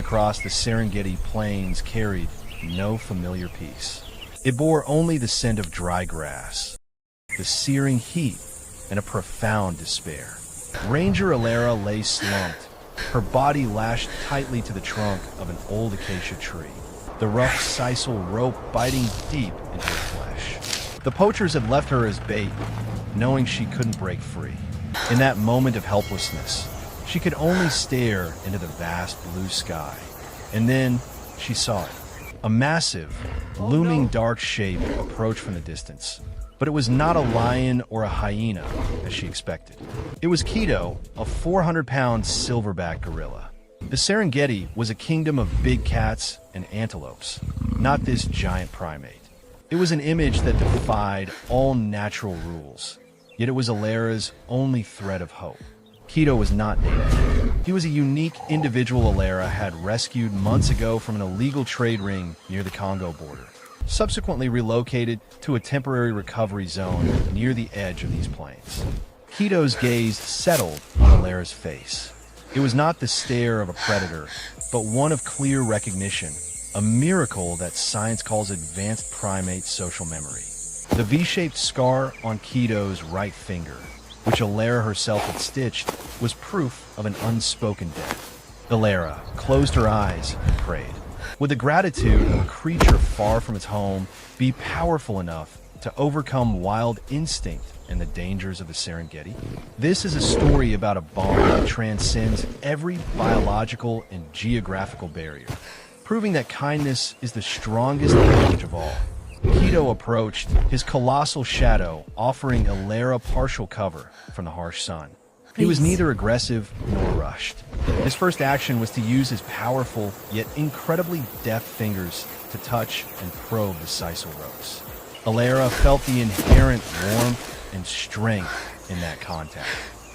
across the Serengeti plains carried no familiar peace. It bore only the scent of dry grass, the searing heat, and a profound despair. Ranger Alara lay slumped, her body lashed tightly to the trunk of an old acacia tree, the rough sisal rope biting deep into her flesh. The poachers had left her as bait, knowing she couldn't break free. In that moment of helplessness, she could only stare into the vast blue sky. And then she saw it. A massive, looming dark shape approached from the distance. But it was not a lion or a hyena, as she expected. It was Keto, a 400-pound silverback gorilla. The Serengeti was a kingdom of big cats and antelopes, not this giant primate. It was an image that defied all natural rules, yet it was Alara's only thread of hope. Keto was not native. He was a unique individual Alara had rescued months ago from an illegal trade ring near the Congo border, subsequently relocated to a temporary recovery zone near the edge of these plains. Keto's gaze settled on Alara's face. It was not the stare of a predator, but one of clear recognition, a miracle that science calls advanced primate social memory. The V-shaped scar on Keto's right finger, which Alara herself had stitched, was proof of an unspoken death. Alara closed her eyes and prayed. Would the gratitude of a creature far from its home be powerful enough to overcome wild instinct and the dangers of the Serengeti? This is a story about a bond that transcends every biological and geographical barrier, proving that kindness is the strongest language of all. Keto approached, his colossal shadow offering Alara partial cover from the harsh sun. He was neither aggressive nor rushed. His first action was to use his powerful yet incredibly deft fingers to touch and probe the sisal ropes. Alara felt the inherent warmth and strength in that contact,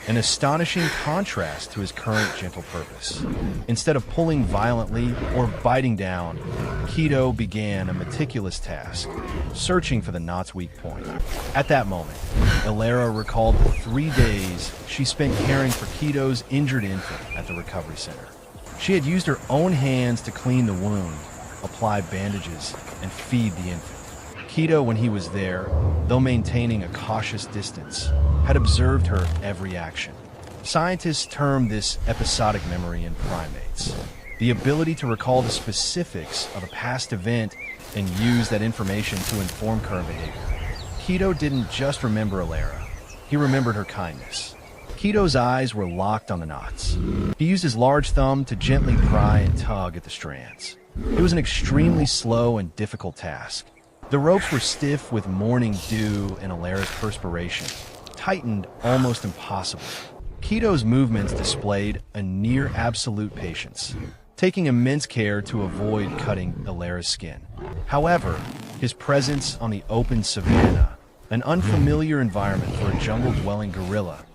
an astonishing contrast to his current gentle purpose. Instead of pulling violently or biting down, Keto began a meticulous task, searching for the knot's weak point. At that moment, Alara recalled the 3 days she spent caring for Keto's injured infant at the recovery center. She had used her own hands to clean the wound, apply bandages, and feed the infant. Keto, when he was there, though maintaining a cautious distance, had observed her every action. Scientists term this episodic memory in primates, the ability to recall the specifics of a past event and use that information to inform current behavior. Keto didn't just remember Alara, he remembered her kindness. Keto's eyes were locked on the knots. He used his large thumb to gently pry and tug at the strands. It was an extremely slow and difficult task. The ropes were stiff with morning dew and Alara's perspiration, tightened almost impossible. Keto's movements displayed a near absolute patience, taking immense care to avoid cutting Alara's skin. However, his presence on the open savanna, an unfamiliar environment for a jungle-dwelling gorilla,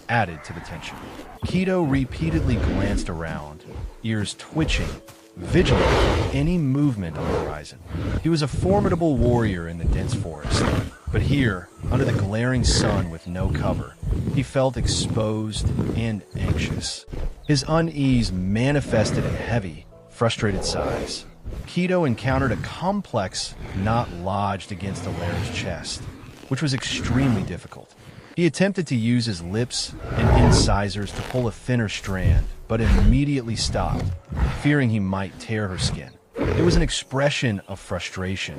added to the tension. Keto repeatedly glanced around, ears twitching, vigilant for any movement on the horizon. He was a formidable warrior in the dense forest, but here, under the glaring sun with no cover, he felt exposed and anxious. His unease manifested in heavy, frustrated sighs. Keto encountered a complex knot lodged against Alara's chest, which was extremely difficult. He attempted to use his lips and incisors to pull a thinner strand, but immediately stopped, fearing he might tear her skin. It was an expression of frustration,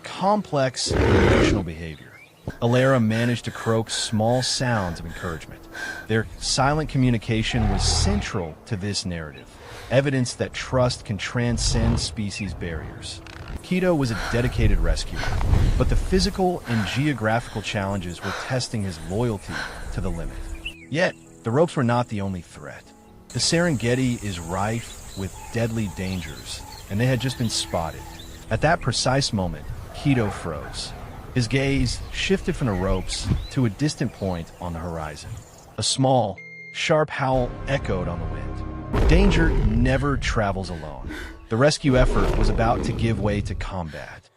complex emotional behavior. Alara managed to croak small sounds of encouragement. Their silent communication was central to this narrative, evidence that trust can transcend species barriers. Keto was a dedicated rescuer, but the physical and geographical challenges were testing his loyalty to the limit. Yet, the ropes were not the only threat. The Serengeti is rife with deadly dangers, and they had just been spotted. At that precise moment, Keto froze. His gaze shifted from the ropes to a distant point on the horizon. A small, sharp howl echoed on the wind. Danger never travels alone. The rescue effort was about to give way to combat.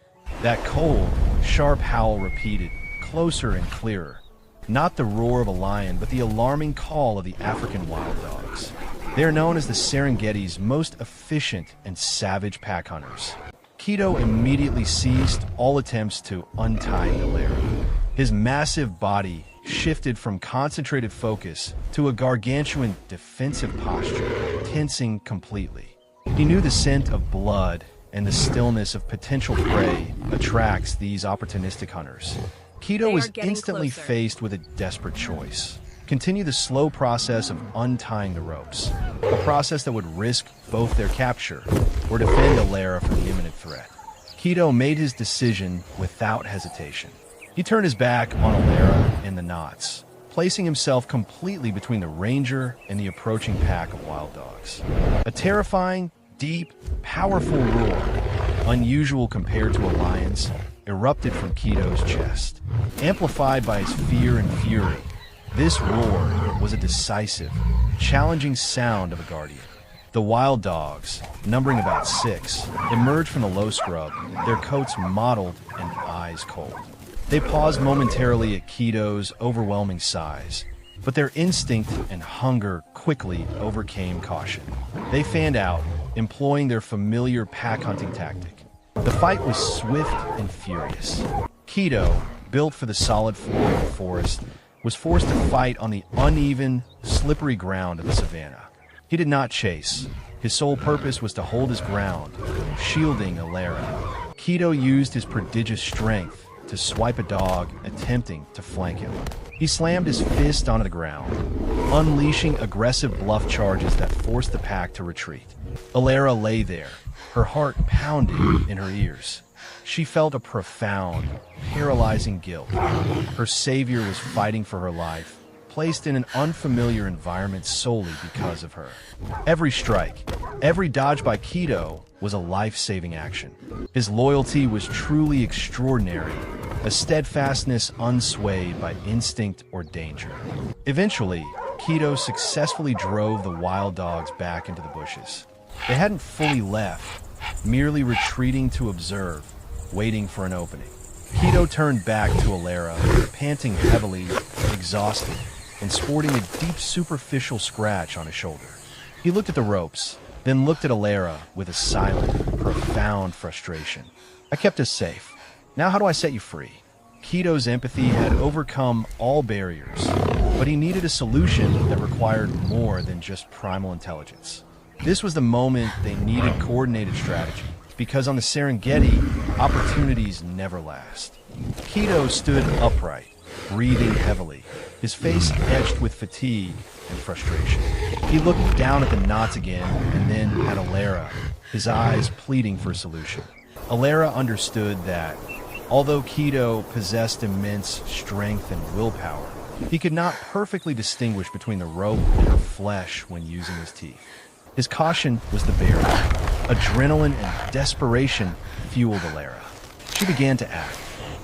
That cold, sharp howl repeated, closer and clearer. Not the roar of a lion, but the alarming call of the African wild dogs. They are known as the Serengeti's most efficient and savage pack hunters. Keto immediately ceased all attempts to untie Alara. His massive body shifted from concentrated focus to a gargantuan defensive posture, tensing completely. He knew the scent of blood and the stillness of potential prey attracts these opportunistic hunters. Keto was instantly faced with a desperate choice. Continue the slow process of untying the ropes, a process that would risk both their capture or defend Alara from the imminent threat. Keto made his decision without hesitation. He turned his back on Alara and the knots, placing himself completely between the ranger and the approaching pack of wild dogs. A terrifying, deep, powerful roar, unusual compared to a lion's, erupted from Keto's chest. Amplified by his fear and fury, this roar was a decisive, challenging sound of a guardian. The wild dogs, numbering about 6, emerged from the low scrub, their coats mottled and eyes cold. They paused momentarily at Keto's overwhelming size, but their instinct and hunger quickly overcame caution. They fanned out, employing their familiar pack hunting tactic. The fight was swift and furious. Keto, built for the solid floor of the forest, was forced to fight on the uneven, slippery ground of the savanna. He did not chase. His sole purpose was to hold his ground, shielding Alara. Keto used his prodigious strength to swipe a dog attempting to flank him. He slammed his fist onto the ground, unleashing aggressive bluff charges that forced the pack to retreat. Alara lay there, her heart pounding in her ears. She felt a profound, paralyzing guilt. Her savior was fighting for her life, placed in an unfamiliar environment solely because of her. Every strike, every dodge by Keto was a life-saving action. His loyalty was truly extraordinary, a steadfastness unswayed by instinct or danger. Eventually, Keto successfully drove the wild dogs back into the bushes. They hadn't fully left, merely retreating to observe, waiting for an opening. Keto turned back to Alara, panting heavily, exhausted, and sporting a deep superficial scratch on his shoulder. He looked at the ropes, then looked at Alara with a silent, profound frustration. I kept us safe. Now how do I set you free? Keto's empathy had overcome all barriers, but he needed a solution that required more than just primal intelligence. This was the moment they needed coordinated strategy, because on the Serengeti, opportunities never last. Keto stood upright, breathing heavily, his face etched with fatigue and frustration. He looked down at the knots again and then at Alara, his eyes pleading for a solution. Alara understood that, although Keto possessed immense strength and willpower, he could not perfectly distinguish between the rope and her flesh when using his teeth. His caution was the barrier. Adrenaline and desperation fueled Alara. She began to act.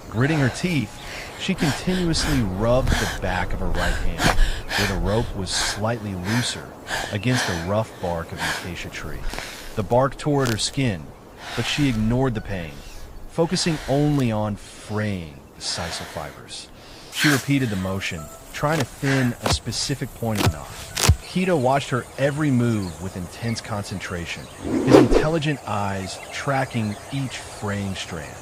Gritting her teeth, she continuously rubbed the back of her right hand, where the rope was slightly looser, against the rough bark of the acacia tree. The bark tore at her skin, but she ignored the pain, focusing only on fraying the sisal fibers. She repeated the motion, trying to thin a specific point of the knot. Keto watched her every move with intense concentration, his intelligent eyes tracking each fraying strand.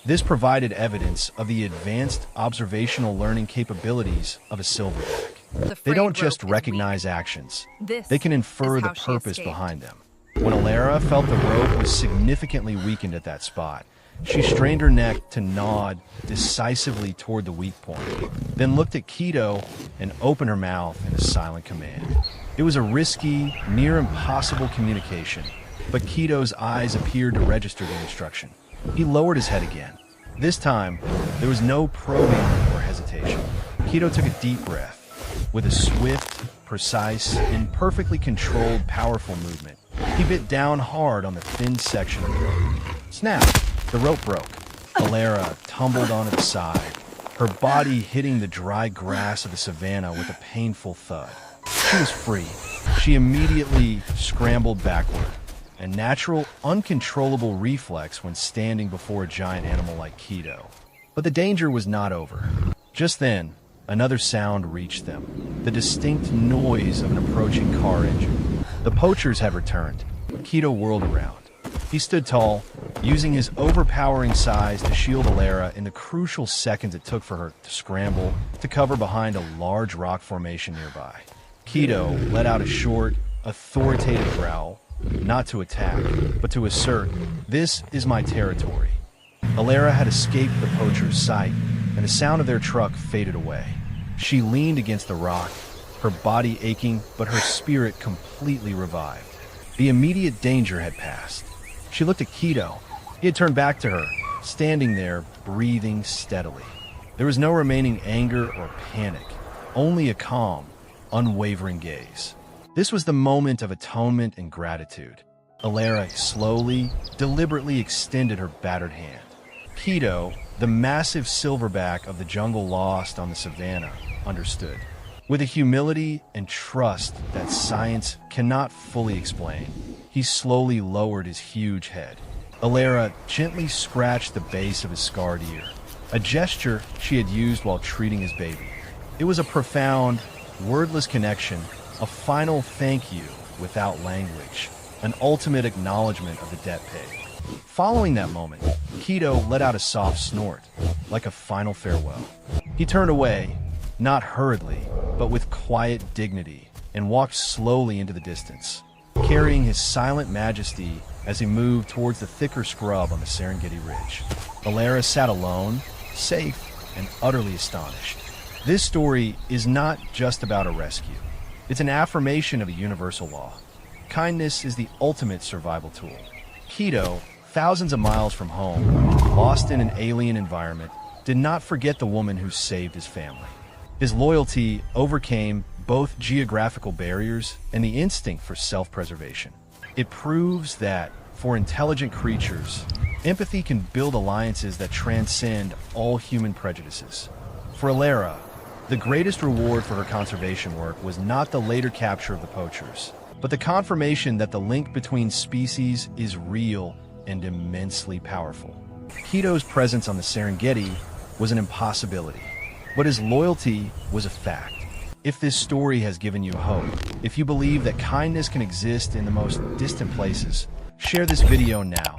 This provided evidence of the advanced observational learning capabilities of a silverback. They don't just recognize actions, they can infer the purpose behind them. When Alara felt the rope was significantly weakened at that spot, she strained her neck to nod decisively toward the weak point, then looked at Keto and opened her mouth in a silent command. It was a risky, near impossible communication, but Keto's eyes appeared to register the instruction. He lowered his head again. This time, there was no probing or hesitation. Keto took a deep breath. With a swift, precise, and perfectly controlled, powerful movement, he bit down hard on the thin section of the rope. Snap! The rope broke. Alara tumbled onto the side, her body hitting the dry grass of the savanna with a painful thud. She was free. She immediately scrambled backward, a natural, uncontrollable reflex when standing before a giant animal like Keto. But the danger was not over. Just then, another sound reached them, the distinct noise of an approaching car engine. The poachers had returned. Keto whirled around. He stood tall, using his overpowering size to shield Alara in the crucial seconds it took for her to scramble to cover behind a large rock formation nearby. Keto let out a short, authoritative growl, not to attack, but to assert, "This is my territory." Alara had escaped the poacher's sight, and the sound of their truck faded away. She leaned against the rock, her body aching, but her spirit completely revived. The immediate danger had passed. She looked at Keto. He had turned back to her, standing there, breathing steadily. There was no remaining anger or panic, only a calm, unwavering gaze. This was the moment of atonement and gratitude. Alara slowly, deliberately extended her battered hand. Keto, the massive silverback of the jungle lost on the savannah, understood. With a humility and trust that science cannot fully explain, he slowly lowered his huge head. Alara gently scratched the base of his scarred ear, a gesture she had used while treating his baby. It was a profound, wordless connection, a final thank you without language, an ultimate acknowledgement of the debt paid. Following that moment, Keto let out a soft snort, like a final farewell. He turned away, not hurriedly, but with quiet dignity, and walked slowly into the distance, carrying his silent majesty as he moved towards the thicker scrub on the Serengeti Ridge. Alara sat alone, safe, and utterly astonished. This story is not just about a rescue. It's an affirmation of a universal law. Kindness is the ultimate survival tool. Keto, thousands of miles from home, lost in an alien environment, did not forget the woman who saved his family. His loyalty overcame both geographical barriers and the instinct for self-preservation. It proves that, for intelligent creatures, empathy can build alliances that transcend all human prejudices. For Alara, the greatest reward for her conservation work was not the later capture of the poachers, but the confirmation that the link between species is real and immensely powerful. Keto's presence on the Serengeti was an impossibility, but his loyalty was a fact. If this story has given you hope, if you believe that kindness can exist in the most distant places, share this video now.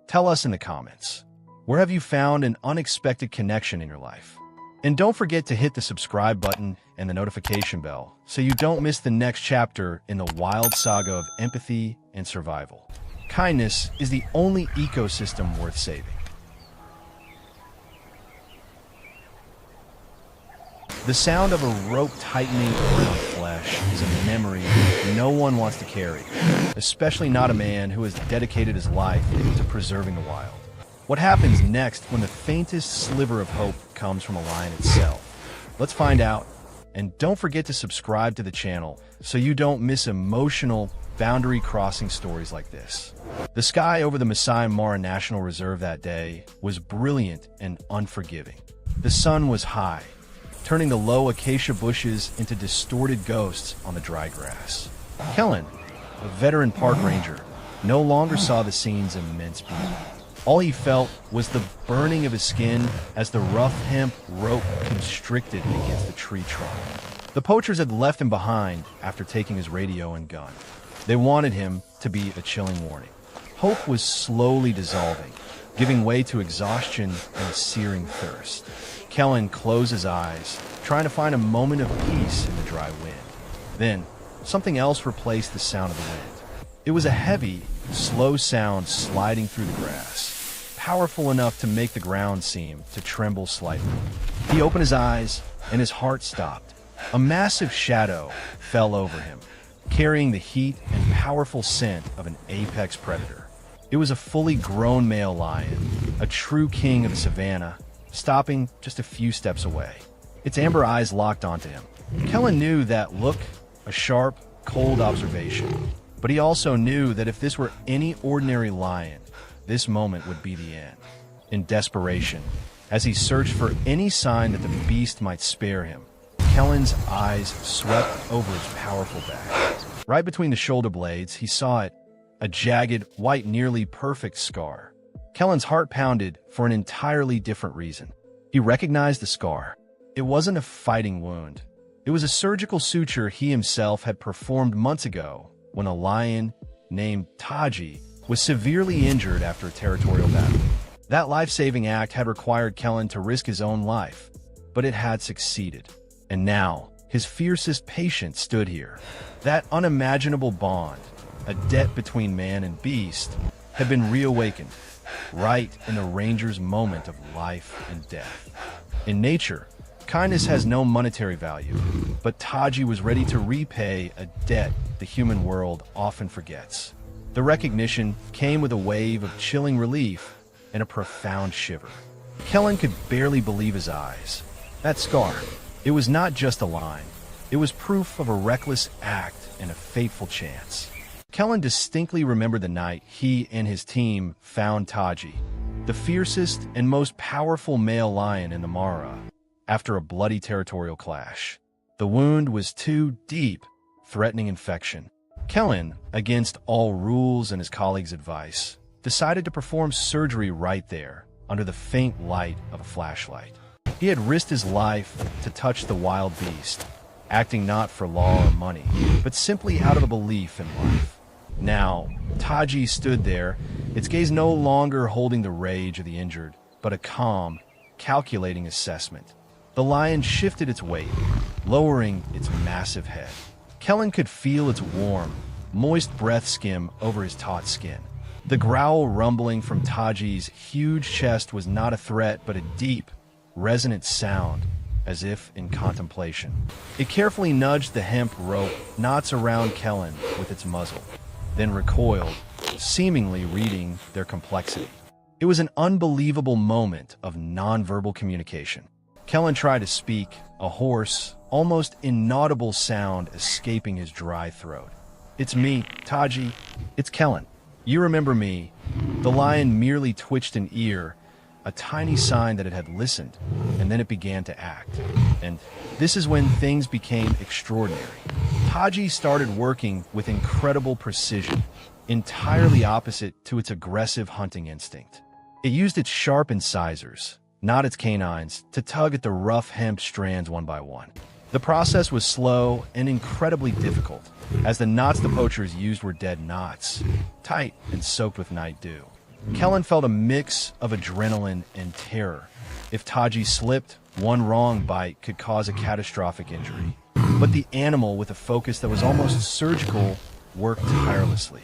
Tell us in the comments, where have you found an unexpected connection in your life? And don't forget to hit the subscribe button and the notification bell so you don't miss the next chapter in the wild saga of empathy and survival. Kindness is the only ecosystem worth saving. The sound of a rope tightening around flesh is a memory no one wants to carry, especially not a man who has dedicated his life to preserving the wild. What happens next when the faintest sliver of hope comes from a lion itself? Let's find out. And don't forget to subscribe to the channel so you don't miss emotional, boundary-crossing stories like this. The sky over the Masai Mara National Reserve that day was brilliant and unforgiving. The sun was high, turning the low acacia bushes into distorted ghosts on the dry grass. Kellen, a veteran park ranger, no longer saw the scene's immense beauty. All he felt was the burning of his skin as the rough hemp rope constricted against the tree trunk. The poachers had left him behind after taking his radio and gun. They wanted him to be a chilling warning. Hope was slowly dissolving, giving way to exhaustion and a searing thirst. Kellen closed his eyes, trying to find a moment of peace in the dry wind. Then, something else replaced the sound of the wind. It was a heavy, slow sound sliding through the grass, powerful enough to make the ground seem to tremble slightly. He opened his eyes, and his heart stopped. A massive shadow fell over him, carrying the heat and powerful scent of an apex predator. It was a fully grown male lion, a true king of the savannah, stopping just a few steps away. Its amber eyes locked onto him. Kellen knew that look, a sharp, cold observation. But he also knew that if this were any ordinary lion, this moment would be the end. In desperation, as he searched for any sign that the beast might spare him, Kellen's eyes swept over its powerful back. Right between the shoulder blades, he saw it, a jagged, white, nearly perfect scar. Kellen's heart pounded for an entirely different reason. He recognized the scar. It wasn't a fighting wound. It was a surgical suture he himself had performed months ago when a lion named Taji was severely injured after a territorial battle. That life-saving act had required Kellen to risk his own life, but it had succeeded. And now, his fiercest patient stood here. That unimaginable bond, a debt between man and beast, had been reawakened, right in the ranger's moment of life and death. In nature, kindness has no monetary value, but Taji was ready to repay a debt the human world often forgets. The recognition came with a wave of chilling relief and a profound shiver. Kellen could barely believe his eyes. That scar, it was not just a line. It was proof of a reckless act and a fateful chance. Kellen distinctly remembered the night he and his team found Taji, the fiercest and most powerful male lion in the Mara, after a bloody territorial clash. The wound was too deep, threatening infection. Kellen, against all rules and his colleagues' advice, decided to perform surgery right there, under the faint light of a flashlight. He had risked his life to touch the wild beast, acting not for law or money, but simply out of a belief in life. Now, Taji stood there, its gaze no longer holding the rage of the injured, but a calm, calculating assessment. The lion shifted its weight, lowering its massive head. Kellen could feel its warm, moist breath skim over his taut skin. The growl rumbling from Taji's huge chest was not a threat, but a deep, resonant sound, as if in contemplation. It carefully nudged the hemp rope knots around Kellen with its muzzle, then recoiled, seemingly reading their complexity. It was an unbelievable moment of nonverbal communication. Kellen tried to speak, a hoarse, almost inaudible sound escaping his dry throat. "It's me, Taji. It's Kellen. You remember me." The lion merely twitched an ear, a tiny sign that it had listened, and then it began to act. And this is when things became extraordinary. Taji started working with incredible precision, entirely opposite to its aggressive hunting instinct. It used its sharp incisors, not its canines, to tug at the rough hemp strands one by one. The process was slow and incredibly difficult, as the knots the poachers used were dead knots, tight and soaked with night dew. Kellen felt a mix of adrenaline and terror. If Taji slipped, one wrong bite could cause a catastrophic injury. But the animal, with a focus that was almost surgical, worked tirelessly.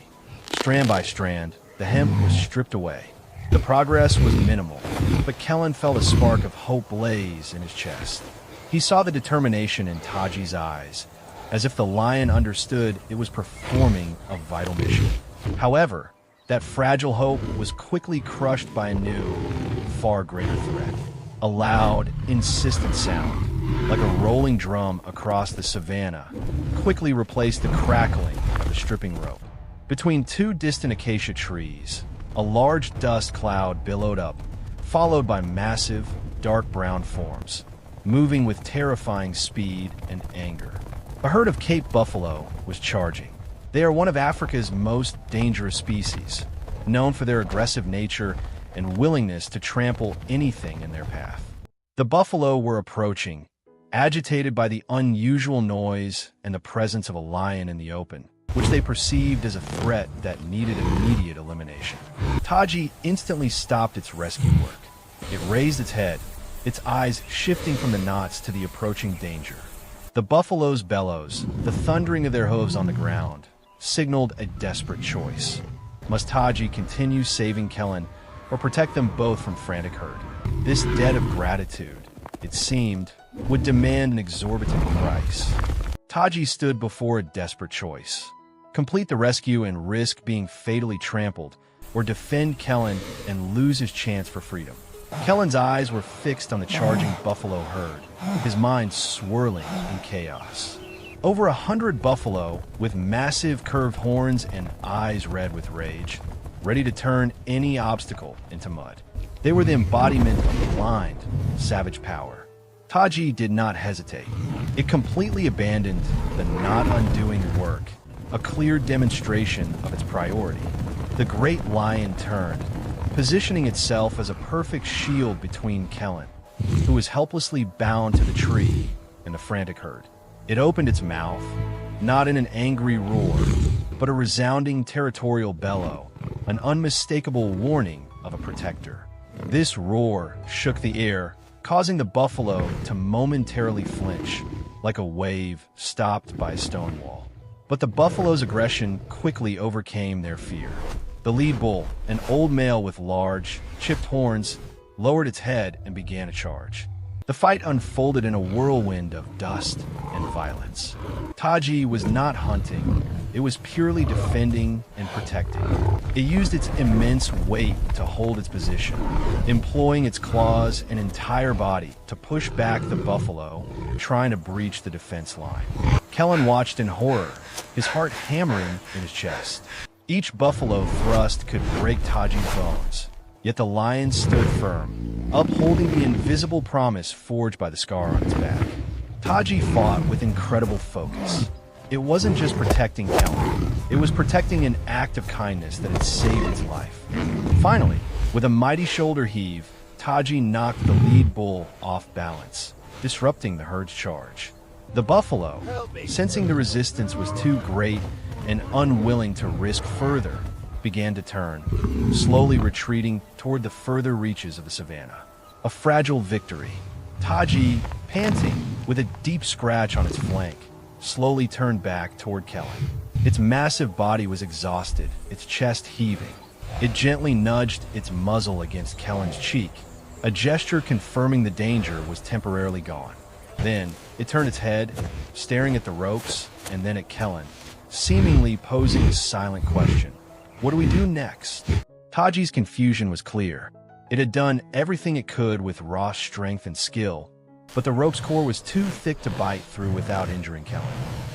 Strand by strand, the hemp was stripped away. The progress was minimal, but Kellen felt a spark of hope blaze in his chest. He saw the determination in Taji's eyes, as if the lion understood it was performing a vital mission. However, that fragile hope was quickly crushed by a new, far greater threat. A loud, insistent sound, like a rolling drum across the savannah, quickly replaced the crackling of the stripping rope. Between two distant acacia trees, a large dust cloud billowed up, followed by massive, dark brown forms, moving with terrifying speed and anger. A herd of Cape buffalo was charging. They are one of Africa's most dangerous species, known for their aggressive nature and willingness to trample anything in their path. The buffalo were approaching, agitated by the unusual noise and the presence of a lion in the open, which they perceived as a threat that needed immediate elimination. Taji instantly stopped its rescue work. It raised its head, its eyes shifting from the knots to the approaching danger. The buffalo's bellows, the thundering of their hooves on the ground, signaled a desperate choice. Must Taji continue saving Kellen or protect them both from frantic herd? This debt of gratitude, it seemed, would demand an exorbitant price. Taji stood before a desperate choice: complete the rescue and risk being fatally trampled, or defend Kellen and lose his chance for freedom. Kellen's eyes were fixed on the charging buffalo herd, his mind swirling in chaos. Over 100 buffalo, with massive curved horns and eyes red with rage, ready to turn any obstacle into mud. They were the embodiment of blind, savage power. Taji did not hesitate. It completely abandoned the not undoing work, a clear demonstration of its priority. The great lion turned, positioning itself as a perfect shield between Kellen, who was helplessly bound to the tree, and the frantic herd. It opened its mouth, not in an angry roar, but a resounding territorial bellow, an unmistakable warning of a protector. This roar shook the air, causing the buffalo to momentarily flinch, like a wave stopped by a stone wall. But the buffalo's aggression quickly overcame their fear. The lead bull, an old male with large, chipped horns, lowered its head and began a charge. The fight unfolded in a whirlwind of dust and violence. Taji was not hunting, it was purely defending and protecting. It used its immense weight to hold its position, employing its claws and entire body to push back the buffalo, trying to breach the defense line. Kellen watched in horror, his heart hammering in his chest. Each buffalo thrust could break Taji's bones, yet the lion stood firm, upholding the invisible promise forged by the scar on its back. Taji fought with incredible focus. It wasn't just protecting Kellen, it was protecting an act of kindness that had saved its life. Finally, with a mighty shoulder heave, Taji knocked the lead bull off balance, disrupting the herd's charge. The buffalo, sensing the resistance was too great and unwilling to risk further, began to turn, slowly retreating toward the further reaches of the savannah. A fragile victory. Taji, panting, with a deep scratch on its flank, slowly turned back toward Kellen. Its massive body was exhausted, its chest heaving. It gently nudged its muzzle against Kellen's cheek, a gesture confirming the danger was temporarily gone. Then, it turned its head, staring at the ropes, and then at Kellen, seemingly posing a silent question. What do we do next? Taji's confusion was clear. It had done everything it could with raw strength and skill, but the rope's core was too thick to bite through without injuring Kellen.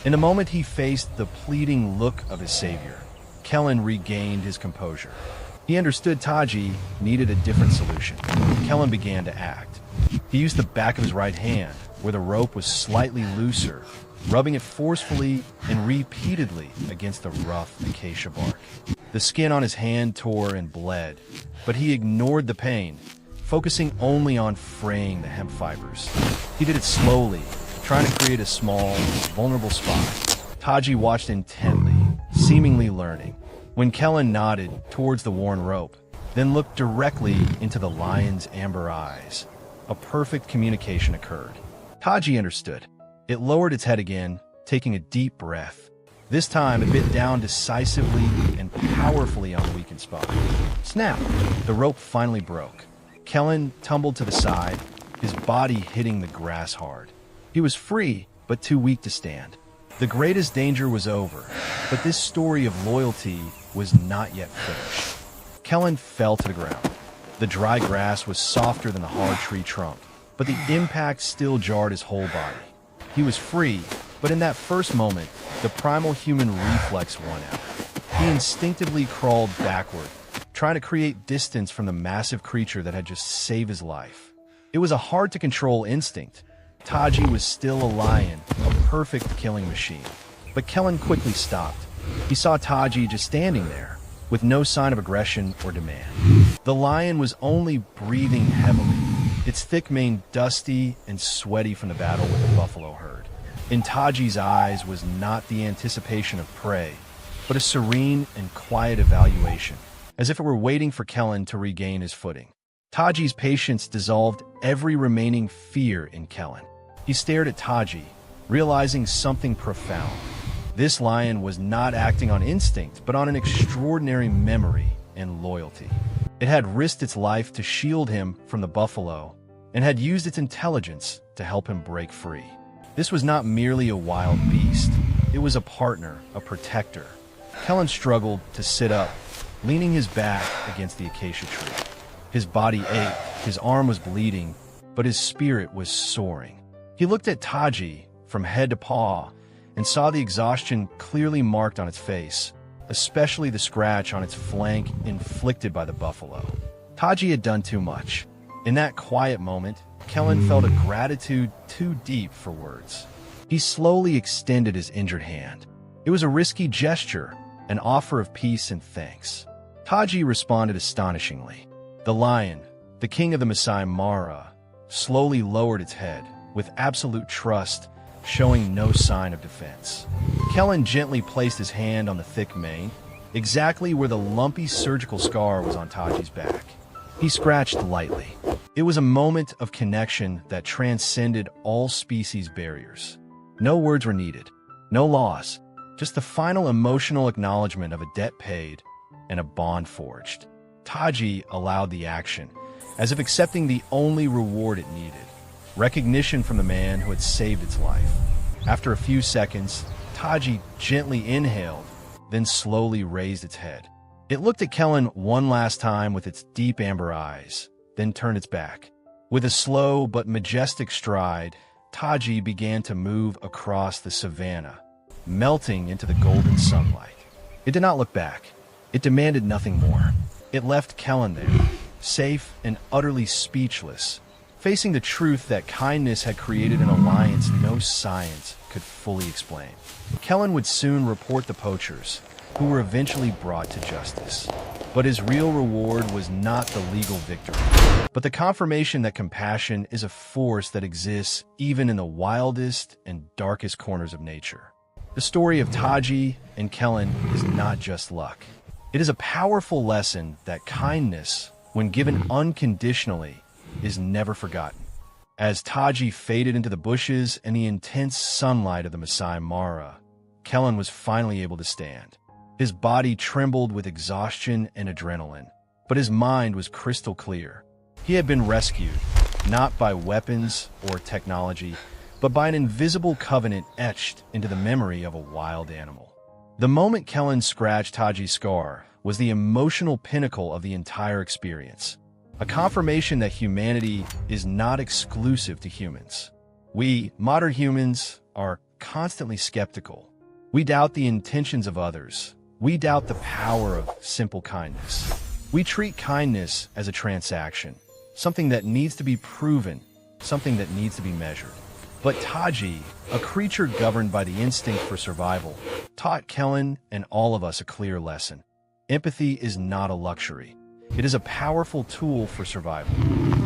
In the moment he faced the pleading look of his savior, Kellen regained his composure. He understood Taji needed a different solution. Kellen began to act. He used the back of his right hand, where the rope was slightly looser, rubbing it forcefully and repeatedly against the rough acacia bark. The skin on his hand tore and bled, but he ignored the pain, focusing only on fraying the hemp fibers. He did it slowly, trying to create a small, vulnerable spot. Taji watched intently, seemingly learning. When Kellen nodded towards the worn rope, then looked directly into the lion's amber eyes, a perfect communication occurred. Taji understood. It lowered its head again, taking a deep breath. This time, it bit down decisively and powerfully on the weakened spot. Snap! The rope finally broke. Kellen tumbled to the side, his body hitting the grass hard. He was free, but too weak to stand. The greatest danger was over, but this story of loyalty was not yet finished. Kellen fell to the ground. The dry grass was softer than the hard tree trunk, but the impact still jarred his whole body. He was free, but in that first moment, the primal human reflex won out. He instinctively crawled backward, trying to create distance from the massive creature that had just saved his life. It was a hard-to-control instinct. Taji was still a lion, a perfect killing machine. But Kellen quickly stopped. He saw Taji just standing there, with no sign of aggression or demand. The lion was only breathing heavily, its thick mane dusty and sweaty from the battle with the buffalo herd. In Taji's eyes was not the anticipation of prey, but a serene and quiet evaluation, as if it were waiting for Kellen to regain his footing. Taji's patience dissolved every remaining fear in Kellen. He stared at Taji, realizing something profound. This lion was not acting on instinct, but on an extraordinary memory and loyalty. It had risked its life to shield him from the buffalo, and had used its intelligence to help him break free. This was not merely a wild beast. It was a partner, a protector. Kellen struggled to sit up, leaning his back against the acacia tree. His body ached, his arm was bleeding, but his spirit was soaring. He looked at Taji from head to paw and saw the exhaustion clearly marked on its face, especially the scratch on its flank inflicted by the buffalo. Taji had done too much. In that quiet moment, Kellen felt a gratitude too deep for words. He slowly extended his injured hand. It was a risky gesture, an offer of peace and thanks. Taji responded astonishingly. The lion, the king of the Masai Mara, slowly lowered its head, with absolute trust, showing no sign of defense. Kellen gently placed his hand on the thick mane, exactly where the lumpy surgical scar was on Taji's back. He scratched lightly. It was a moment of connection that transcended all species barriers. No words were needed, no laws, just the final emotional acknowledgement of a debt paid and a bond forged. Taji allowed the action, as if accepting the only reward it needed, recognition from the man who had saved its life. After a few seconds, Taji gently inhaled, then slowly raised its head. It looked at Kellen one last time with its deep amber eyes, then turned its back. With a slow but majestic stride, Taji began to move across the savanna, melting into the golden sunlight. It did not look back. It demanded nothing more. It left Kellen there, safe and utterly speechless, facing the truth that kindness had created an alliance no science could fully explain. Kellen would soon report the poachers, who were eventually brought to justice. But his real reward was not the legal victory, but the confirmation that compassion is a force that exists even in the wildest and darkest corners of nature. The story of Taji and Kellen is not just luck. It is a powerful lesson that kindness, when given unconditionally, is never forgotten. As Taji faded into the bushes and the intense sunlight of the Masai Mara, Kellen was finally able to stand. His body trembled with exhaustion and adrenaline, but his mind was crystal clear. He had been rescued, not by weapons or technology, but by an invisible covenant etched into the memory of a wild animal. The moment Kellen scratched Taji's scar was the emotional pinnacle of the entire experience, a confirmation that humanity is not exclusive to humans. We, modern humans, are constantly skeptical. We doubt the intentions of others. We doubt the power of simple kindness. We treat kindness as a transaction, something that needs to be proven, something that needs to be measured. But Taji, a creature governed by the instinct for survival, taught Kellen and all of us a clear lesson. Empathy is not a luxury. It is a powerful tool for survival.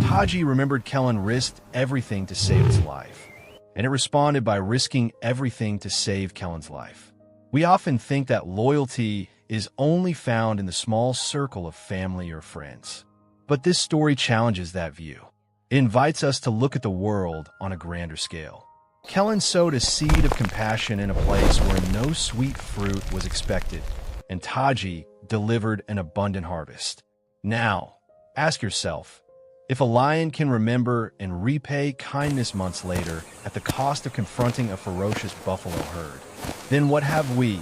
Taji remembered Kellen risked everything to save its life, and it responded by risking everything to save Kellen's life. We often think that loyalty is only found in the small circle of family or friends. But this story challenges that view. It invites us to look at the world on a grander scale. Kellen sowed a seed of compassion in a place where no sweet fruit was expected, and Taji delivered an abundant harvest. Now, ask yourself, if a lion can remember and repay kindness months later at the cost of confronting a ferocious buffalo herd, then what have we,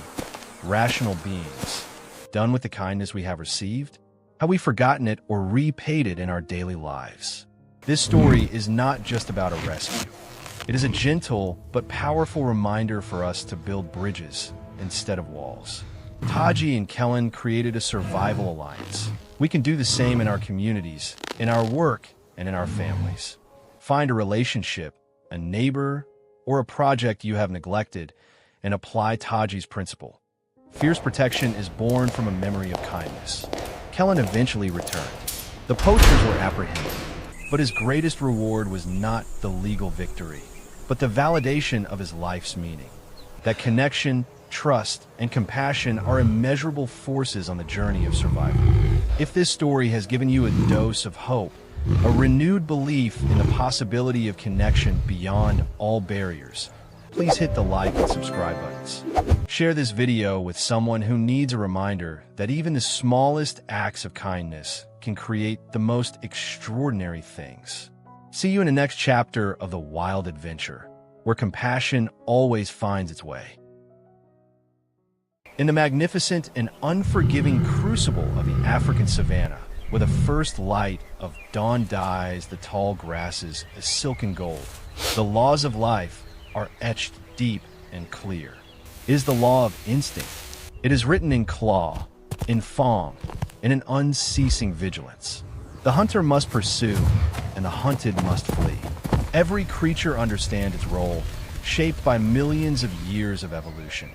rational beings, done with the kindness we have received? Have we forgotten it or repaid it in our daily lives? This story is not just about a rescue. It is a gentle but powerful reminder for us to build bridges instead of walls. Taji and Kellen created a survival alliance. We can do the same in our communities, in our work, and in our families. Find a relationship, a neighbor, or a project you have neglected, and apply Taji's principle. Fierce protection is born from a memory of kindness. Kellen eventually returned. The poachers were apprehended, but his greatest reward was not the legal victory, but the validation of his life's meaning. That connection, trust, and compassion are immeasurable forces on the journey of survival. If this story has given you a dose of hope, a renewed belief in the possibility of connection beyond all barriers, please hit the like and subscribe buttons. Share this video with someone who needs a reminder that even the smallest acts of kindness can create the most extraordinary things. See you in the next chapter of the wild adventure, where compassion always finds its way. In the magnificent and unforgiving crucible of the African savanna, where the first light of dawn dyes the tall grasses as silken gold, the laws of life are etched deep and clear. It is the law of instinct. It is written in claw, in fawn, in an unceasing vigilance. The hunter must pursue, and the hunted must flee. Every creature understands its role, shaped by millions of years of evolution.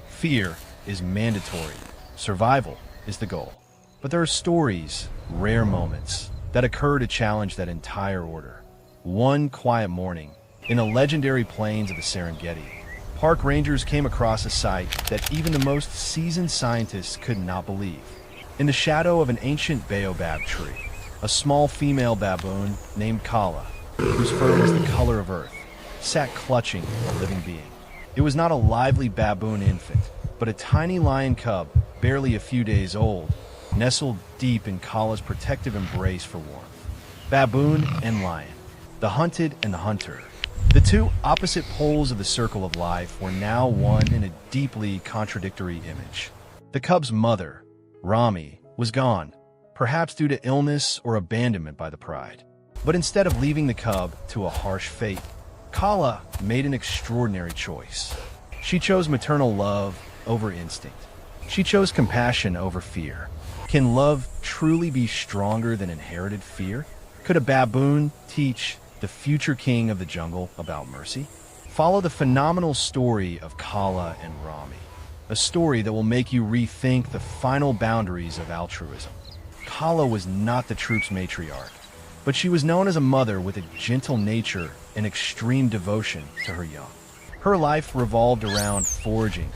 Fear is mandatory. Survival is the goal. But there are stories, rare moments, that occur to challenge that entire order. One quiet morning, In the legendary plains of the Serengeti, park rangers came across a sight that even the most seasoned scientists could not believe. In the shadow of an ancient baobab tree, a small female baboon named Kala, whose fur was the color of earth, sat clutching a living being. It was not a lively baboon infant, but a tiny lion cub, barely a few days old, nestled deep in Kala's protective embrace for warmth. Baboon and lion, the hunted and the hunter. The two opposite poles of the circle of life were now one in a deeply contradictory image. The cub's mother, Rami, was gone, perhaps due to illness or abandonment by the pride. But instead of leaving the cub to a harsh fate, Kala made an extraordinary choice. She chose maternal love over instinct. She chose compassion over fear. Can love truly be stronger than inherited fear? Could a baboon teach the future king of the jungle about mercy? Follow the phenomenal story of Kala and Rami, a story that will make you rethink the final boundaries of altruism. Kala was not the troop's matriarch, but she was known as a mother with a gentle nature and extreme devotion to her young. Her life revolved around foraging,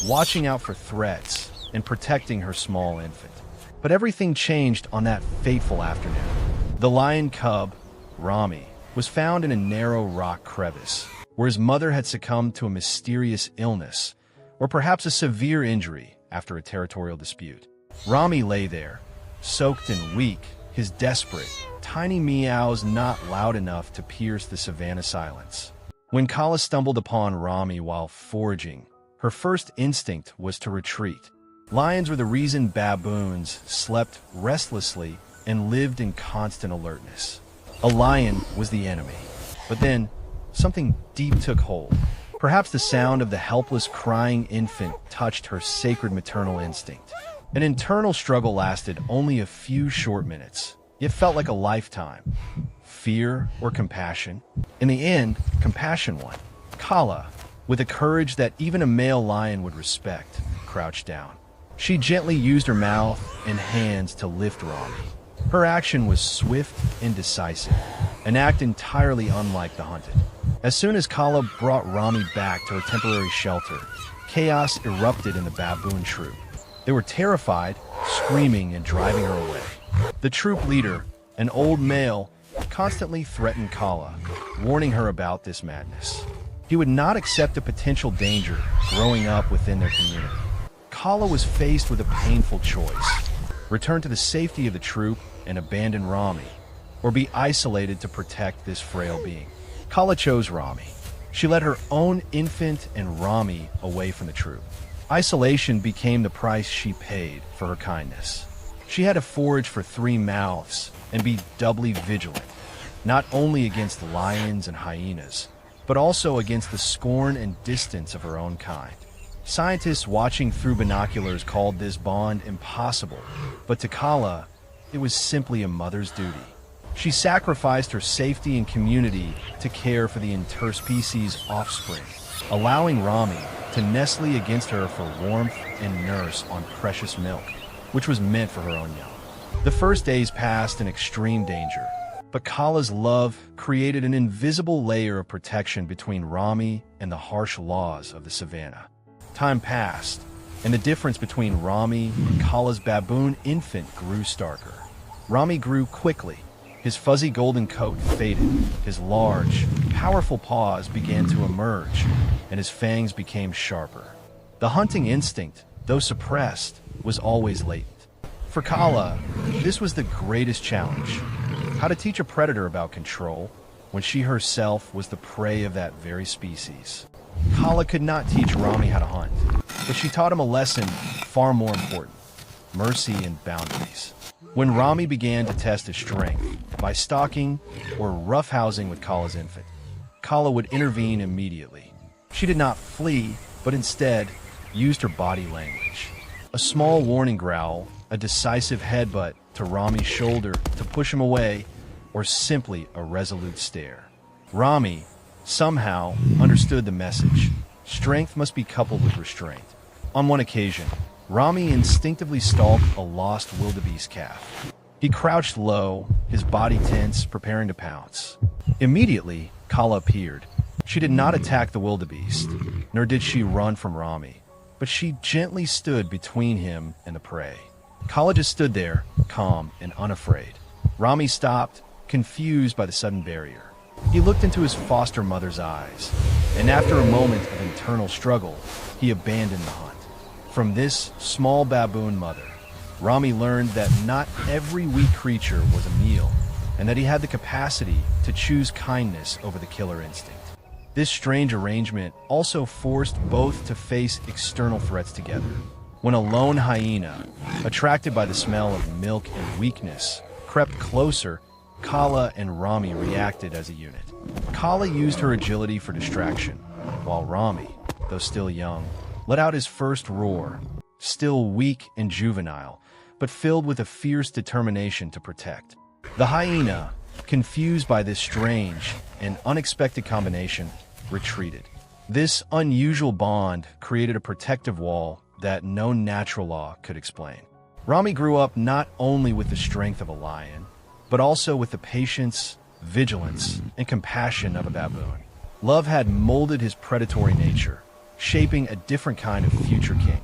watching out for threats, and protecting her small infant. But everything changed on that fateful afternoon. The lion cub, Rami, was found in a narrow rock crevice, where his mother had succumbed to a mysterious illness, or perhaps a severe injury after a territorial dispute. Rami lay there, soaked and weak, his desperate, tiny meows not loud enough to pierce the savanna silence. When Kala stumbled upon Rami while foraging, her first instinct was to retreat. Lions were the reason baboons slept restlessly and lived in constant alertness. A lion was the enemy. But then, something deep took hold. Perhaps the sound of the helpless crying infant touched her sacred maternal instinct. An internal struggle lasted only a few short minutes. It felt like a lifetime. Fear or compassion? In the end, compassion won. Kala, with a courage that even a male lion would respect, crouched down. She gently used her mouth and hands to lift Rami. Her action was swift and decisive, an act entirely unlike the hunted. As soon as Kala brought Rami back to her temporary shelter, chaos erupted in the baboon troop. They were terrified, screaming and driving her away. The troop leader, an old male, constantly threatened Kala, warning her about this madness. He would not accept a potential danger growing up within their community. Kala was faced with a painful choice: return to the safety of the troop and abandon Rami, or be isolated to protect this frail being. Kala chose Rami. She led her own infant and Rami away from the troop. Isolation became the price she paid for her kindness. She had to forage for 3 mouths and be doubly vigilant, not only against lions and hyenas, but also against the scorn and distance of her own kind. Scientists watching through binoculars called this bond impossible, but to Kala, it was simply a mother's duty. She sacrificed her safety and community to care for the interspecies offspring, allowing Rami to nestle against her for warmth and nurse on precious milk, which was meant for her own young. The first days passed in extreme danger, but Kala's love created an invisible layer of protection between Rami and the harsh laws of the savannah. Time passed, and the difference between Rami and Kala's baboon infant grew starker. Rami grew quickly. His fuzzy golden coat faded, his large, powerful paws began to emerge, and his fangs became sharper. The hunting instinct, though suppressed, was always latent. For Kala, this was the greatest challenge: how to teach a predator about control when she herself was the prey of that very species. Kala could not teach Rami how to hunt, but she taught him a lesson far more important: mercy and boundaries. When Rami began to test his strength by stalking or roughhousing with Kala's infant, Kala would intervene immediately. She did not flee, but instead used her body language. A small warning growl, a decisive headbutt to Rami's shoulder to push him away, or simply a resolute stare. Rami, somehow, understood the message. Strength must be coupled with restraint. On one occasion, Rami instinctively stalked a lost wildebeest calf. He crouched low, his body tense, preparing to pounce. Immediately, Kala appeared, She did not attack the wildebeest, nor did she run from Rami, but she gently stood between him and the prey. Kala just stood there, calm and unafraid. Rami stopped, confused by the sudden barrier. He looked into his foster mother's eyes, and after a moment of internal struggle, he abandoned the hunt. From this small baboon mother, Rami learned that not every weak creature was a meal, and that he had the capacity to choose kindness over the killer instinct. This strange arrangement also forced both to face external threats together. When a lone hyena, attracted by the smell of milk and weakness, crept closer, Kala and Rami reacted as a unit. Kala used her agility for distraction, while Rami, though still young, let out his first roar, still weak and juvenile, but filled with a fierce determination to protect. The hyena, confused by this strange and unexpected combination, retreated. This unusual bond created a protective wall that no natural law could explain. Rami grew up not only with the strength of a lion, but also with the patience, vigilance, and compassion of a baboon. Love had molded his predatory nature, shaping a different kind of future king.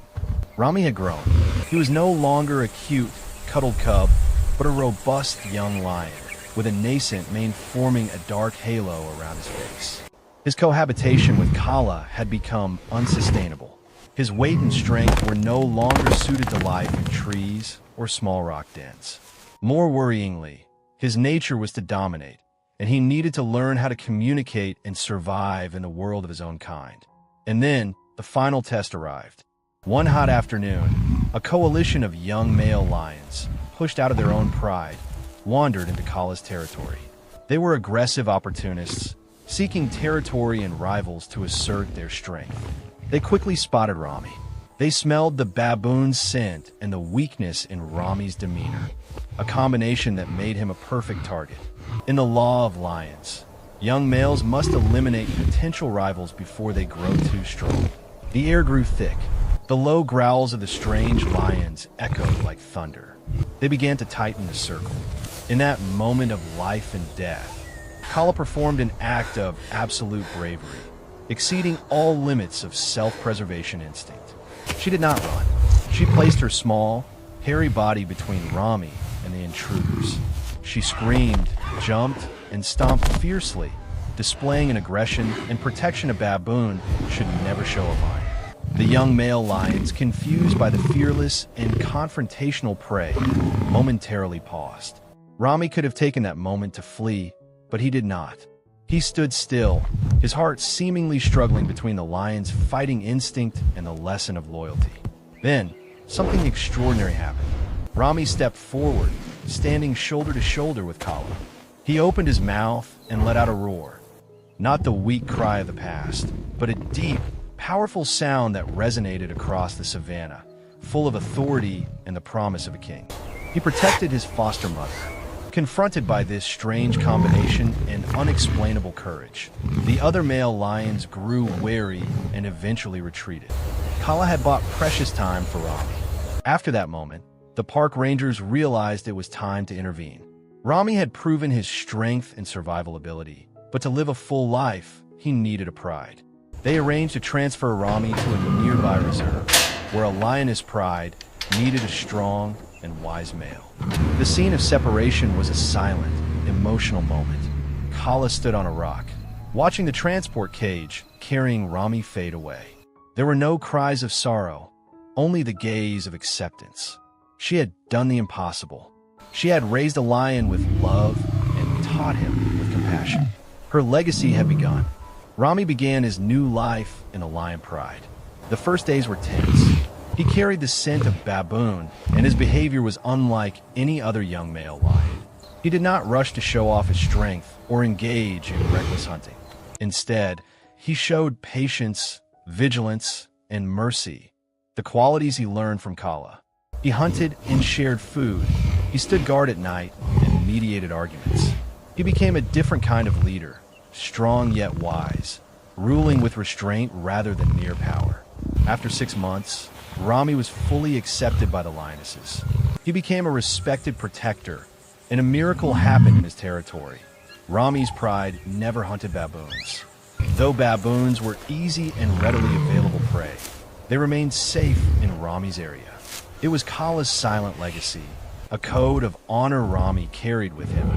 Rami had grown. He was no longer a cute, cuddled cub, but a robust young lion, with a nascent mane forming a dark halo around his face. His cohabitation with Kala had become unsustainable. His weight and strength were no longer suited to life in trees or small rock dens. More worryingly, his nature was to dominate, and he needed to learn how to communicate and survive in the world of his own kind. And then, the final test arrived. One hot afternoon, a coalition of young male lions, pushed out of their own pride, wandered into Kala's territory. They were aggressive opportunists, seeking territory and rivals to assert their strength. They quickly spotted Rami. They smelled the baboon's scent and the weakness in Rami's demeanor, a combination that made him a perfect target. In the law of lions, young males must eliminate potential rivals before they grow too strong. The air grew thick. The low growls of the strange lions echoed like thunder. They began to tighten the circle. In that moment of life and death, Kala performed an act of absolute bravery, exceeding all limits of self-preservation instinct. She did not run. She placed her small, hairy body between Rami and the intruders. She screamed, jumped, and stomped fiercely, displaying an aggression and protection a baboon should never show a lion. The young male lions, confused by the fearless and confrontational prey, momentarily paused. Rami could have taken that moment to flee, but he did not. He stood still, his heart seemingly struggling between the lion's fighting instinct and the lesson of loyalty. Then, something extraordinary happened. Rami stepped forward, standing shoulder to shoulder with Kala. He opened his mouth and let out a roar. Not the weak cry of the past, but a deep, powerful sound that resonated across the savannah, full of authority and the promise of a king. He protected his foster mother. Confronted by this strange combination and unexplainable courage, the other male lions grew wary and eventually retreated. Kala had bought precious time for Rami. After that moment, the park rangers realized it was time to intervene. Rami had proven his strength and survival ability, but to live a full life, he needed a pride. They arranged to transfer Rami to a nearby reserve, where a lioness pride needed a strong and wise male. The scene of separation was a silent, emotional moment. Kala stood on a rock, watching the transport cage carrying Rami fade away. There were no cries of sorrow, only the gaze of acceptance. She had done the impossible. She had raised a lion with love and taught him with compassion. Her legacy had begun. Rami began his new life in a lion pride. The first days were tense. He carried the scent of baboon, and his behavior was unlike any other young male lion. He did not rush to show off his strength or engage in reckless hunting. Instead, he showed patience, vigilance, and mercy, the qualities he learned from Kala. He hunted and shared food. He stood guard at night and mediated arguments. He became a different kind of leader, strong yet wise, ruling with restraint rather than mere power. After 6 months, Rami was fully accepted by the lionesses. He became a respected protector, and a miracle happened in his territory. Rami's pride never hunted baboons. Though baboons were easy and readily available prey, they remained safe in Rami's area. It was Kala's silent legacy, a code of honor Rami carried with him,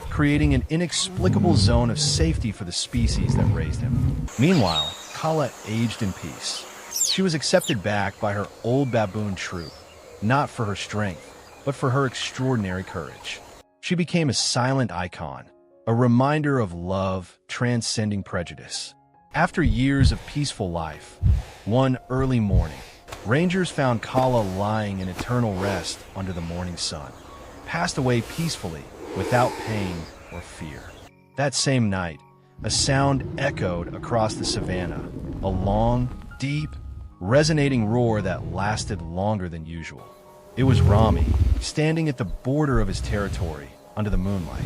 creating an inexplicable zone of safety for the species that raised him. Meanwhile, Kala aged in peace. She was accepted back by her old baboon troop, not for her strength, but for her extraordinary courage. She became a silent icon, a reminder of love transcending prejudice. After years of peaceful life, one early morning, rangers found Kala lying in eternal rest under the morning sun, passed away peacefully without pain or fear. That same night, a sound echoed across the savannah, a long, deep, resonating roar that lasted longer than usual. It was Rami, standing at the border of his territory under the moonlight.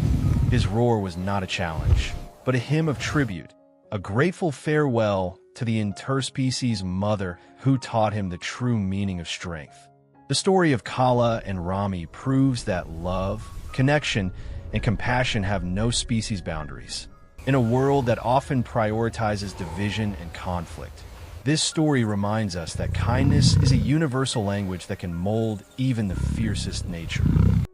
His roar was not a challenge, but a hymn of tribute, a grateful farewell to the interspecies mother who taught him the true meaning of strength. The story of Kala and Rami proves that love, connection, and compassion have no species boundaries. In a world that often prioritizes division and conflict, this story reminds us that kindness is a universal language that can mold even the fiercest nature.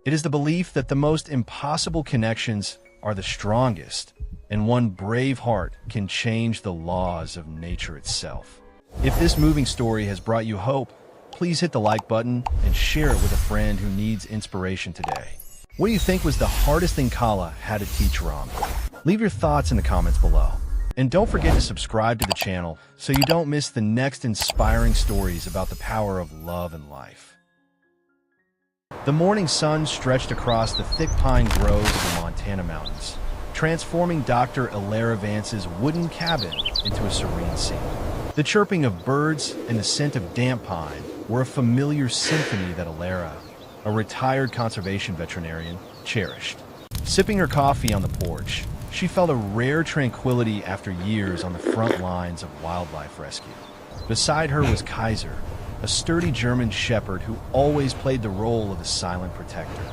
It is the belief that the most impossible connections are the strongest, and one brave heart can change the laws of nature itself. If this moving story has brought you hope, please hit the like button and share it with a friend who needs inspiration today. What do you think was the hardest thing Kala had to teach Rami? Leave your thoughts in the comments below. And don't forget to subscribe to the channel so you don't miss the next inspiring stories about the power of love and life. The morning sun stretched across the thick pine groves of the Montana mountains, transforming Dr. Alara Vance's wooden cabin into a serene scene. The chirping of birds and the scent of damp pine were a familiar symphony that Alara, a retired conservation veterinarian, cherished. Sipping her coffee on the porch, she felt a rare tranquility after years on the front lines of wildlife rescue. Beside her was Kaiser, a sturdy German shepherd who always played the role of the silent protector.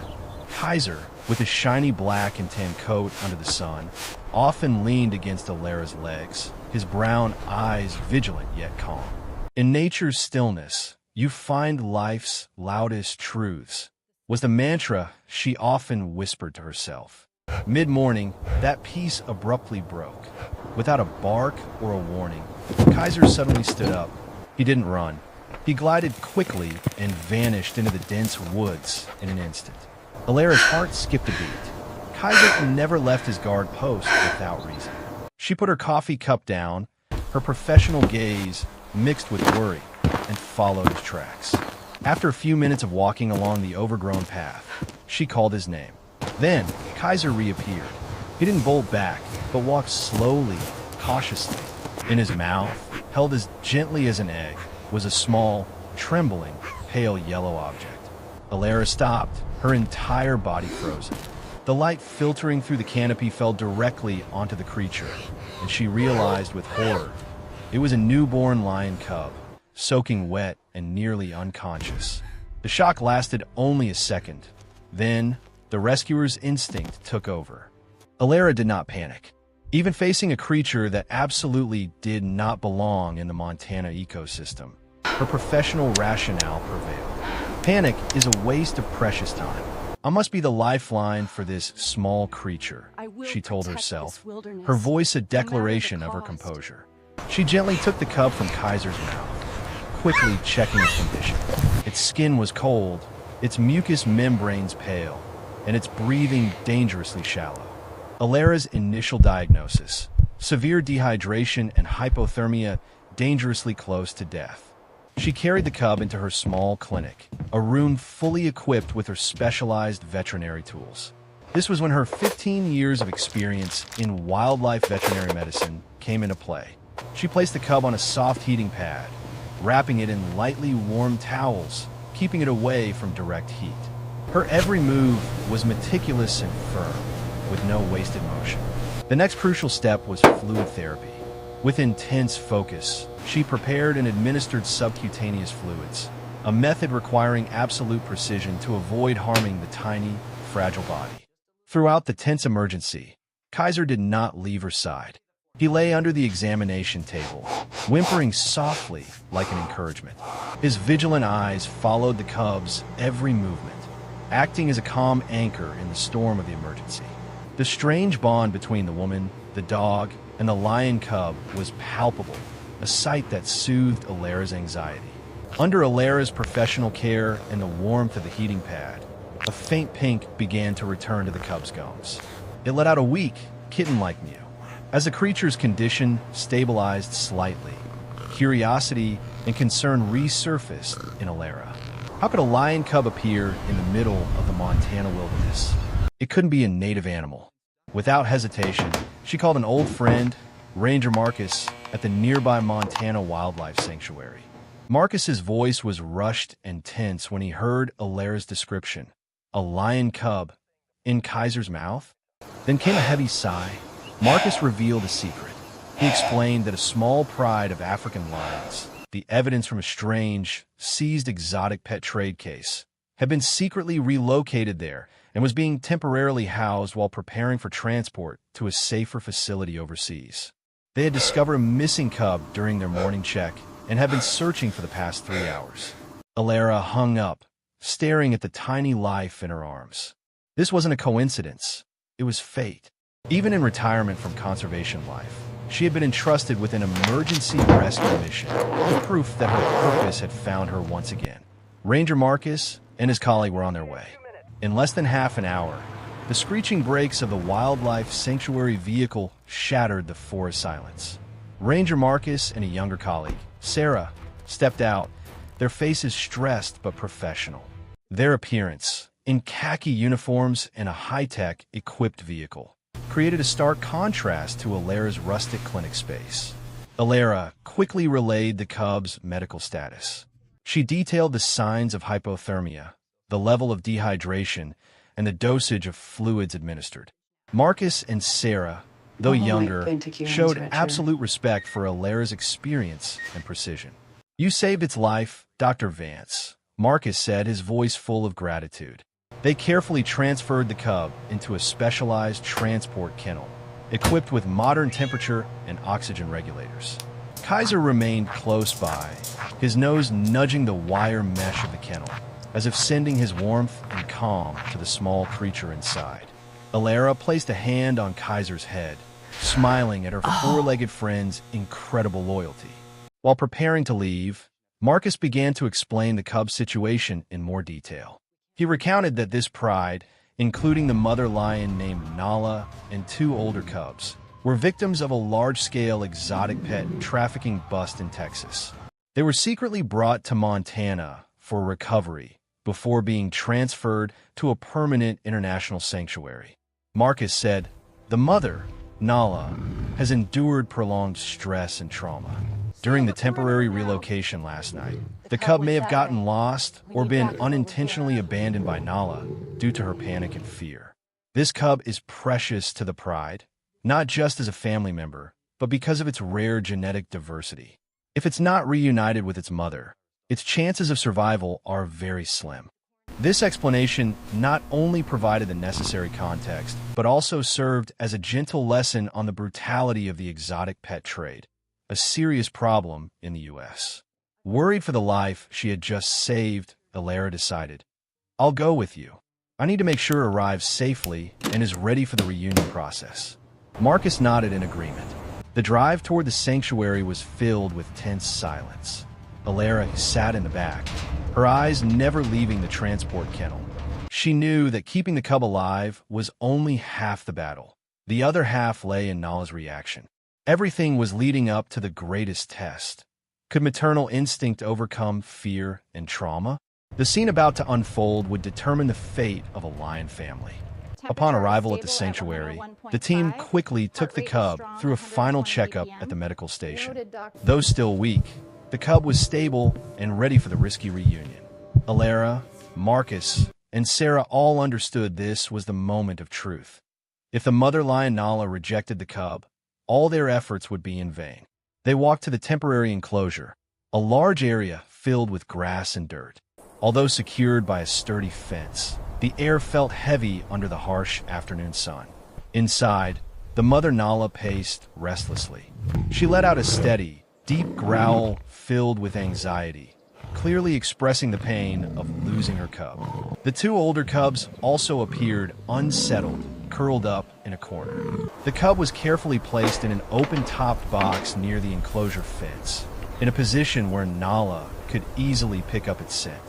Kaiser, with his shiny black and tan coat under the sun, often leaned against Alara's legs, his brown eyes vigilant yet calm. In nature's stillness, you find life's loudest truths, was the mantra she often whispered to herself. Mid-morning, that peace abruptly broke. Without a bark or a warning, Kaiser suddenly stood up. He didn't run. He glided quickly and vanished into the dense woods in an instant. Alara's heart skipped a beat. Kaiser never left his guard post without reason. She put her coffee cup down, her professional gaze mixed with worry, and followed his tracks. After a few minutes of walking along the overgrown path, she called his name. Then, Kaiser reappeared. He didn't bolt back, but walked slowly, cautiously. In his mouth, held as gently as an egg, was a small, trembling, pale yellow object. Alara stopped, her entire body frozen. The light filtering through the canopy fell directly onto the creature, and she realized with horror it was a newborn lion cub, soaking wet and nearly unconscious. The shock lasted only a second. Then, the rescuer's instinct took over. Alara did not panic. Even facing a creature that absolutely did not belong in the Montana ecosystem, her professional rationale prevailed. Panic is a waste of precious time. I must be the lifeline for this small creature, she told herself, her voice a declaration of her composure. She gently took the cub from Kaiser's mouth, quickly checking its condition. Its skin was cold, its mucous membranes pale, and its breathing dangerously shallow. Alara's initial diagnosis: severe dehydration and hypothermia dangerously close to death. She carried the cub into her small clinic, a room fully equipped with her specialized veterinary tools. This was when her 15 years of experience in wildlife veterinary medicine came into play. She placed the cub on a soft heating pad, wrapping it in lightly warm towels, keeping it away from direct heat. Her every move was meticulous and firm, with no wasted motion. The next crucial step was fluid therapy. With intense focus, she prepared and administered subcutaneous fluids, a method requiring absolute precision to avoid harming the tiny, fragile body. Throughout the tense emergency, Kaiser did not leave her side. He lay under the examination table, whimpering softly like an encouragement. His vigilant eyes followed the cub's every movement, acting as a calm anchor in the storm of the emergency. The strange bond between the woman, the dog, and the lion cub was palpable, a sight that soothed Alara's anxiety. Under Alara's professional care and the warmth of the heating pad, a faint pink began to return to the cub's gums. It let out a weak, kitten-like mew. As the creature's condition stabilized slightly, curiosity and concern resurfaced in Alara. How could a lion cub appear in the middle of the Montana wilderness? It couldn't be a native animal. Without hesitation, she called an old friend, Ranger Marcus, at the nearby Montana Wildlife Sanctuary. Marcus's voice was rushed and tense when he heard Alara's description. A lion cub in Kaiser's mouth? Then came a heavy sigh. Marcus revealed a secret. He explained that a small pride of African lions, the evidence from a strange, seized exotic pet trade case, had been secretly relocated there and was being temporarily housed while preparing for transport to a safer facility overseas. They had discovered a missing cub during their morning check and had been searching for the past 3 hours. Alara hung up, staring at the tiny life in her arms. This wasn't a coincidence. It was fate. Even in retirement from conservation life, she had been entrusted with an emergency rescue mission, proof that her purpose had found her once again. Ranger Marcus and his colleague were on their way. In less than half an hour, the screeching brakes of the wildlife sanctuary vehicle shattered the forest silence. Ranger Marcus and a younger colleague, Sarah, stepped out, their faces stressed but professional. Their appearance, in khaki uniforms and a high-tech, equipped vehicle, created a stark contrast to Alara's rustic clinic space. Alara quickly relayed the cub's medical status. She detailed the signs of hypothermia, the level of dehydration, and the dosage of fluids administered. Marcus and Sarah, though younger, showed absolute respect for Alara's experience and precision. "You saved its life, Dr. Vance," Marcus said, his voice full of gratitude. They carefully transferred the cub into a specialized transport kennel, equipped with modern temperature and oxygen regulators. Kaiser remained close by, his nose nudging the wire mesh of the kennel, as if sending his warmth and calm to the small creature inside. Alara placed a hand on Kaiser's head, smiling at her four-legged friend's incredible loyalty. While preparing to leave, Marcus began to explain the cub's situation in more detail. He recounted that this pride, including the mother lion named Nala and 2 older cubs, were victims of a large-scale exotic pet trafficking bust in Texas. They were secretly brought to Montana for recovery before being transferred to a permanent international sanctuary. Marcus said, "The mother, Nala, has endured prolonged stress and trauma. During the temporary relocation last night, the cub may have gotten lost or been unintentionally abandoned by Nala due to her panic and fear. This cub is precious to the pride, not just as a family member, but because of its rare genetic diversity. If it's not reunited with its mother, its chances of survival are very slim." This explanation not only provided the necessary context, but also served as a gentle lesson on the brutality of the exotic pet trade, a serious problem in the U.S. Worried for the life she had just saved, Alara decided, "I'll go with you. I need to make sure it arrives safely and is ready for the reunion process." Marcus nodded in agreement. The drive toward the sanctuary was filled with tense silence. Alara sat in the back, her eyes never leaving the transport kennel. She knew that keeping the cub alive was only half the battle. The other half lay in Nala's reaction. Everything was leading up to the greatest test. Could maternal instinct overcome fear and trauma? The scene about to unfold would determine the fate of a lion family. Upon arrival at the sanctuary, the team quickly took the cub through a final checkup at the medical station. Though still weak, the cub was stable and ready for the risky reunion. Alara, Marcus, and Sarah all understood this was the moment of truth. If the mother lion Nala rejected the cub, all their efforts would be in vain. They walked to the temporary enclosure, a large area filled with grass and dirt. Although secured by a sturdy fence, the air felt heavy under the harsh afternoon sun. Inside, The mother Nala paced restlessly. She let out a steady, deep growl filled with anxiety, clearly expressing the pain of losing her cub. The two older cubs also appeared unsettled, curled up in a corner. The cub was carefully placed in an open-topped box near the enclosure fence, in a position where Nala could easily pick up its scent.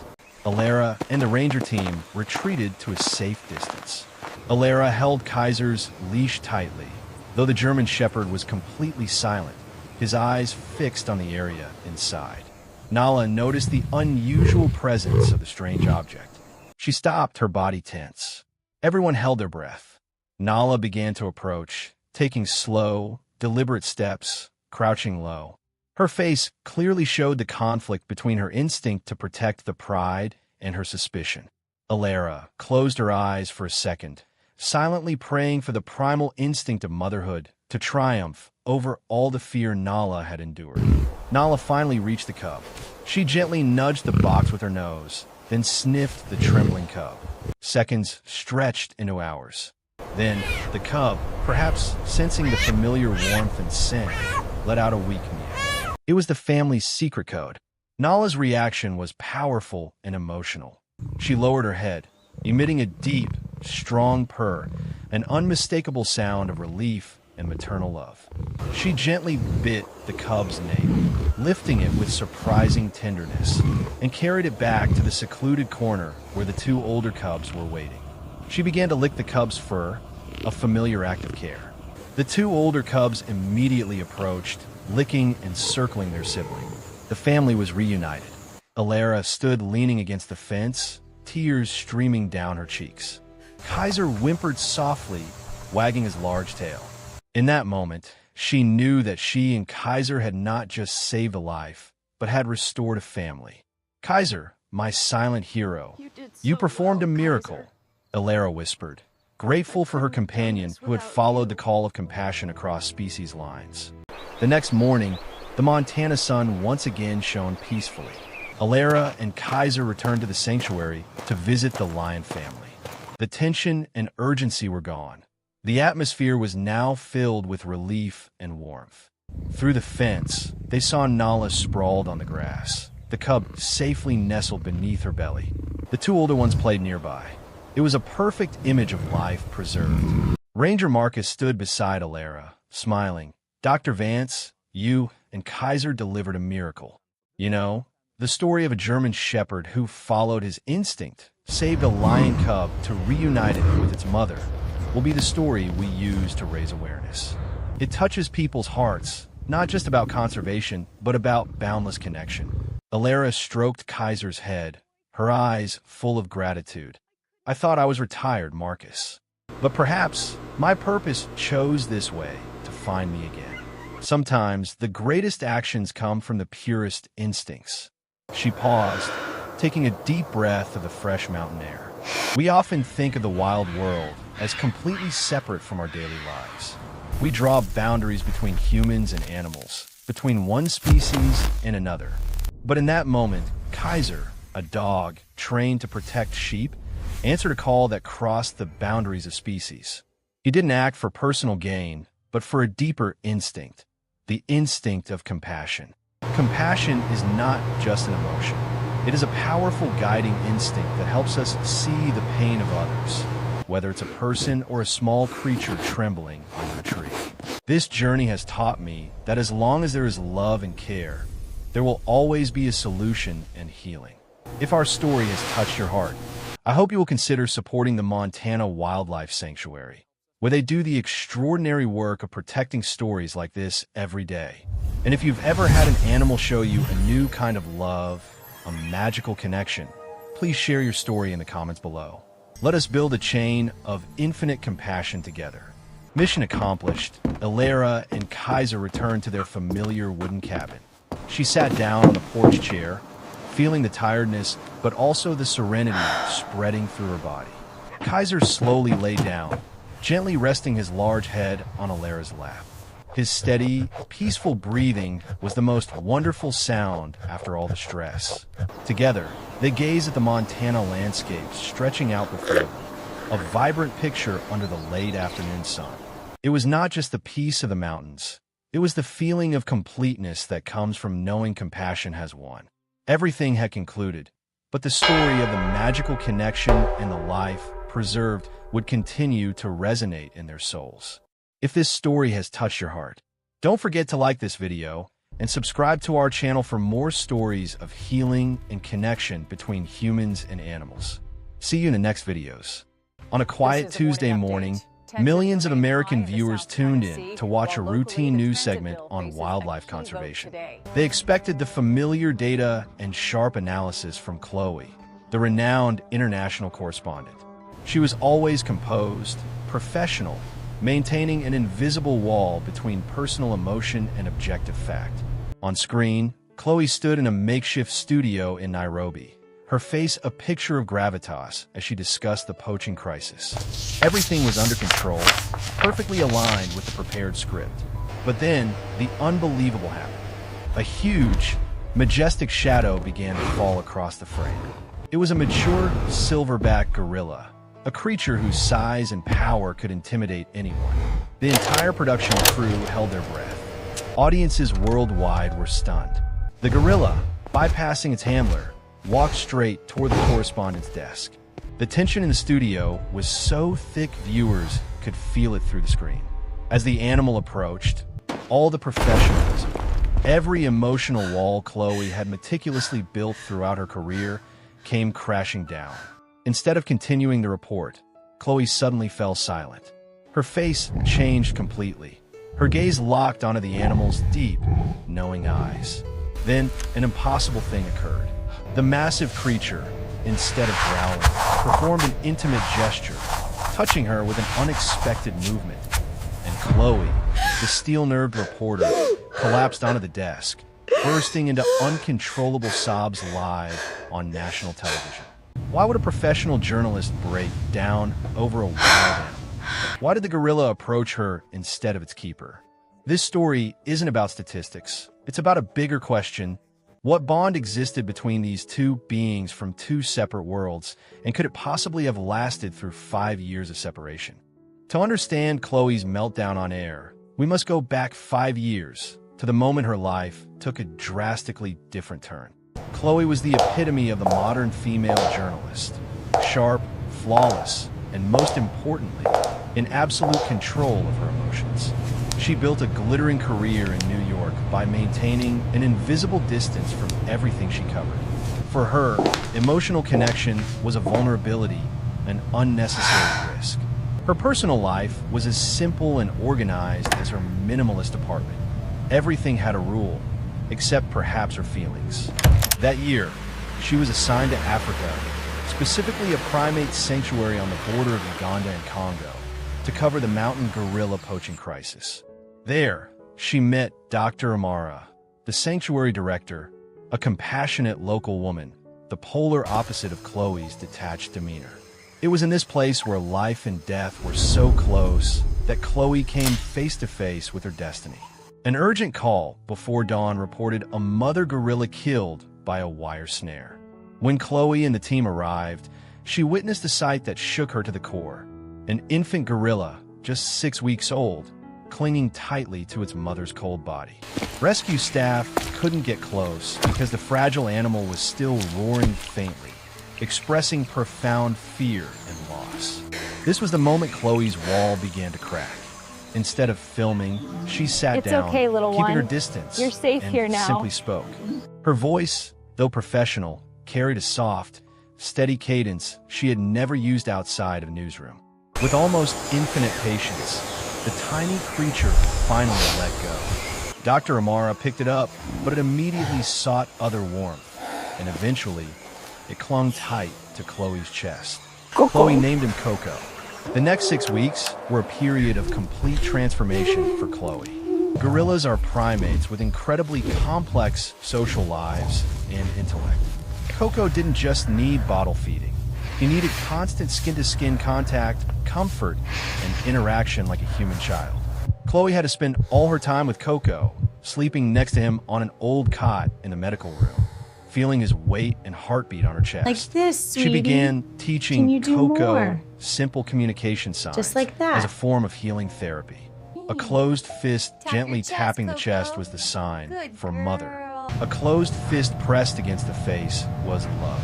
Alara and the ranger team retreated to a safe distance. Alara held Kaiser's leash tightly, though the German Shepherd was completely silent, his eyes fixed on the area inside. Nala noticed the unusual presence of the strange object. She stopped, her body tense. Everyone held their breath. Nala began to approach, taking slow, deliberate steps, crouching low. Her face clearly showed the conflict between her instinct to protect the pride and her suspicion. Alara closed her eyes for a second, silently praying for the primal instinct of motherhood to triumph over all the fear Nala had endured. Nala finally reached the cub. She gently nudged the box with her nose, then sniffed the trembling cub. Seconds stretched into hours. Then, the cub, perhaps sensing the familiar warmth and scent, let out a weak mew. It was the family's secret code. Nala's reaction was powerful and emotional. She lowered her head, emitting a deep, strong purr, an unmistakable sound of relief and maternal love. She gently bit the cub's nape, lifting it with surprising tenderness, and carried it back to the secluded corner where the two older cubs were waiting. She began to lick the cub's fur, a familiar act of care. The two older cubs immediately approached, licking and circling their sibling. The family was reunited. Alara stood leaning against the fence, tears streaming down her cheeks. Kaiser whimpered softly, wagging his large tail. In that moment, she knew that she and Kaiser had not just saved a life, but had restored a family. Kaiser, my silent hero, you performed a miracle, Alara whispered, grateful for her companion who had followed the call of compassion across species lines. The next morning, the Montana sun once again shone peacefully. Alara and Kaiser returned to the sanctuary to visit the lion family. The tension and urgency were gone. The atmosphere was now filled with relief and warmth. Through the fence, they saw Nala sprawled on the grass, the cub safely nestled beneath her belly. The two older ones played nearby. It was a perfect image of life preserved. Ranger Marcus stood beside Alara, smiling. Dr. Vance, you and Kaiser delivered a miracle. You know, the story of a German shepherd who followed his instinct, saved a lion cub to reunite it with its mother, will be the story we use to raise awareness. It touches people's hearts, not just about conservation, but about boundless connection. Alara stroked Kaiser's head, her eyes full of gratitude. I thought I was retired, Marcus. But perhaps my purpose chose this way to find me again. Sometimes the greatest actions come from the purest instincts. She paused, taking a deep breath of the fresh mountain air. We often think of the wild world as completely separate from our daily lives. We draw boundaries between humans and animals, between one species and another. But in that moment, Kaiser, a dog trained to protect sheep, answered a call that crossed the boundaries of species. He didn't act for personal gain, but for a deeper instinct, the instinct of compassion. Compassion is not just an emotion. It is a powerful guiding instinct that helps us see the pain of others, whether it's a person or a small creature trembling under a tree. This journey has taught me that as long as there is love and care, there will always be a solution and healing. If our story has touched your heart, I hope you will consider supporting the Montana Wildlife Sanctuary, where they do the extraordinary work of protecting stories like this every day. And if you've ever had an animal show you a new kind of love, a magical connection, please share your story in the comments below. Let us build a chain of infinite compassion together. Mission accomplished. Alara and Kaiser returned to their familiar wooden cabin. She sat down on the porch chair, feeling the tiredness, but also the serenity spreading through her body. Kaiser slowly lay down, gently resting his large head on Alara's lap. His steady, peaceful breathing was the most wonderful sound after all the stress. Together, they gazed at the Montana landscape stretching out before them, a vibrant picture under the late afternoon sun. It was not just the peace of the mountains. It was the feeling of completeness that comes from knowing compassion has won. Everything had concluded, but the story of the magical connection and the life preserved would continue to resonate in their souls. If this story has touched your heart, don't forget to like this video and subscribe to our channel for more stories of healing and connection between humans and animals. See you in the next videos. On a quiet Tuesday morning, millions of American viewers tuned in to watch a routine news segment on wildlife conservation. They expected the familiar data and sharp analysis from Chloe, the renowned international correspondent. She was always composed, professional, maintaining an invisible wall between personal emotion and objective fact. On screen, Chloe stood in a makeshift studio in Nairobi, her face a picture of gravitas as she discussed the poaching crisis. Everything was under control, perfectly aligned with the prepared script. But then, the unbelievable happened. A huge, majestic shadow began to fall across the frame. It was a mature, silverback gorilla, a creature whose size and power could intimidate anyone. The entire production crew held their breath. Audiences worldwide were stunned. The gorilla, bypassing its handler, walked straight toward the correspondent's desk. The tension in the studio was so thick viewers could feel it through the screen. As the animal approached, all the professionalism, every emotional wall Chloe had meticulously built throughout her career, came crashing down. Instead of continuing the report, Chloe suddenly fell silent. Her face changed completely. Her gaze locked onto the animal's deep, knowing eyes. Then, an impossible thing occurred. The massive creature, instead of growling, performed an intimate gesture, touching her with an unexpected movement. And Chloe, the steel-nerved reporter, collapsed onto the desk, bursting into uncontrollable sobs live on national television. Why would a professional journalist break down over a wild animal? Why did the gorilla approach her instead of its keeper? This story isn't about statistics. It's about a bigger question. What bond existed between these two beings from two separate worlds, and could it possibly have lasted through 5 years of separation? To understand Chloe's meltdown on air, we must go back 5 years to the moment her life took a drastically different turn. Chloe was the epitome of the modern female journalist. Sharp, flawless, and most importantly, in absolute control of her emotions. She built a glittering career in New York by maintaining an invisible distance from everything she covered. For her, emotional connection was a vulnerability, an unnecessary risk. Her personal life was as simple and organized as her minimalist apartment. Everything had a rule, except perhaps her feelings. That year, she was assigned to Africa, specifically a primate sanctuary on the border of Uganda and Congo, to cover the mountain gorilla poaching crisis. There, she met Dr. Amara, the sanctuary director, a compassionate local woman, the polar opposite of Chloe's detached demeanor. It was in this place where life and death were so close that Chloe came face to face with her destiny. An urgent call before dawn reported a mother gorilla killed by a wire snare. When Chloe and the team arrived, she witnessed a sight that shook her to the core. An infant gorilla, just 6 weeks old, clinging tightly to its mother's cold body. Rescue staff couldn't get close because the fragile animal was still roaring faintly, expressing profound fear and loss. This was the moment Chloe's wall began to crack. Instead of filming, she sat down, okay, little keeping one. her distance, You're safe and here now. simply spoke. Her voice, though professional, carried a soft, steady cadence she had never used outside of a newsroom. With almost infinite patience, the tiny creature finally let go. Dr. Amara picked it up, but it immediately sought other warmth, and eventually, it clung tight to Chloe's chest. Chloe named him Coco. The next 6 weeks were a period of complete transformation for Chloe. Gorillas are primates with incredibly complex social lives and intellect. Coco didn't just need bottle feeding. He needed constant skin-to-skin contact, comfort, and interaction like a human child. Chloe had to spend all her time with Coco, sleeping next to him on an old cot in the medical room, feeling his weight and heartbeat on her chest. Like this, sweetie. She began teaching Can you do Coco more? simple communication signs Just like that. as a form of healing therapy. A closed fist gently your chest, tapping the Coco. chest was the sign Good for mother. girl. A closed fist pressed against the face was love.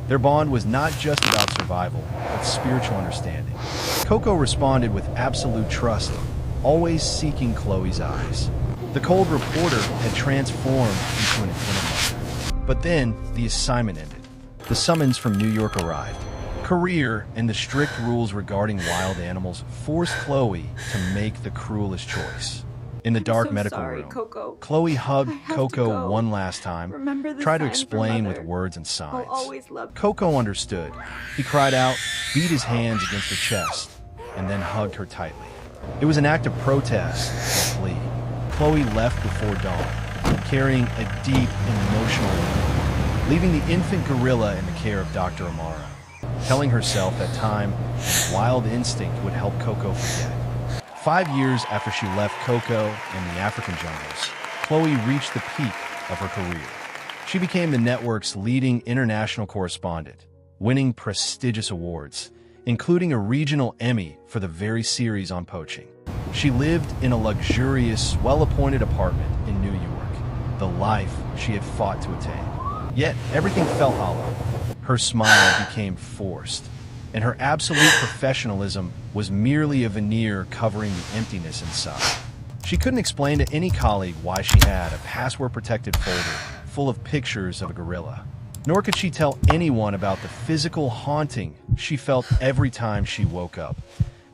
Their bond was not just about survival, but spiritual understanding. Coco responded with absolute trust, always seeking Chloe's eyes. The cold reporter had transformed into an intimate mother. But then, the assignment ended. The summons from New York arrived. Career and the strict rules regarding wild animals forced Chloe to make the cruelest choice. In the dark medical room, Coco. Chloe hugged I have to Coco go. one last time, Remember the tried to sign for explain with mother. words and signs. I'll always love you. Coco understood. He cried out, beat his hands against her chest, and then hugged her tightly. It was an act of protest and plea. Chloe left before dawn, carrying a deep emotional wound, leaving the infant gorilla in the care of Dr. Amara, telling herself that time and wild instinct would help Coco forget. 5 years after she left Coco in the African jungles, Chloe reached the peak of her career. She became the network's leading international correspondent, winning prestigious awards, including a regional Emmy for the very series on poaching. She lived in a luxurious, well-appointed apartment in New York, the life she had fought to attain. Yet, everything felt hollow. Her smile became forced, and her absolute professionalism was merely a veneer covering the emptiness inside. She couldn't explain to any colleague why she had a password-protected folder full of pictures of a gorilla. Nor could she tell anyone about the physical haunting she felt every time she woke up.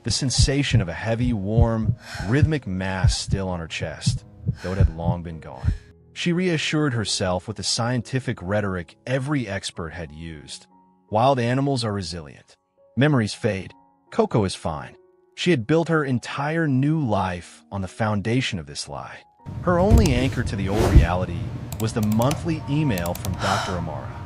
The sensation of a heavy, warm, rhythmic mass still on her chest, though it had long been gone. She reassured herself with the scientific rhetoric every expert had used. Wild animals are resilient. Memories fade. Coco is fine. She had built her entire new life on the foundation of this lie. Her only anchor to the old reality was the monthly email from Dr. Amara.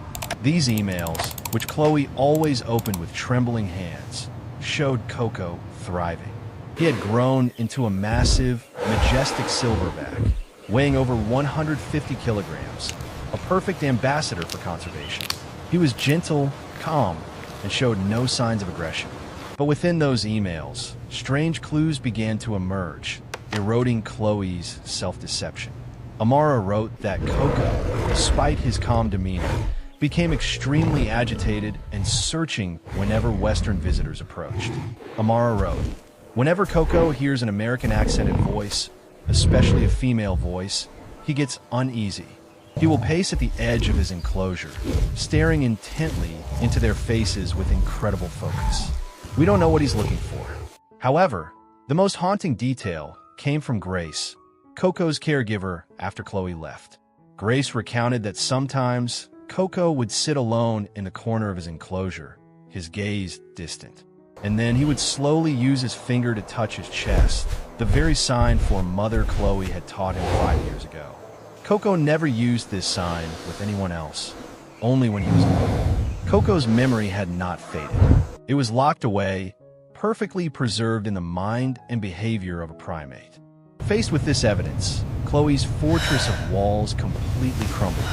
These emails, which Chloe always opened with trembling hands, showed Coco thriving. He had grown into a massive, majestic silverback, weighing over 150 kilograms, a perfect ambassador for conservation. He was gentle, calm, and showed no signs of aggression. But within those emails, strange clues began to emerge, eroding Chloe's self-deception. Amara wrote that Coco, despite his calm demeanor, became extremely agitated and searching whenever Western visitors approached. Amara wrote, "Whenever Coco hears an American accented voice, especially a female voice, he gets uneasy. He will pace at the edge of his enclosure, staring intently into their faces with incredible focus. We don't know what he's looking for." However, the most haunting detail came from Grace, Coco's caregiver after Chloe left. Grace recounted that sometimes Coco would sit alone in the corner of his enclosure, his gaze distant. And then he would slowly use his finger to touch his chest, the very sign for Mother Chloe had taught him 5 years ago. Coco never used this sign with anyone else, only when he was alone. Coco's memory had not faded. It was locked away, perfectly preserved in the mind and behavior of a primate. Faced with this evidence, Chloe's fortress of walls completely crumbled.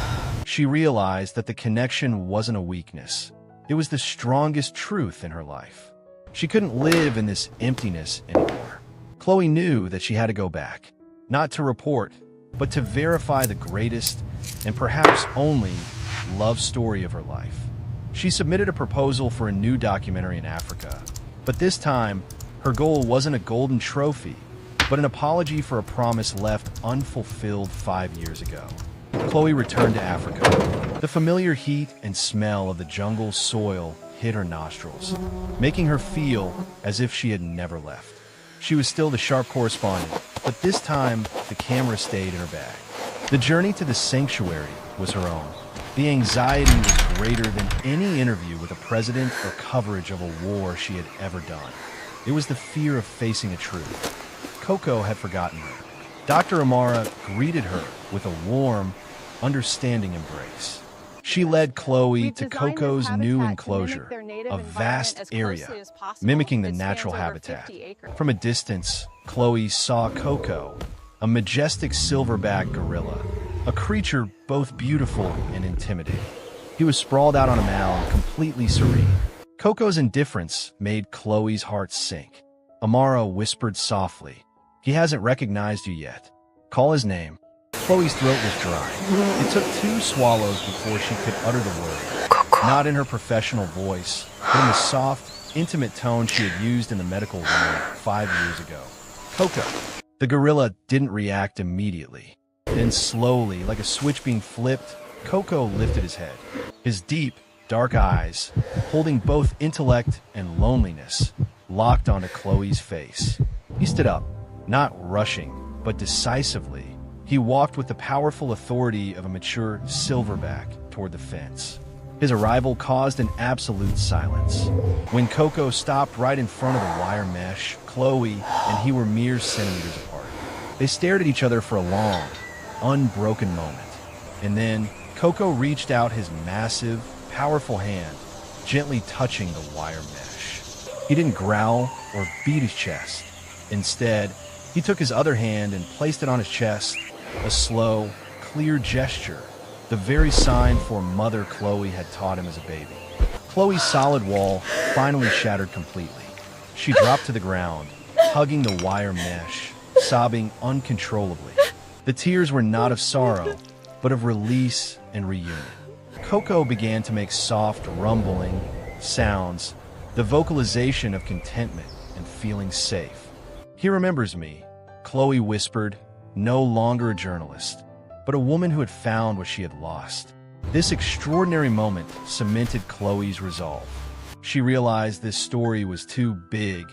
She realized that the connection wasn't a weakness. It was the strongest truth in her life. She couldn't live in this emptiness anymore. Chloe knew that she had to go back, not to report, but to verify the greatest and perhaps only love story of her life. She submitted a proposal for a new documentary in Africa, but this time, her goal wasn't a golden trophy, but an apology for a promise left unfulfilled 5 years ago. Chloe returned to Africa. The familiar heat and smell of the jungle soil hit her nostrils, making her feel as if she had never left. She was still the sharp correspondent, but this time the camera stayed in her bag. The journey to the sanctuary was her own. The anxiety was greater than any interview with a president or coverage of a war she had ever done. It was the fear of facing a truth. Coco had forgotten her. Dr. Amara greeted her with a warm, understanding embrace. She led Chloe to Coco's new enclosure, a vast area, mimicking the natural habitat. From a distance, Chloe saw Coco, a majestic silverback gorilla, a creature both beautiful and intimidating. He was sprawled out on a mound, completely serene. Coco's indifference made Chloe's heart sink. Amara whispered softly, He hasn't recognized you yet. Call his name. Chloe's throat was dry. It took 2 swallows before she could utter the word. Not in her professional voice, but in the soft, intimate tone she had used in the medical room 5 years ago. Coco. The gorilla didn't react immediately. Then slowly, like a switch being flipped, Coco lifted his head. His deep, dark eyes, holding both intellect and loneliness, locked onto Chloe's face. He stood up, not rushing, but decisively. He walked with the powerful authority of a mature silverback toward the fence. His arrival caused an absolute silence. When Coco stopped right in front of the wire mesh, Chloe and he were mere centimeters apart. They stared at each other for a long, unbroken moment. And then Coco reached out his massive, powerful hand, gently touching the wire mesh. He didn't growl or beat his chest. Instead, he took his other hand and placed it on his chest, a slow, clear gesture, the very sign for mother Chloe had taught him as a baby. Chloe's solid wall finally shattered completely. She dropped to the ground, hugging the wire mesh, sobbing uncontrollably. The tears were not of sorrow, but of release and reunion. Coco began to make soft, rumbling sounds, the vocalization of contentment and feeling safe. "He remembers me," Chloe whispered, no longer a journalist, but a woman who had found what she had lost. This extraordinary moment cemented Chloe's resolve. She realized this story was too big,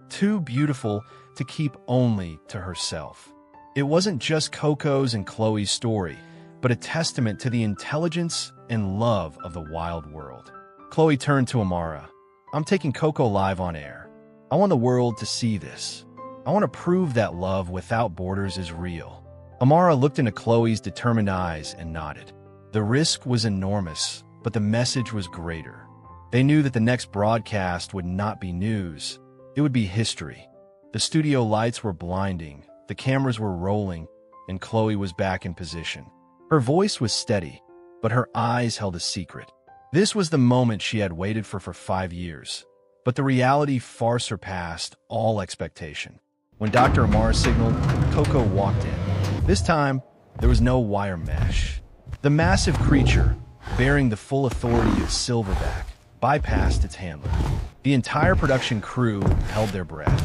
too beautiful to keep only to herself. It wasn't just Coco's and Chloe's story, but a testament to the intelligence and love of the wild world. Chloe turned to Amara. "I'm taking Coco live on air. I want the world to see this. I want to prove that love without borders is real." Amara looked into Chloe's determined eyes and nodded. The risk was enormous, but the message was greater. They knew that the next broadcast would not be news. It would be history. The studio lights were blinding, the cameras were rolling, and Chloe was back in position. Her voice was steady, but her eyes held a secret. This was the moment she had waited for 5 years. But the reality far surpassed all expectation. When Dr. Amara signaled, Coco walked in. This time, there was no wire mesh. The massive creature, bearing the full authority of Silverback, bypassed its handler. The entire production crew held their breath.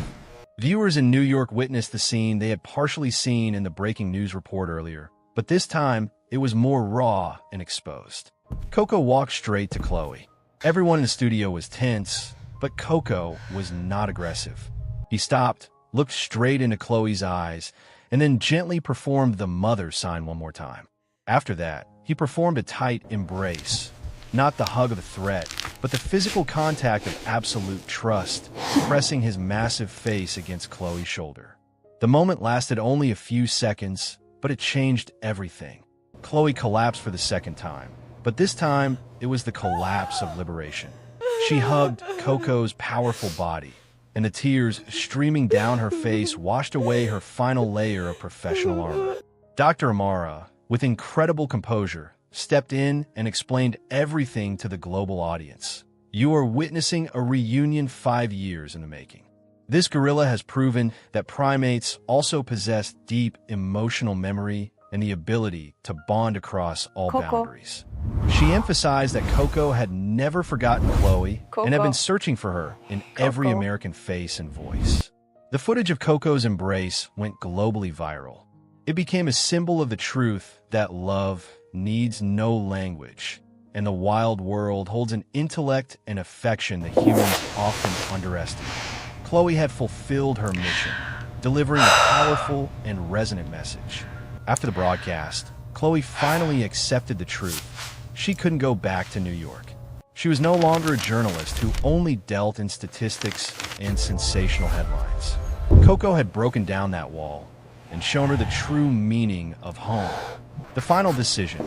Viewers in New York witnessed the scene they had partially seen in the breaking news report earlier, but this time, it was more raw and exposed. Coco walked straight to Chloe. Everyone in the studio was tense, but Coco was not aggressive. He stopped, looked straight into Chloe's eyes, and then gently performed the mother sign one more time. After that, he performed a tight embrace, not the hug of a threat, but the physical contact of absolute trust, pressing his massive face against Chloe's shoulder. The moment lasted only a few seconds, but it changed everything. Chloe collapsed for the second time, but this time, it was the collapse of liberation. She hugged Coco's powerful body, and the tears streaming down her face washed away her final layer of professional armor. Dr. Amara, with incredible composure, stepped in and explained everything to the global audience. "You are witnessing a reunion 5 years in the making. This gorilla has proven that primates also possess deep emotional memory and the ability to bond across all boundaries." She emphasized that Coco had never forgotten Chloe and had been searching for her in every American face and voice. The footage of Coco's embrace went globally viral. It became a symbol of the truth that love needs no language, and the wild world holds an intellect and affection that humans often underestimate. Chloe had fulfilled her mission, delivering a powerful and resonant message. After the broadcast, Chloe finally accepted the truth. She couldn't go back to New York. She was no longer a journalist who only dealt in statistics and sensational headlines. Coco had broken down that wall and shown her the true meaning of home. The final decision.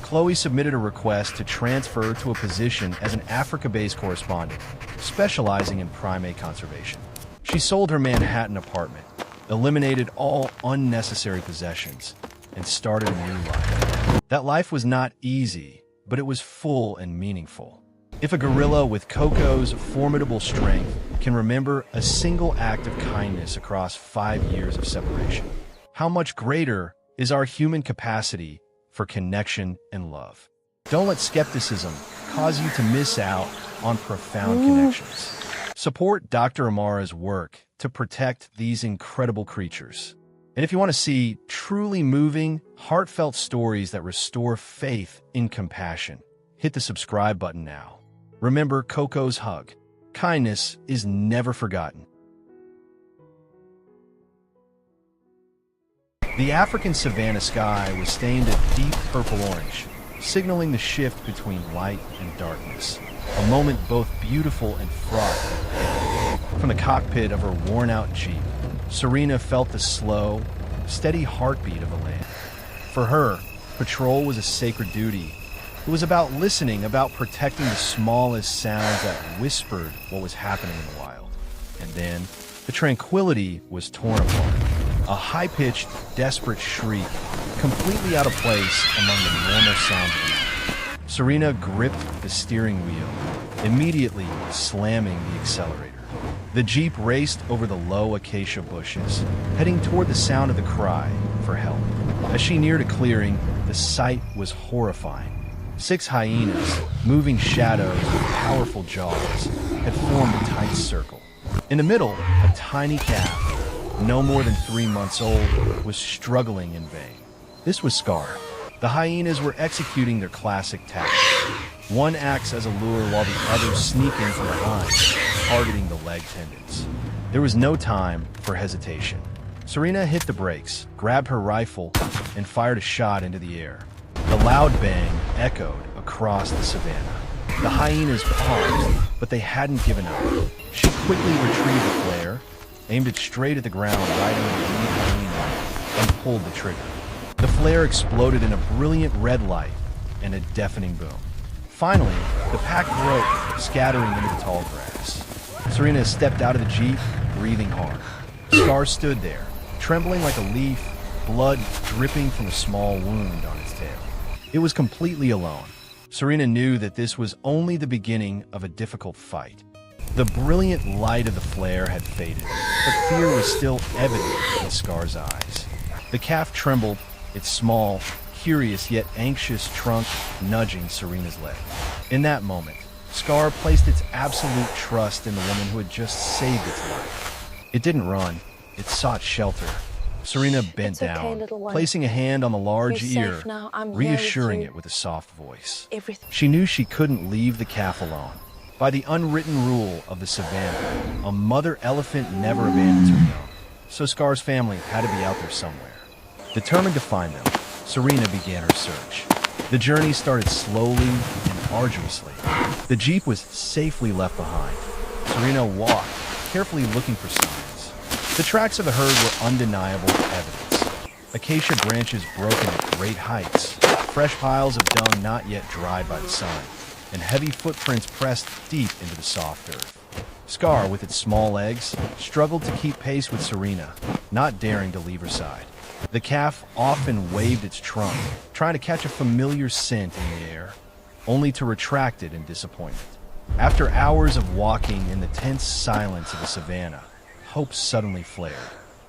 Chloe submitted a request to transfer to a position as an Africa-based correspondent, specializing in primate conservation. She sold her Manhattan apartment, eliminated all unnecessary possessions, and started a new life. That life was not easy, but it was full and meaningful. If a gorilla with Coco's formidable strength can remember a single act of kindness across 5 years of separation, how much greater is our human capacity for connection and love? Don't let skepticism cause you to miss out on profound connections. Support Dr. Amara's work to protect these incredible creatures. And if you want to see truly moving, heartfelt stories that restore faith in compassion, hit the subscribe button now. Remember Coco's hug. Kindness is never forgotten. The African savanna sky was stained a deep purple-orange, signaling the shift between light and darkness, a moment both beautiful and fraught. From the cockpit of her worn-out Jeep, Serena felt the slow, steady heartbeat of a land. For her, patrol was a sacred duty. It was about listening, about protecting the smallest sounds that whispered what was happening in the wild. And then, the tranquility was torn apart. A high-pitched, desperate shriek, completely out of place among the normal sounds of life. Serena gripped the steering wheel, immediately slamming the accelerator. The Jeep raced over the low acacia bushes, heading toward the sound of the cry for help. As she neared a clearing, the sight was horrifying. 6 hyenas, moving shadows with powerful jaws, had formed a tight circle. In the middle, a tiny calf, no more than 3 months old, was struggling in vain. This was Scar. The hyenas were executing their classic tactic. One acts as a lure while the others sneak in from behind, targeting the leg tendons. There was no time for hesitation. Serena hit the brakes, grabbed her rifle, and fired a shot into the air. The loud bang echoed across the savanna. The hyenas paused, but they hadn't given up. She quickly retrieved the flare, aimed it straight at the ground right under the lead hyena, and pulled the trigger. The flare exploded in a brilliant red light and a deafening boom. Finally, the pack broke, scattering into the tall grass. Serena stepped out of the Jeep, breathing hard. Scar stood there, trembling like a leaf, blood dripping from a small wound on its tail. It was completely alone. Serena knew that this was only the beginning of a difficult fight. The brilliant light of the flare had faded, but fear was still evident in Scar's eyes. The calf trembled, its small, curious yet anxious trunk nudging Serena's leg. In that moment, Scar placed its absolute trust in the woman who had just saved its life. It didn't run, it sought shelter. Serena bent down, placing a hand on the large ear, reassuring it with a soft voice. She knew she couldn't leave the calf alone. By the unwritten rule of the savanna, a mother elephant never abandons her young, so Scar's family had to be out there somewhere. Determined to find them, Serena began her search. The journey started slowly and arduously. The Jeep was safely left behind. Serena walked, carefully looking for signs. The tracks of the herd were undeniable evidence. Acacia branches broken at great heights, fresh piles of dung not yet dried by the sun, and heavy footprints pressed deep into the soft earth. Scar, with its small legs, struggled to keep pace with Serena, not daring to leave her side. The calf often waved its trunk, trying to catch a familiar scent in the air, only to retract it in disappointment. After hours of walking in the tense silence of the savanna, hope suddenly flared.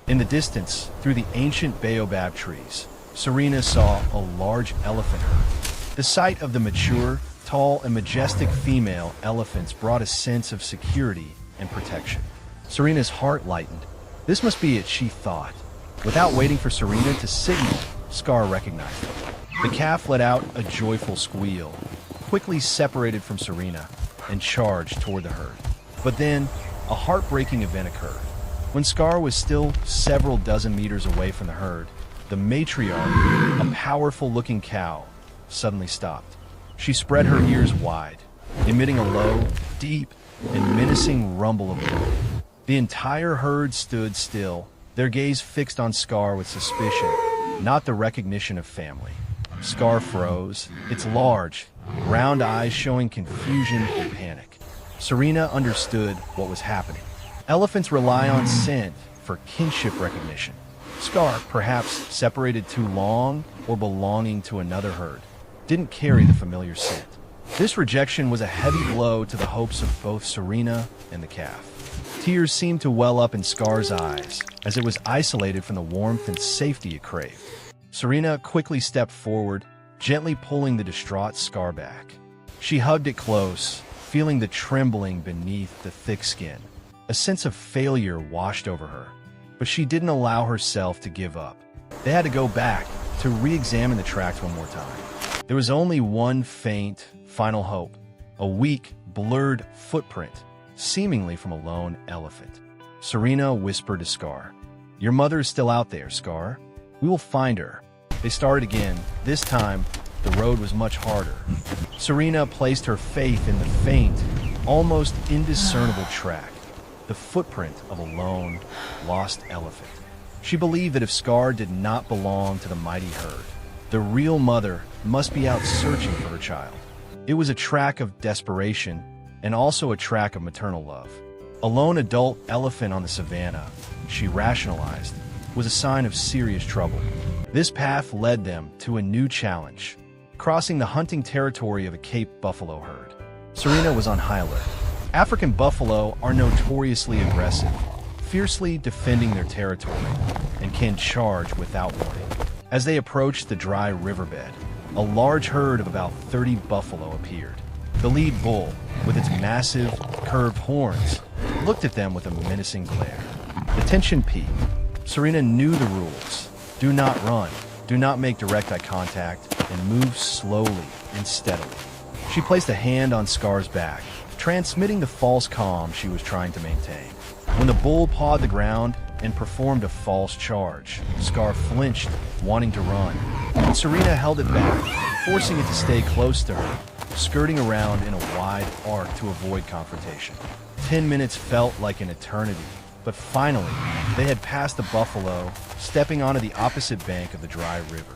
In the distance, through the ancient baobab trees, Serena saw a large elephant herd. The sight of the mature, tall, and majestic female elephants brought a sense of security and protection. Serena's heart lightened. This must be it, she thought. Without waiting for Serena to signal, Scar recognized it. The calf let out a joyful squeal, quickly separated from Serena, and charged toward the herd. But then, a heartbreaking event occurred. When Scar was still several dozen meters away from the herd, the matriarch, a powerful-looking cow, suddenly stopped. She spread her ears wide, emitting a low, deep, and menacing rumble of gloom. The entire herd stood still, their gaze fixed on Scar with suspicion, not the recognition of family. Scar froze, its large, round eyes showing confusion and panic. Serena understood what was happening. Elephants rely on scent for kinship recognition. Scar, perhaps separated too long or belonging to another herd, didn't carry the familiar scent. This rejection was a heavy blow to the hopes of both Serena and the calf. Tears seemed to well up in Scar's eyes as it was isolated from the warmth and safety it craved. Serena quickly stepped forward, gently pulling the distraught Scar back. She hugged it close, feeling the trembling beneath the thick skin. A sense of failure washed over her, but she didn't allow herself to give up. They had to go back to re-examine the tracks one more time. There was only one faint, final hope, a weak, blurred footprint, seemingly from a lone elephant. Serena whispered to Scar, "Your mother is still out there, Scar. We will find her." They started again. This time, the road was much harder. Serena placed her faith in the faint, almost indiscernible track, the footprint of a lone, lost elephant. She believed that if Scar did not belong to the mighty herd, the real mother must be out searching for her child. It was a track of desperation and also a track of maternal love. A lone adult elephant on the savannah, she rationalized, was a sign of serious trouble. This path led them to a new challenge, crossing the hunting territory of a Cape buffalo herd. Serena was on high alert. African buffalo are notoriously aggressive, fiercely defending their territory, and can charge without warning. As they approached the dry riverbed, a large herd of about 30 buffalo appeared. The lead bull, with its massive, curved horns, looked at them with a menacing glare. The tension peaked. Serena knew the rules. Do not run, do not make direct eye contact, and move slowly and steadily. She placed a hand on Scar's back, transmitting the false calm she was trying to maintain. When the bull pawed the ground and performed a false charge, Scar flinched, wanting to run, and Serena held it back, forcing it to stay close to her, skirting around in a wide arc to avoid confrontation. 10 minutes felt like an eternity, but finally, they had passed the buffalo, stepping onto the opposite bank of the dry river.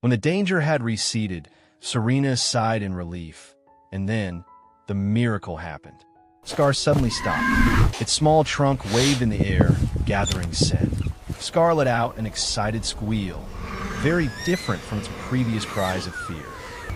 When the danger had receded, Serena sighed in relief, and then the miracle happened. Scar suddenly stopped. Its small trunk waved in the air, gathering scent. Scar let out an excited squeal, very different from its previous cries of fear.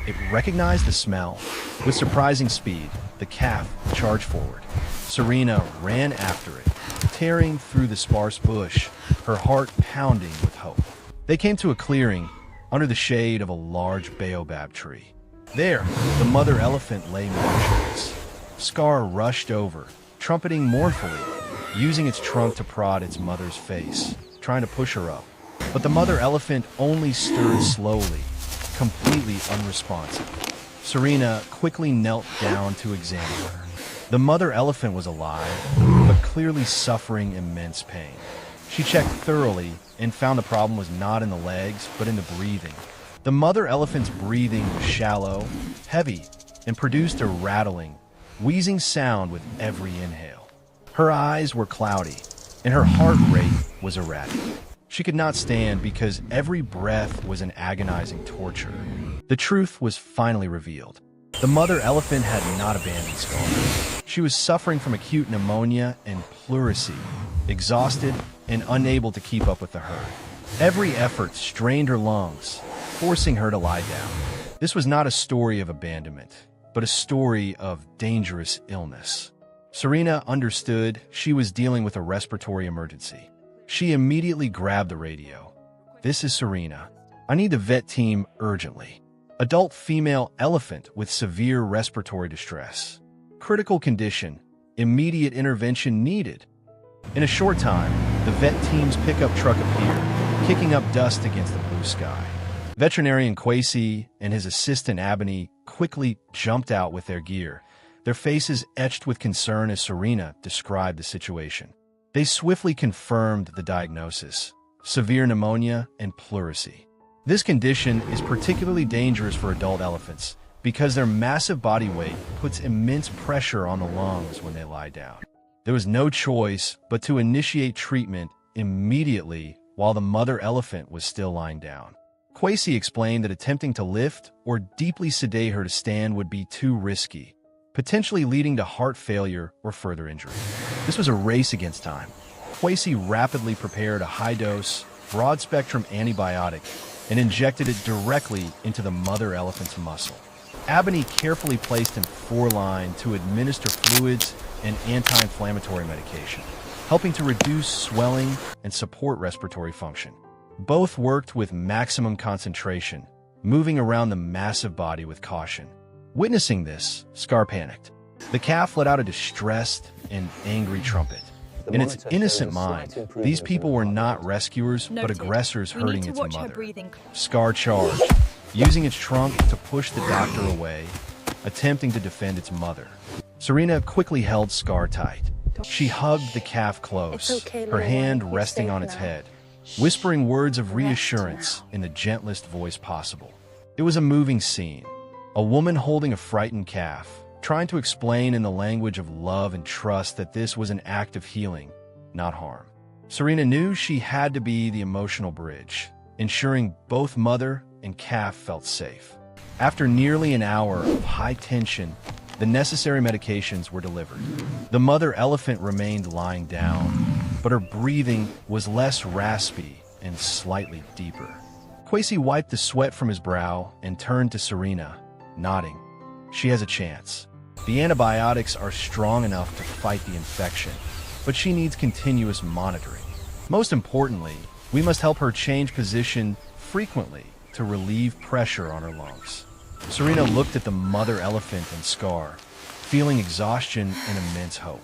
It recognized the smell. With surprising speed, the calf charged forward. Serena ran after it, tearing through the sparse bush, her heart pounding with hope. They came to a clearing under the shade of a large baobab tree. There, the mother elephant lay motionless. Scar rushed over, trumpeting mournfully, using its trunk to prod its mother's face, trying to push her up. But the mother elephant only stirred slowly, completely unresponsive. Serena quickly knelt down to examine her. The mother elephant was alive, but clearly suffering immense pain. She checked thoroughly and found the problem was not in the legs, but in the breathing. The mother elephant's breathing was shallow, heavy, and produced a rattling, wheezing sound with every inhale. Her eyes were cloudy, and her heart rate was erratic. She could not stand because every breath was an agonizing torture. The truth was finally revealed. The mother elephant had not abandoned Scar. She was suffering from acute pneumonia and pleurisy, exhausted and unable to keep up with the herd. Every effort strained her lungs, forcing her to lie down. This was not a story of abandonment, but a story of dangerous illness. Serena understood she was dealing with a respiratory emergency. She immediately grabbed the radio. "This is Serena. I need the vet team urgently. Adult female elephant with severe respiratory distress. Critical condition. Immediate intervention needed." In a short time, the vet team's pickup truck appeared, kicking up dust against the blue sky. Veterinarian Kwesi and his assistant Abney quickly jumped out with their gear, their faces etched with concern as Serena described the situation. They swiftly confirmed the diagnosis: severe pneumonia and pleurisy. This condition is particularly dangerous for adult elephants because their massive body weight puts immense pressure on the lungs when they lie down. There was no choice but to initiate treatment immediately while the mother elephant was still lying down. Kwesi explained that attempting to lift or deeply sedate her to stand would be too risky, potentially leading to heart failure or further injury. This was a race against time. Kwesi rapidly prepared a high-dose, broad-spectrum antibiotic and injected it directly into the mother elephant's muscle. Abony carefully placed in 4-line to administer fluids and anti-inflammatory medication, helping to reduce swelling and support respiratory function. Both worked with maximum concentration, moving around the massive body with caution. Witnessing this, Scar panicked. The calf let out a distressed and angry trumpet. In its innocent mind, these people were not rescuers, but aggressors hurting its mother. Scar charged, using its trunk to push the doctor away, attempting to defend its mother. Serena quickly held Scar tight. She hugged the calf close, her hand resting on its head, whispering words of reassurance in the gentlest voice possible. It was a moving scene. A woman holding a frightened calf, trying to explain in the language of love and trust that this was an act of healing, not harm. Serena knew she had to be the emotional bridge, ensuring both mother and calf felt safe. After nearly an hour of high tension, the necessary medications were delivered. The mother elephant remained lying down, but her breathing was less raspy and slightly deeper. Kwesi wiped the sweat from his brow and turned to Serena, nodding. She has a chance. The antibiotics are strong enough to fight the infection, but she needs continuous monitoring. Most importantly, we must help her change position frequently to relieve pressure on her lungs. Serena looked at the mother elephant and Scar, feeling exhaustion and immense hope.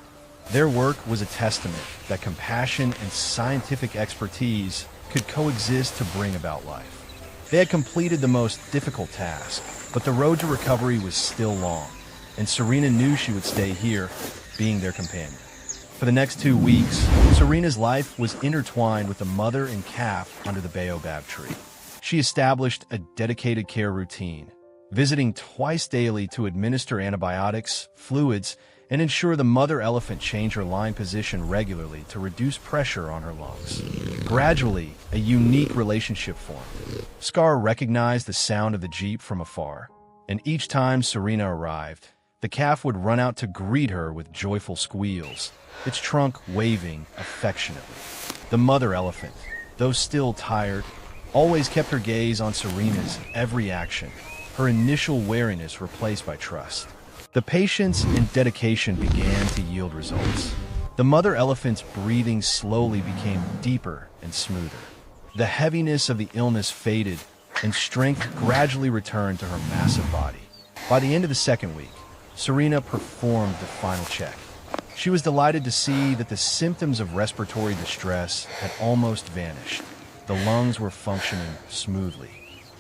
Their work was a testament that compassion and scientific expertise could coexist to bring about life. They had completed the most difficult task, but the road to recovery was still long, and Serena knew she would stay here, being their companion. For the next 2 weeks, Serena's life was intertwined with the mother and calf under the baobab tree. She established a dedicated care routine, visiting twice daily to administer antibiotics, fluids, and ensure the mother elephant changed her line position regularly to reduce pressure on her lungs. Gradually, a unique relationship formed. Scar recognized the sound of the jeep from afar, and each time Serena arrived, the calf would run out to greet her with joyful squeals, its trunk waving affectionately. The mother elephant, though still tired, always kept her gaze on Serena's every action, her initial wariness replaced by trust. The patience and dedication began to yield results. The mother elephant's breathing slowly became deeper and smoother. The heaviness of the illness faded, and strength gradually returned to her massive body. By the end of the second week, Serena performed the final check. She was delighted to see that the symptoms of respiratory distress had almost vanished. The lungs were functioning smoothly.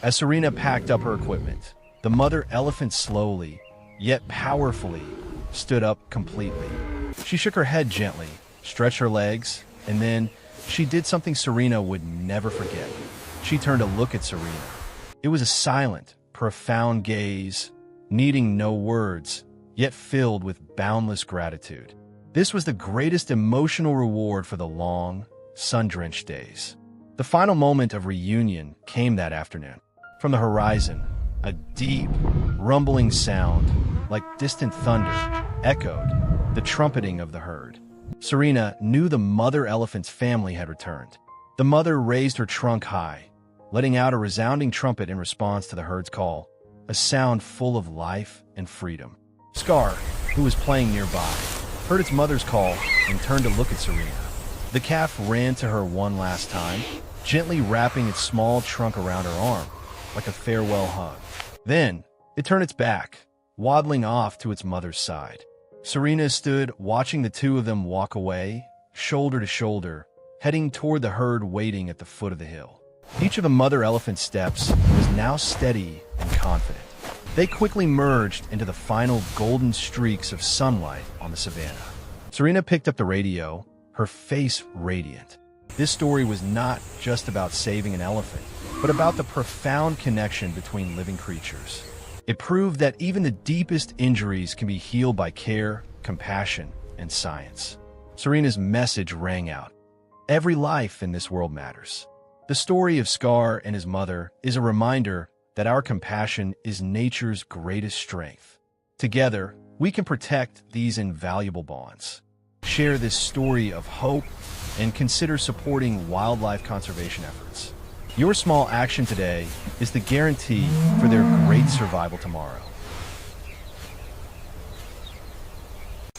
As Serena packed up her equipment, the mother elephant slowly, yet powerfully, stood up completely. She shook her head gently, stretched her legs, and then she did something Serena would never forget. She turned to look at Serena. It was a silent, profound gaze, needing no words, yet filled with boundless gratitude. This was the greatest emotional reward for the long, sun-drenched days. The final moment of reunion came that afternoon. From the horizon, a deep, rumbling sound, like distant thunder, echoed, the trumpeting of the herd. Serena knew the mother elephant's family had returned. The mother raised her trunk high, letting out a resounding trumpet in response to the herd's call, a sound full of life and freedom. Scar, who was playing nearby, heard its mother's call and turned to look at Serena. The calf ran to her one last time, gently wrapping its small trunk around her arm, like a farewell hug. Then, it turned its back, waddling off to its mother's side. Serena stood watching the two of them walk away, shoulder to shoulder, heading toward the herd waiting at the foot of the hill. Each of the mother elephant's steps was now steady and confident. They quickly merged into the final golden streaks of sunlight on the savannah. Serena picked up the radio, her face radiant. This story was not just about saving an elephant, but about the profound connection between living creatures. It proved that even the deepest injuries can be healed by care, compassion, and science. Serena's message rang out. Every life in this world matters. The story of Scar and his mother is a reminder that our compassion is nature's greatest strength. Together, we can protect these invaluable bonds. Share this story of hope and consider supporting wildlife conservation efforts. Your small action today is the guarantee for their great survival tomorrow.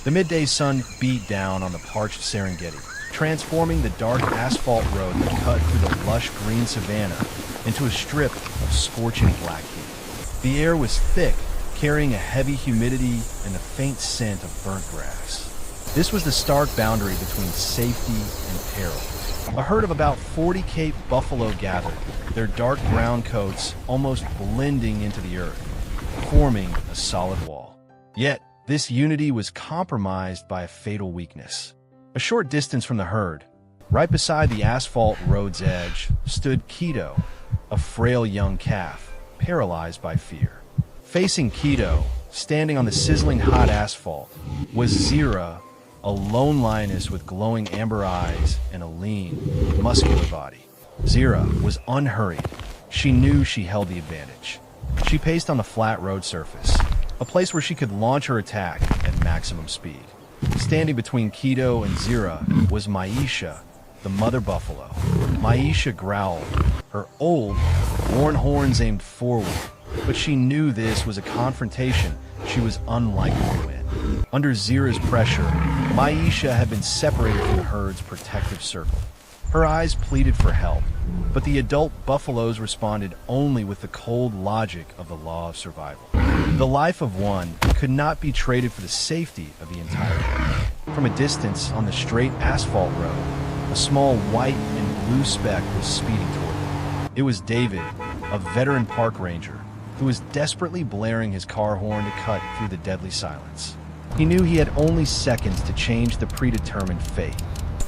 The midday sun beat down on the parched Serengeti, transforming the dark asphalt road that cut through the lush green savanna into a strip of scorching black heat. The air was thick, carrying a heavy humidity and a faint scent of burnt grass. This was the stark boundary between safety and peril. A herd of about 40 Cape buffalo gathered, their dark brown coats almost blending into the earth, forming a solid wall. Yet, this unity was compromised by a fatal weakness. A short distance from the herd, right beside the asphalt road's edge, stood Keto, a frail young calf, paralyzed by fear. Facing Keto, standing on the sizzling hot asphalt, was Zira, a lone lioness with glowing amber eyes and a lean, muscular body. Zira was unhurried. She knew she held the advantage. She paced on the flat road surface, a place where she could launch her attack at maximum speed. Standing between Keto and Zira was Maisha, the mother buffalo. Maisha growled, her old, worn horns aimed forward, but she knew this was a confrontation she was unlikely to win. Under Zira's pressure, Maisha had been separated from the herd's protective circle. Her eyes pleaded for help, but the adult buffaloes responded only with the cold logic of the law of survival. The life of one could not be traded for the safety of the entire herd. From a distance on the straight asphalt road, a small white and blue speck was speeding toward them. It was David, a veteran park ranger, who was desperately blaring his car horn to cut through the deadly silence. He knew he had only seconds to change the predetermined fate.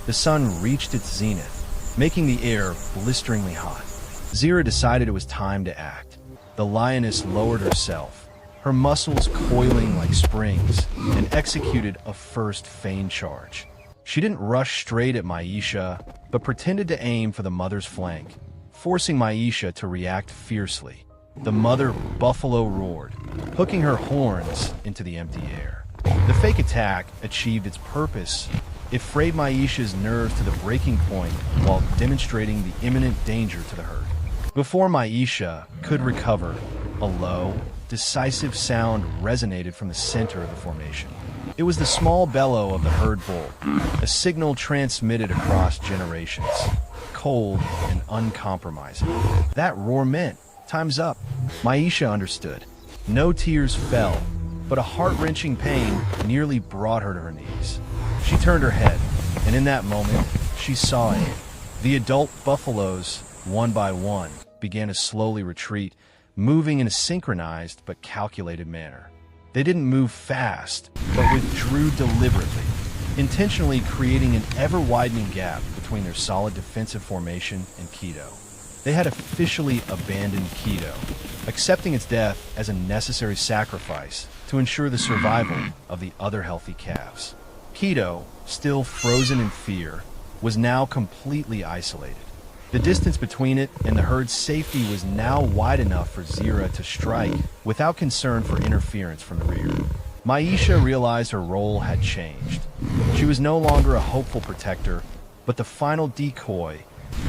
The sun reached its zenith, making the air blisteringly hot. Zira decided it was time to act. The lioness lowered herself, her muscles coiling like springs, and executed a first feigned charge. She didn't rush straight at Maisha, but pretended to aim for the mother's flank, forcing Maisha to react fiercely. The mother buffalo roared, hooking her horns into the empty air. The fake attack achieved its purpose. It frayed Maisha's nerves to the breaking point while demonstrating the imminent danger to the herd. Before Maisha could recover, a low, decisive sound resonated from the center of the formation. It was the small bellow of the herd bull, a signal transmitted across generations, cold and uncompromising. That roar meant, "Time's up." Maisha understood. No tears fell, but a heart-wrenching pain nearly brought her to her knees. She turned her head, and in that moment, she saw it. The adult buffaloes, one by one, began to slowly retreat, moving in a synchronized but calculated manner. They didn't move fast, but withdrew deliberately, intentionally creating an ever-widening gap between their solid defensive formation and Keto. They had officially abandoned Keto, accepting its death as a necessary sacrifice to ensure the survival of the other healthy calves. Keto, still frozen in fear, was now completely isolated. The distance between it and the herd's safety was now wide enough for Zira to strike without concern for interference from the rear. Maisha realized her role had changed. She was no longer a hopeful protector, but the final decoy,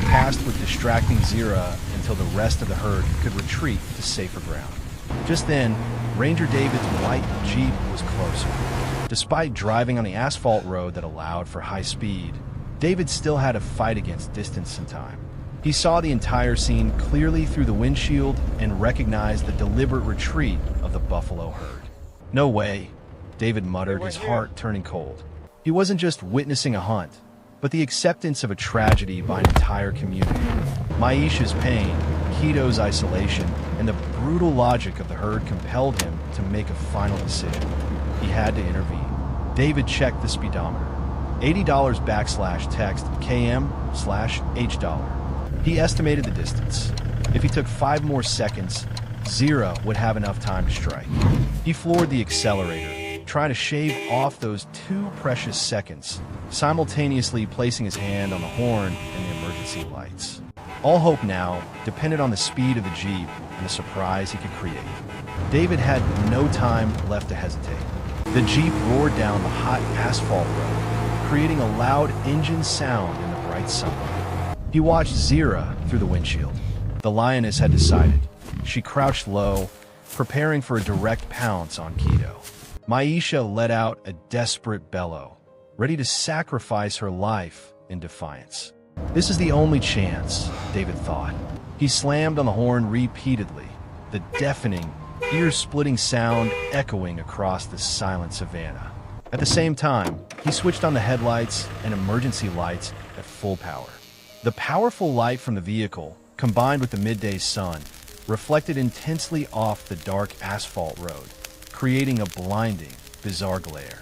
tasked with distracting Zira until the rest of the herd could retreat to safer ground. Just then, Ranger David's white Jeep was closer. Despite driving on the asphalt road that allowed for high speed, David still had to fight against distance and time. He saw the entire scene clearly through the windshield and recognized the deliberate retreat of the buffalo herd. "No way," David muttered, his heart turning cold. He wasn't just witnessing a hunt, but the acceptance of a tragedy by an entire community. Maisha's pain, Keto's isolation, and the brutal logic of the herd compelled him to make a final decision. He had to intervene. David checked the speedometer. $80 / text KM/H dollar. He estimated the distance. If he took 5 more seconds, Zira would have enough time to strike. He floored the accelerator, trying to shave off those 2 precious seconds, simultaneously placing his hand on the horn and the emergency lights. All hope now depended on the speed of the Jeep and the surprise he could create. David had no time left to hesitate. The Jeep roared down the hot asphalt road, creating a loud engine sound in the bright sunlight. He watched Zira through the windshield. The lioness had decided. She crouched low, preparing for a direct pounce on Keto. Maisha let out a desperate bellow, ready to sacrifice her life in defiance. This is the only chance, David thought. He slammed on the horn repeatedly, the deafening, ear-splitting sound echoing across the silent savannah. At the same time, he switched on the headlights and emergency lights at full power. The powerful light from the vehicle, combined with the midday sun, reflected intensely off the dark asphalt road, creating a blinding, bizarre glare.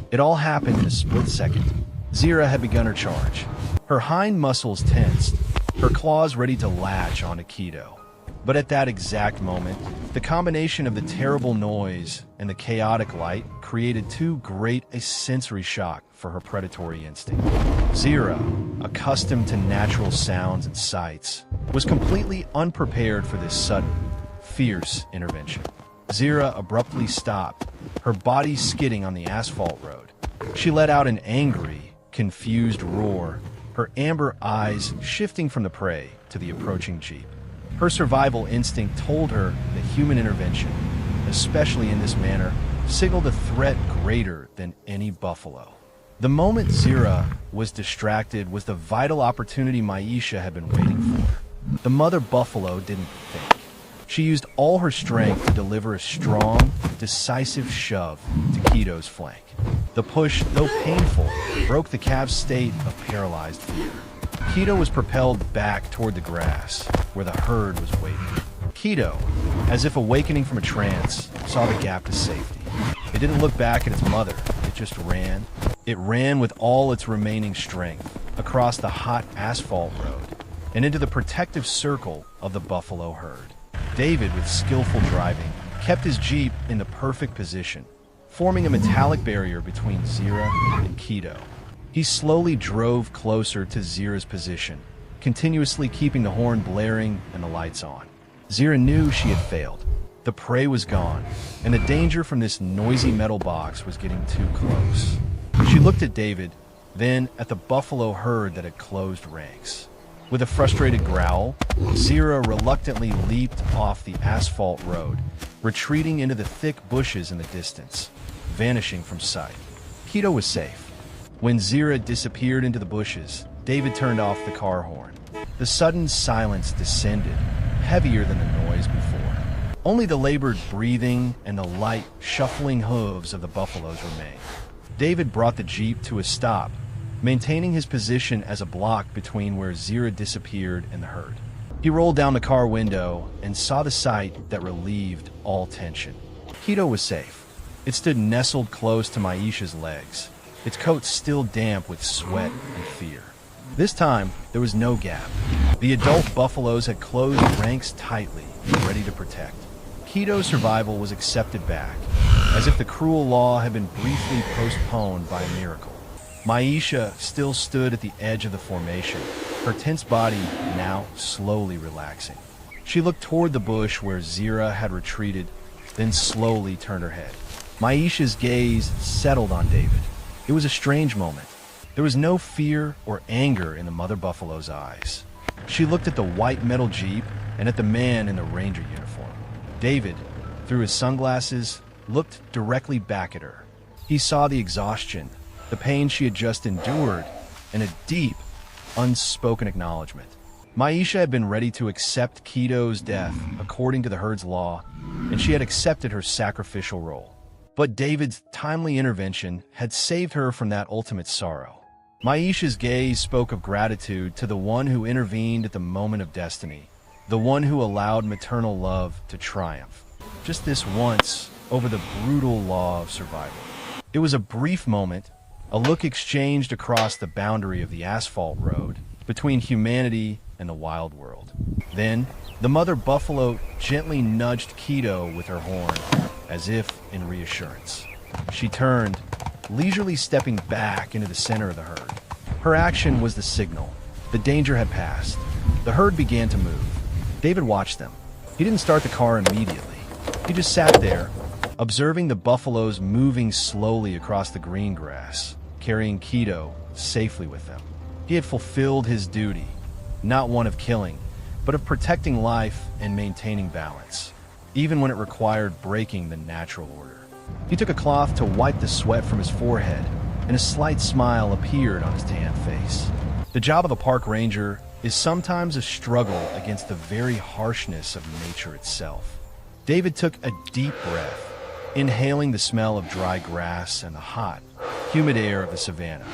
It all happened in a split second. Zira had begun her charge. Her hind muscles tensed, her claws ready to latch onto Keto. But at that exact moment, the combination of the terrible noise and the chaotic light created too great a sensory shock for her predatory instinct. Zira, accustomed to natural sounds and sights, was completely unprepared for this sudden, fierce intervention. Zira abruptly stopped, her body skidding on the asphalt road. She let out an angry, confused roar, her amber eyes shifting from the prey to the approaching Jeep. Her survival instinct told her that human intervention, especially in this manner, signaled a threat greater than any buffalo. The moment Zira was distracted was the vital opportunity Maisha had been waiting for. The mother buffalo didn't think. She used all her strength to deliver a strong, decisive shove to Keto's flank. The push, though painful, broke the calf's state of paralyzed fear. Keto was propelled back toward the grass, where the herd was waiting. Keto, as if awakening from a trance, saw the gap to safety. It didn't look back at its mother, it just ran. It ran with all its remaining strength across the hot asphalt road and into the protective circle of the buffalo herd. David, with skillful driving, kept his Jeep in the perfect position, forming a metallic barrier between Zira and Keto. He slowly drove closer to Zira's position, continuously keeping the horn blaring and the lights on. Zira knew she had failed. The prey was gone, and the danger from this noisy metal box was getting too close. She looked at David, then at the buffalo herd that had closed ranks. With a frustrated growl, Zira reluctantly leaped off the asphalt road, retreating into the thick bushes in the distance, vanishing from sight. Keto was safe. When Zira disappeared into the bushes, David turned off the car horn. The sudden silence descended, heavier than the noise before. Only the labored breathing and the light, shuffling hooves of the buffaloes remained. David brought the Jeep to a stop, maintaining his position as a block between where Zira disappeared and the herd. He rolled down the car window and saw the sight that relieved all tension. Keto was safe. It stood nestled close to Maisha's legs, its coat still damp with sweat and fear. This time, there was no gap. The adult buffaloes had closed ranks tightly, ready to protect. Keto's survival was accepted back, as if the cruel law had been briefly postponed by a miracle. Maisha still stood at the edge of the formation, her tense body now slowly relaxing. She looked toward the bush where Zira had retreated, then slowly turned her head. Maisha's gaze settled on David. It was a strange moment. There was no fear or anger in the mother buffalo's eyes. She looked at the white metal Jeep and at the man in the ranger uniform. David, through his sunglasses, looked directly back at her. He saw the exhaustion, the pain she had just endured, and a deep, unspoken acknowledgement. Maisha had been ready to accept Keto's death according to the herd's law, and she had accepted her sacrificial role. But David's timely intervention had saved her from that ultimate sorrow. Maisha's gaze spoke of gratitude to the one who intervened at the moment of destiny, the one who allowed maternal love to triumph, just this once, over the brutal law of survival. It was a brief moment, a look exchanged across the boundary of the asphalt road between humanity and the wild world. Then, the mother buffalo gently nudged Keto with her horn, as if in reassurance. She turned, leisurely stepping back into the center of the herd. Her action was the signal. The danger had passed. The herd began to move. David watched them. He didn't start the car immediately. He just sat there, observing the buffaloes moving slowly across the green grass, carrying Keto safely with them. He had fulfilled his duty, not one of killing, but of protecting life and maintaining balance, even when it required breaking the natural order. He took a cloth to wipe the sweat from his forehead, and a slight smile appeared on his tanned face. The job of a park ranger is sometimes a struggle against the very harshness of nature itself. David took a deep breath, inhaling the smell of dry grass and the hot, humid air of the savanna.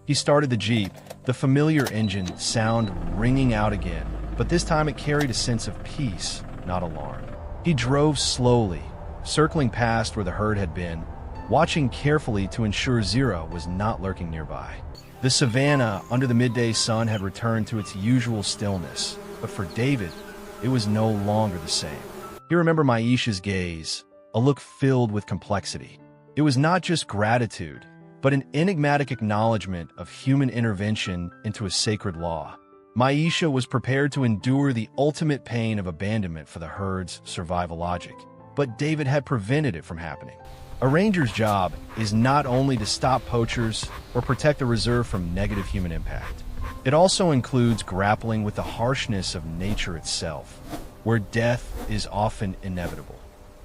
He started the Jeep, the familiar engine sound ringing out again, but this time it carried a sense of peace, not alarm. He drove slowly, circling past where the herd had been, watching carefully to ensure Zero was not lurking nearby. The savanna under the midday sun had returned to its usual stillness, but for David, it was no longer the same. He remembered Maisha's gaze, a look filled with complexity. It was not just gratitude, but an enigmatic acknowledgement of human intervention into a sacred law. Maisha was prepared to endure the ultimate pain of abandonment for the herd's survival logic, but David had prevented it from happening. A ranger's job is not only to stop poachers or protect the reserve from negative human impact. It also includes grappling with the harshness of nature itself, where death is often inevitable.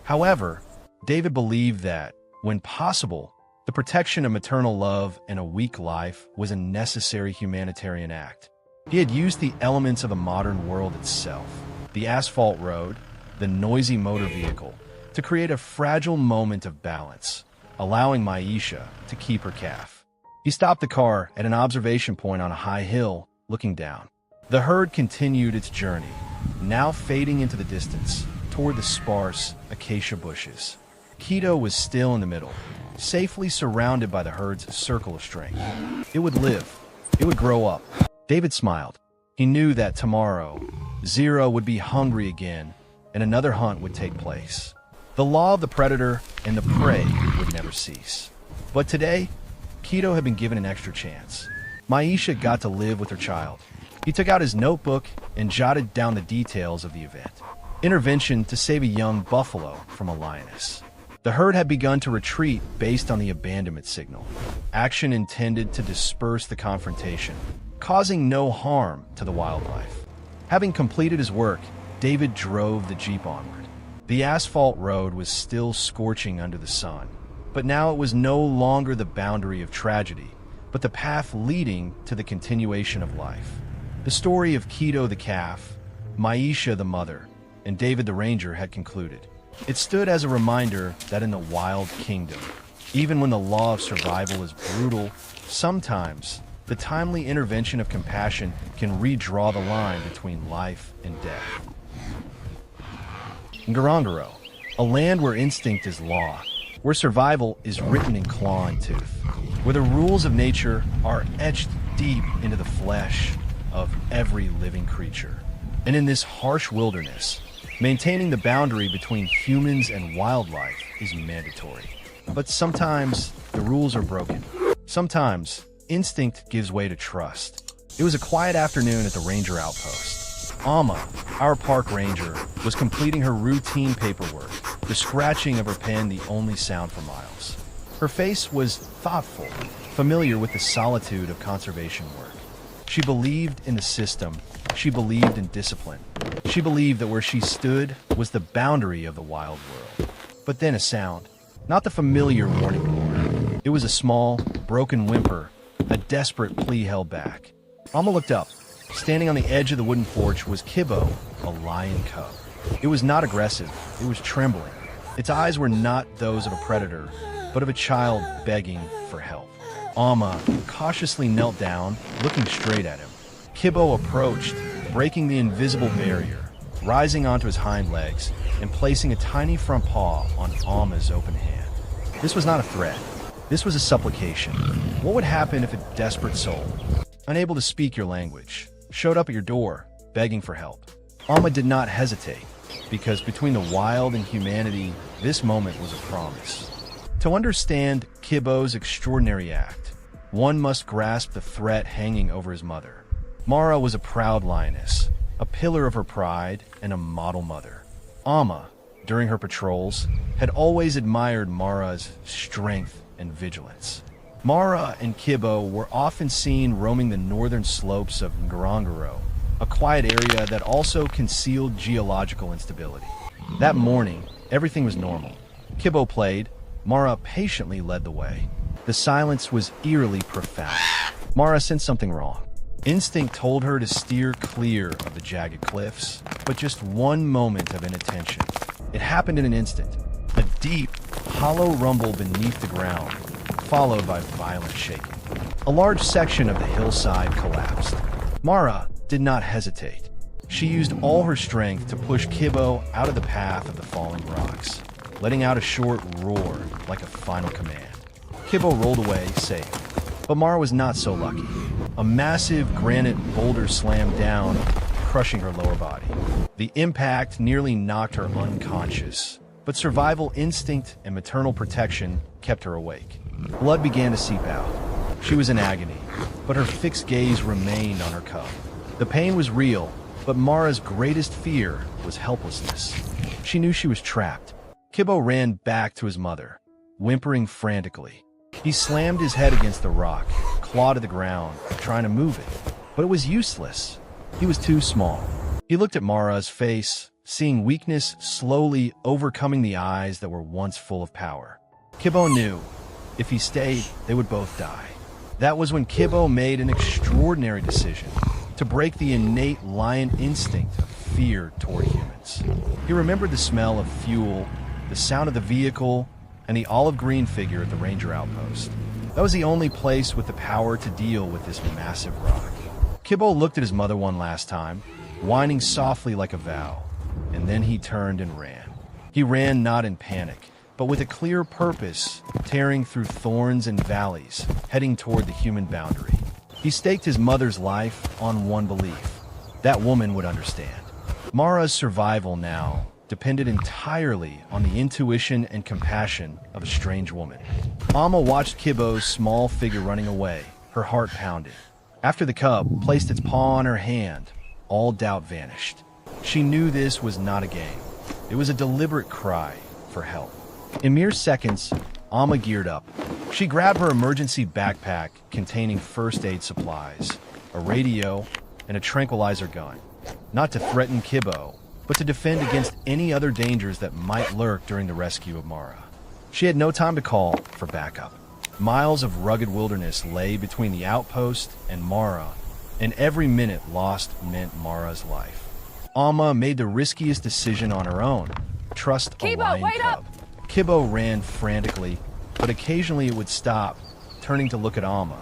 However, David believed that, when possible, the protection of maternal love and a weak life was a necessary humanitarian act. He had used the elements of the modern world itself, the asphalt road, the noisy motor vehicle, to create a fragile moment of balance, allowing Maisha to keep her calf. He stopped the car at an observation point on a high hill, looking down. The herd continued its journey, now fading into the distance, toward the sparse acacia bushes. Keto was still in the middle, safely surrounded by the herd's circle of strength. It would live. It would grow up. David smiled. He knew that tomorrow, Zero would be hungry again, and another hunt would take place. The law of the predator and the prey would never cease. But today, Keto had been given an extra chance. Maisha got to live with her child. He took out his notebook and jotted down the details of the event. Intervention to save a young buffalo from a lioness. The herd had begun to retreat based on the abandonment signal. Action intended to disperse the confrontation, causing no harm to the wildlife. Having completed his work, David drove the Jeep onward. The asphalt road was still scorching under the sun, but now it was no longer the boundary of tragedy, but the path leading to the continuation of life. The story of Keto the calf, Maisha the mother, and David the ranger had concluded. It stood as a reminder that in the wild kingdom, even when the law of survival is brutal, sometimes the timely intervention of compassion can redraw the line between life and death. Ngorongoro, a land where instinct is law, where survival is written in claw and tooth, where the rules of nature are etched deep into the flesh of every living creature. And in this harsh wilderness, maintaining the boundary between humans and wildlife is mandatory. But sometimes the rules are broken. Sometimes instinct gives way to trust. It was a quiet afternoon at the ranger outpost. Alma, our park ranger, was completing her routine paperwork, the scratching of her pen the only sound for miles. Her face was thoughtful, familiar with the solitude of conservation work. She believed in the system. She believed in discipline. She believed that where she stood was the boundary of the wild world. But then a sound, not the familiar warning roar. It was a small, broken whimper, a desperate plea held back. Alma looked up. Standing on the edge of the wooden porch was Kibbo, a lion cub. It was not aggressive. It was trembling. Its eyes were not those of a predator, but of a child begging for help. Alma cautiously knelt down, looking straight at him. Kibbo approached, breaking the invisible barrier, rising onto his hind legs, and placing a tiny front paw on Alma's open hand. This was not a threat. This was a supplication. What would happen if a desperate soul, unable to speak your language, showed up at your door, begging for help? Alma did not hesitate, because between the wild and humanity, this moment was a promise. To understand Kibbo's extraordinary act, one must grasp the threat hanging over his mother. Mara was a proud lioness, a pillar of her pride, and a model mother. Alma, during her patrols, had always admired Mara's strength and vigilance. Mara and Kibbo were often seen roaming the northern slopes of Ngorongoro, a quiet area that also concealed geological instability. That morning, everything was normal. Kibbo played, Mara patiently led the way. The silence was eerily profound. Mara sensed something wrong. Instinct told her to steer clear of the jagged cliffs, but just one moment of inattention. It happened in an instant. A deep, hollow rumble beneath the ground, followed by violent shaking. A large section of the hillside collapsed. Mara did not hesitate. She used all her strength to push Kibbo out of the path of the falling rocks, letting out a short roar like a final command. Kibbo rolled away safe, but Mara was not so lucky. A massive granite boulder slammed down, crushing her lower body. The impact nearly knocked her unconscious, but survival instinct and maternal protection kept her awake. Blood began to seep out. She was in agony, but her fixed gaze remained on her cub. The pain was real, but Mara's greatest fear was helplessness. She knew she was trapped. Kibbo ran back to his mother, whimpering frantically. He slammed his head against the rock, clawed at the ground, trying to move it, but it was useless. He was too small. He looked at Mara's face, seeing weakness slowly overcoming the eyes that were once full of power. Kibbo knew, if he stayed, they would both die. That was when Kibbo made an extraordinary decision, to break the innate lion instinct of fear toward humans. He remembered the smell of fuel, the sound of the vehicle, and the olive green figure at the ranger outpost. That was the only place with the power to deal with this massive rock. Kibbo looked at his mother one last time, whining softly like a vow, and then he turned and ran. He ran not in panic, but with a clear purpose, tearing through thorns and valleys, heading toward the human boundary. He staked his mother's life on one belief: that woman would understand. Mara's survival now depended entirely on the intuition and compassion of a strange woman. Amma watched Kibbo's small figure running away, her heart pounding. After the cub placed its paw on her hand, all doubt vanished. She knew this was not a game. It was a deliberate cry for help. In mere seconds, Amma geared up. She grabbed her emergency backpack containing first aid supplies, a radio, and a tranquilizer gun. Not to threaten Kibbo, but to defend against any other dangers that might lurk during the rescue of Mara. She had no time to call for backup. Miles of rugged wilderness lay between the outpost and Mara, and every minute lost meant Mara's life. Amma made the riskiest decision on her own: trust a lion cub. Kibbo ran frantically, but occasionally it would stop, turning to look at Amma,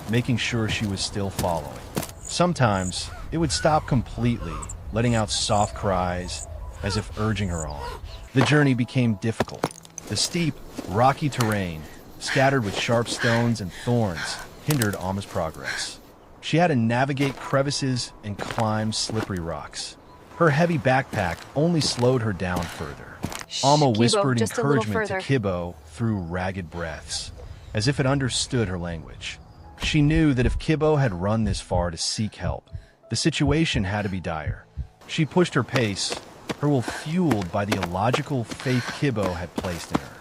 making sure she was still following. Sometimes it would stop completely, letting out soft cries as if urging her on. The journey became difficult. The steep, rocky terrain, scattered with sharp stones and thorns, hindered Amma's progress. She had to navigate crevices and climb slippery rocks. Her heavy backpack only slowed her down further. Amma whispered encouragement to Kibbo through ragged breaths, as if it understood her language. She knew that if Kibbo had run this far to seek help, the situation had to be dire. She pushed her pace, her will fueled by the illogical faith Kibbo had placed in her.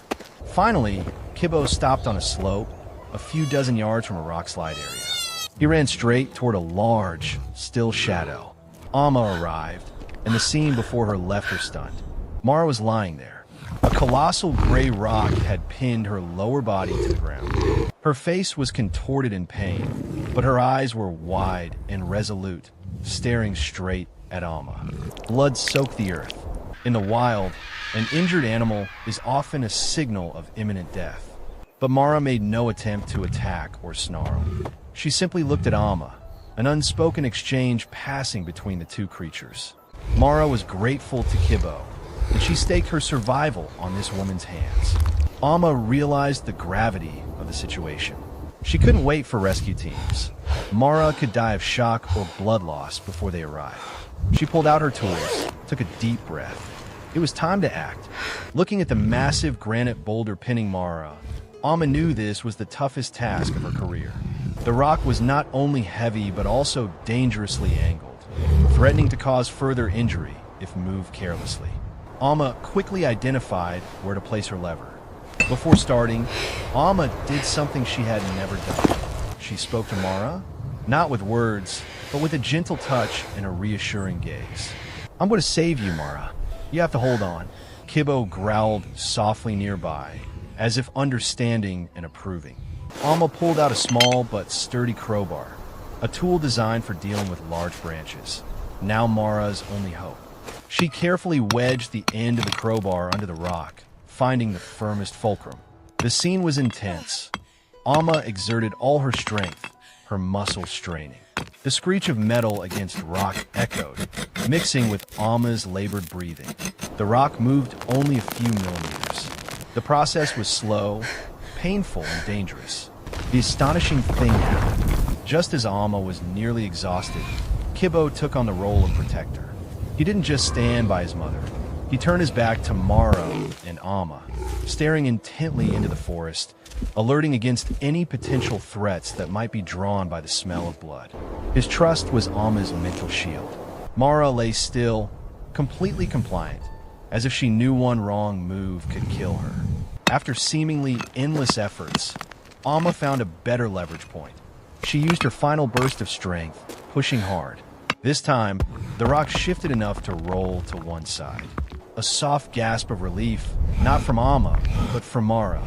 Finally, Kibbo stopped on a slope, a few dozen yards from a rockslide area. He ran straight toward a large, still shadow. Amma arrived, and the scene before her left her stunned. Mara was lying there. A colossal gray rock had pinned her lower body to the ground. Her face was contorted in pain, but her eyes were wide and resolute, staring straight at Amma. Blood soaked the earth. In the wild, an injured animal is often a signal of imminent death. But Mara made no attempt to attack or snarl. She simply looked at Amma, an unspoken exchange passing between the two creatures. Mara was grateful to Kibbo, and she staked her survival on this woman's hands. Amma realized the gravity of the situation. She couldn't wait for rescue teams. Mara could die of shock or blood loss before they arrived. She pulled out her tools, took a deep breath. It was time to act. Looking at the massive granite boulder pinning Mara, Amma knew this was the toughest task of her career. The rock was not only heavy but also dangerously angled, threatening to cause further injury if moved carelessly. Amma quickly identified where to place her lever. Before starting, Amma did something she had never done. She spoke to Mara, not with words, but with a gentle touch and a reassuring gaze. "I'm going to save you, Mara. You have to hold on." Kibbo growled softly nearby, as if understanding and approving. Alma pulled out a small but sturdy crowbar, a tool designed for dealing with large branches. Now Mara's only hope. She carefully wedged the end of the crowbar under the rock, finding the firmest fulcrum. The scene was intense. Alma exerted all her strength, her muscles straining. The screech of metal against rock echoed, mixing with Alma's labored breathing. The rock moved only a few millimeters. The process was slow, painful, and dangerous. The astonishing thing happened. Just as Alma was nearly exhausted, Kibbo took on the role of protector. He didn't just stand by his mother. He turned his back to Mara and Alma, staring intently into the forest, alerting against any potential threats that might be drawn by the smell of blood. His trust was Alma's mental shield. Mara lay still, completely compliant, as if she knew one wrong move could kill her. After seemingly endless efforts, Alma found a better leverage point. She used her final burst of strength, pushing hard. This time, the rock shifted enough to roll to one side. A soft gasp of relief, not from Alma, but from Mara.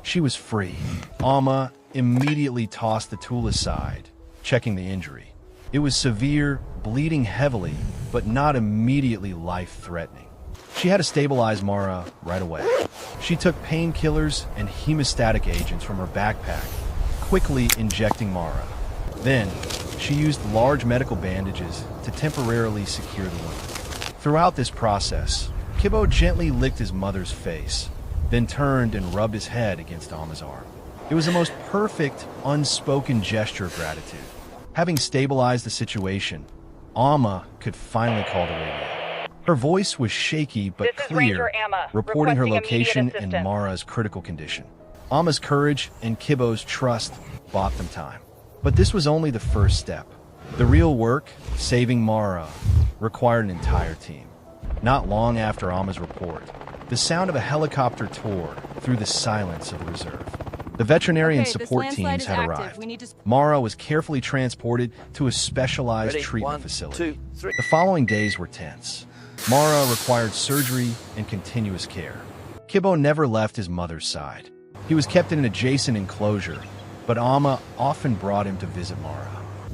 She was free. Alma immediately tossed the tool aside, checking the injury. It was severe, bleeding heavily, but not immediately life-threatening. She had to stabilize Mara right away. She took painkillers and hemostatic agents from her backpack, quickly injecting Mara. Then, she used large medical bandages to temporarily secure the wound. Throughout this process, Kibbo gently licked his mother's face, then turned and rubbed his head against Alma's arm. It was the most perfect, unspoken gesture of gratitude. Having stabilized the situation, Alma could finally call the radio. Her voice was shaky but clear, reporting her location and Mara's critical condition. Alma's courage and Kibbo's trust bought them time. But this was only the first step. The real work, saving Mara, required an entire team. Not long after Alma's report, the sound of a helicopter tore through the silence of the reserve. The veterinary and support teams had arrived. Mara was carefully transported to a specialized treatment facility. The following days were tense. Mara required surgery and continuous care. Kibbo never left his mother's side. He was kept in an adjacent enclosure, but Alma often brought him to visit Mara.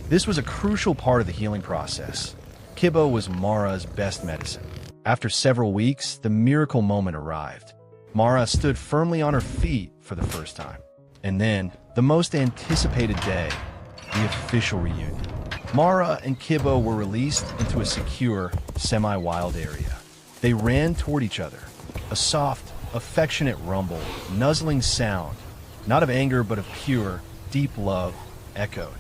This was a crucial part of the healing process. Kibbo was Mara's best medicine. After several weeks, the miracle moment arrived. Mara stood firmly on her feet for the first time. And then, the most anticipated day, the official reunion. Mara and Kibbo were released into a secure, semi-wild area. They ran toward each other, a soft, affectionate rumble, nuzzling sound, not of anger but of pure, deep love, echoed.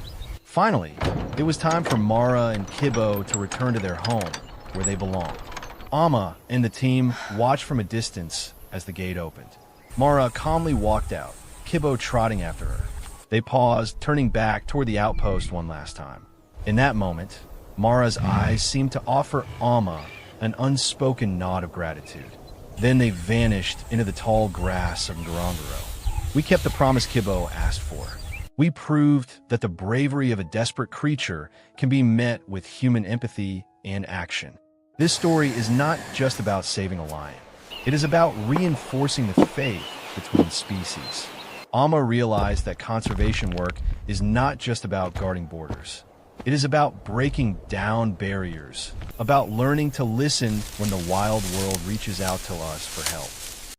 Finally, it was time for Mara and Kibbo to return to their home, where they belonged. Alma and the team watched from a distance as the gate opened. Mara calmly walked out, Kibbo trotting after her. They paused, turning back toward the outpost one last time. In that moment, Mara's eyes seemed to offer Alma an unspoken nod of gratitude. Then they vanished into the tall grass of Ngorongoro. We kept the promise Kibbo asked for. We proved that the bravery of a desperate creature can be met with human empathy and action. This story is not just about saving a lion. It is about reinforcing the faith between species. Alma realized that conservation work is not just about guarding borders. It is about breaking down barriers, about learning to listen when the wild world reaches out to us for help.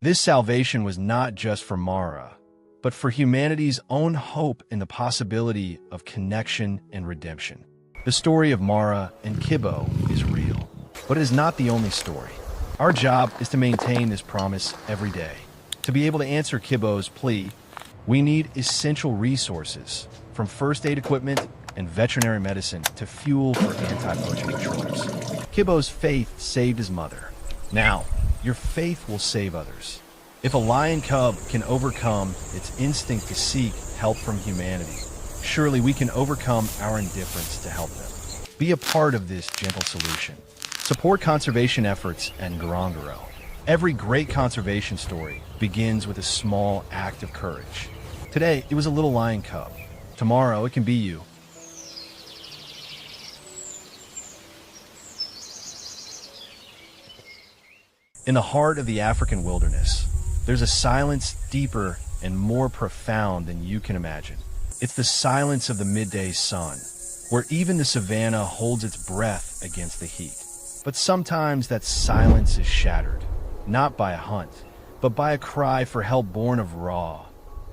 This salvation was not just for Mara, but for humanity's own hope in the possibility of connection and redemption. The story of Mara and Kibbo is real, but it is not the only story. Our job is to maintain this promise every day. To be able to answer Kibbo's plea, we need essential resources, from first aid equipment and veterinary medicine to fuel for anti-poaching patrols. Kibbo's faith saved his mother. Now, your faith will save others. If a lion cub can overcome its instinct to seek help from humanity, surely we can overcome our indifference to help them. Be a part of this gentle solution. Support conservation efforts at Ngorongoro. Every great conservation story begins with a small act of courage. Today, it was a little lion cub. Tomorrow, it can be you. In the heart of the African wilderness, There's a silence deeper and more profound than you can imagine. It's the silence of the midday sun, where even the savanna holds its breath against the heat. But sometimes that silence is shattered, not by a hunt, but by a cry for help born of raw,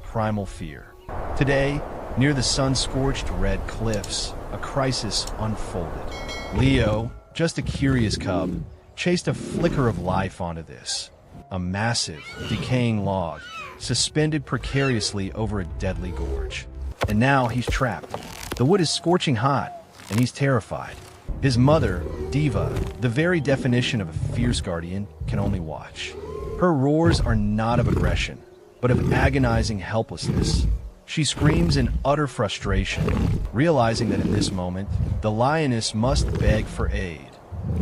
primal fear. Today, near the sun-scorched red cliffs, a crisis unfolded. Leo, just a curious cub, chased a flicker of life onto this. A massive, decaying log, suspended precariously over a deadly gorge. And now he's trapped. The wood is scorching hot, and he's terrified. His mother, Diva, the very definition of a fierce guardian, can only watch. Her roars are not of aggression, but of agonizing helplessness. She screams in utter frustration, realizing that in this moment, the lioness must beg for aid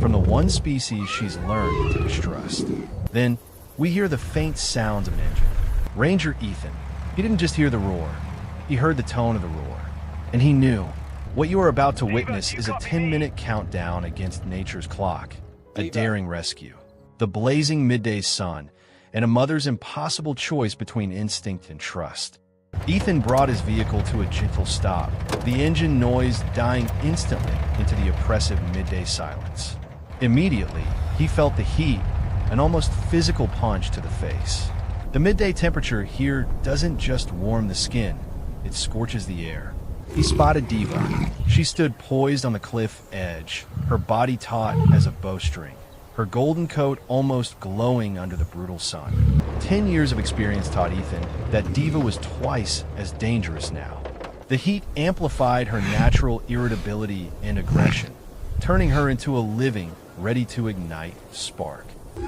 from the one species she's learned to distrust. Then, we hear the faint sounds of an engine. Ranger Ethan, he didn't just hear the roar, he heard the tone of the roar. And he knew, what you are about to witness is a 10-minute countdown against nature's clock, a daring rescue. The blazing midday sun, and a mother's impossible choice between instinct and trust. Ethan brought his vehicle to a gentle stop, the engine noise dying instantly into the oppressive midday silence. Immediately, he felt the heat, an almost physical punch to the face. The midday temperature here doesn't just warm the skin, it scorches the air. He spotted Diva. She stood poised on the cliff edge, her body taut as a bowstring, her golden coat almost glowing under the brutal sun. 10 years of experience taught Ethan that Diva was twice as dangerous now. The heat amplified her natural irritability and aggression, turning her into a living, ready-to-ignite spark.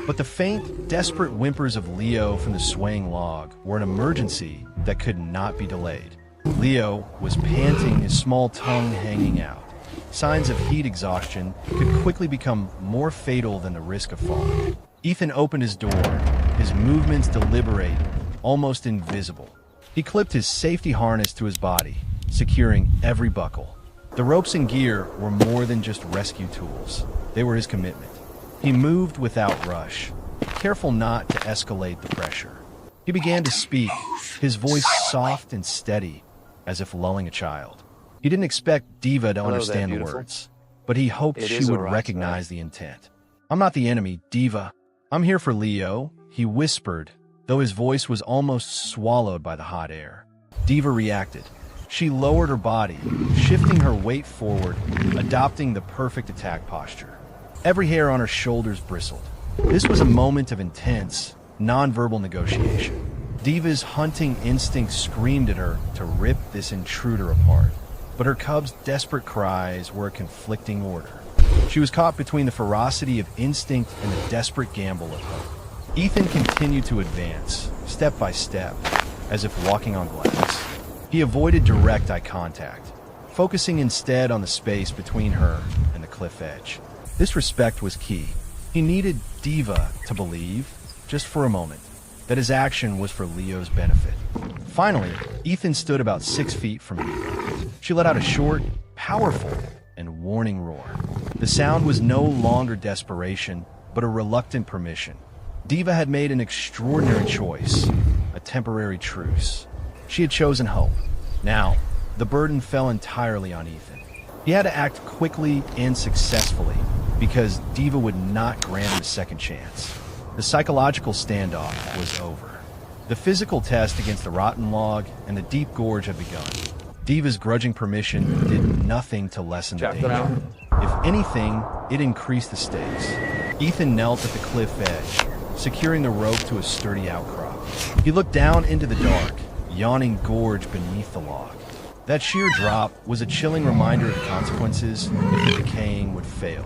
But the faint, desperate whimpers of Leo from the swaying log were an emergency that could not be delayed. Leo was panting, his small tongue hanging out. Signs of heat exhaustion could quickly become more fatal than the risk of falling. Ethan opened his door, his movements deliberate, almost invisible. He clipped his safety harness to his body, securing every buckle. The ropes and gear were more than just rescue tools. They were his commitment. He moved without rush, careful not to escalate the pressure. He began to speak, his voice soft and steady, as if lulling a child. He didn't expect Diva to understand the words, but he hoped she would recognize the intent. "I'm not the enemy, Diva. I'm here for Leo," he whispered, though his voice was almost swallowed by the hot air. Diva reacted. She lowered her body, shifting her weight forward, adopting the perfect attack posture. Every hair on her shoulders bristled. This was a moment of intense, non-verbal negotiation. Diva's hunting instinct screamed at her to rip this intruder apart, but her cub's desperate cries were a conflicting order. She was caught between the ferocity of instinct and the desperate gamble of hope. Ethan continued to advance, step by step, as if walking on glass. He avoided direct eye contact, focusing instead on the space between her and the cliff edge. This respect was key. He needed Diva to believe, just for a moment, that his action was for Leo's benefit. Finally, Ethan stood about 6 feet from Diva. She let out a short, powerful, and warning roar. The sound was no longer desperation, but a reluctant permission. Diva had made an extraordinary choice, a temporary truce. She had chosen hope. Now, the burden fell entirely on Ethan. He had to act quickly and successfully, because Diva would not grant him a second chance. The psychological standoff was over. The physical test against the rotten log and the deep gorge had begun. Diva's grudging permission did nothing to lessen the danger. If anything, it increased the stakes. Ethan knelt at the cliff edge, securing the rope to a sturdy outcrop. He looked down into the dark, yawning gorge beneath the log. That sheer drop was a chilling reminder of the consequences if the decaying would fail.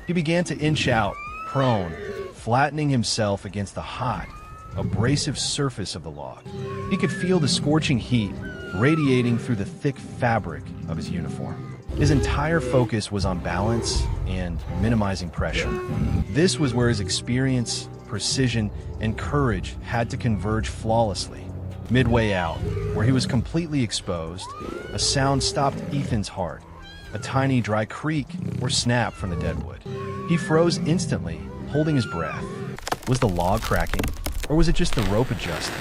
He began to inch out, prone, flattening himself against the hot, abrasive surface of the log. He could feel the scorching heat radiating through the thick fabric of his uniform. His entire focus was on balance and minimizing pressure. This was where his experience, precision, and courage had to converge flawlessly. Midway out, where he was completely exposed, a sound stopped Ethan's heart, a tiny dry creak or snap from the deadwood. He froze instantly, holding his breath. Was the log cracking? Or was it just the rope adjusting?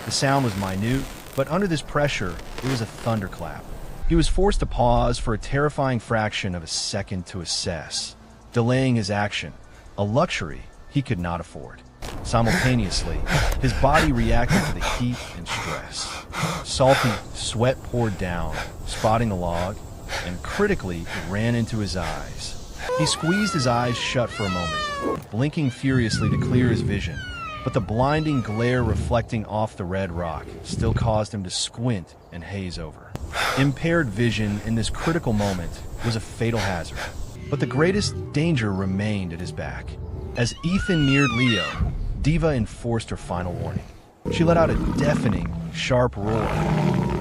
The sound was minute, but under this pressure, it was a thunderclap. He was forced to pause for a terrifying fraction of a second to assess, delaying his action, a luxury he could not afford. Simultaneously, his body reacted to the heat and stress. Salty sweat poured down, spotting the log, and critically, it ran into his eyes. He squeezed his eyes shut for a moment, blinking furiously to clear his vision, but the blinding glare reflecting off the red rock still caused him to squint and haze over. Impaired vision in this critical moment was a fatal hazard, but the greatest danger remained at his back. As Ethan neared Leo, Diva enforced her final warning. She let out a deafening, sharp roar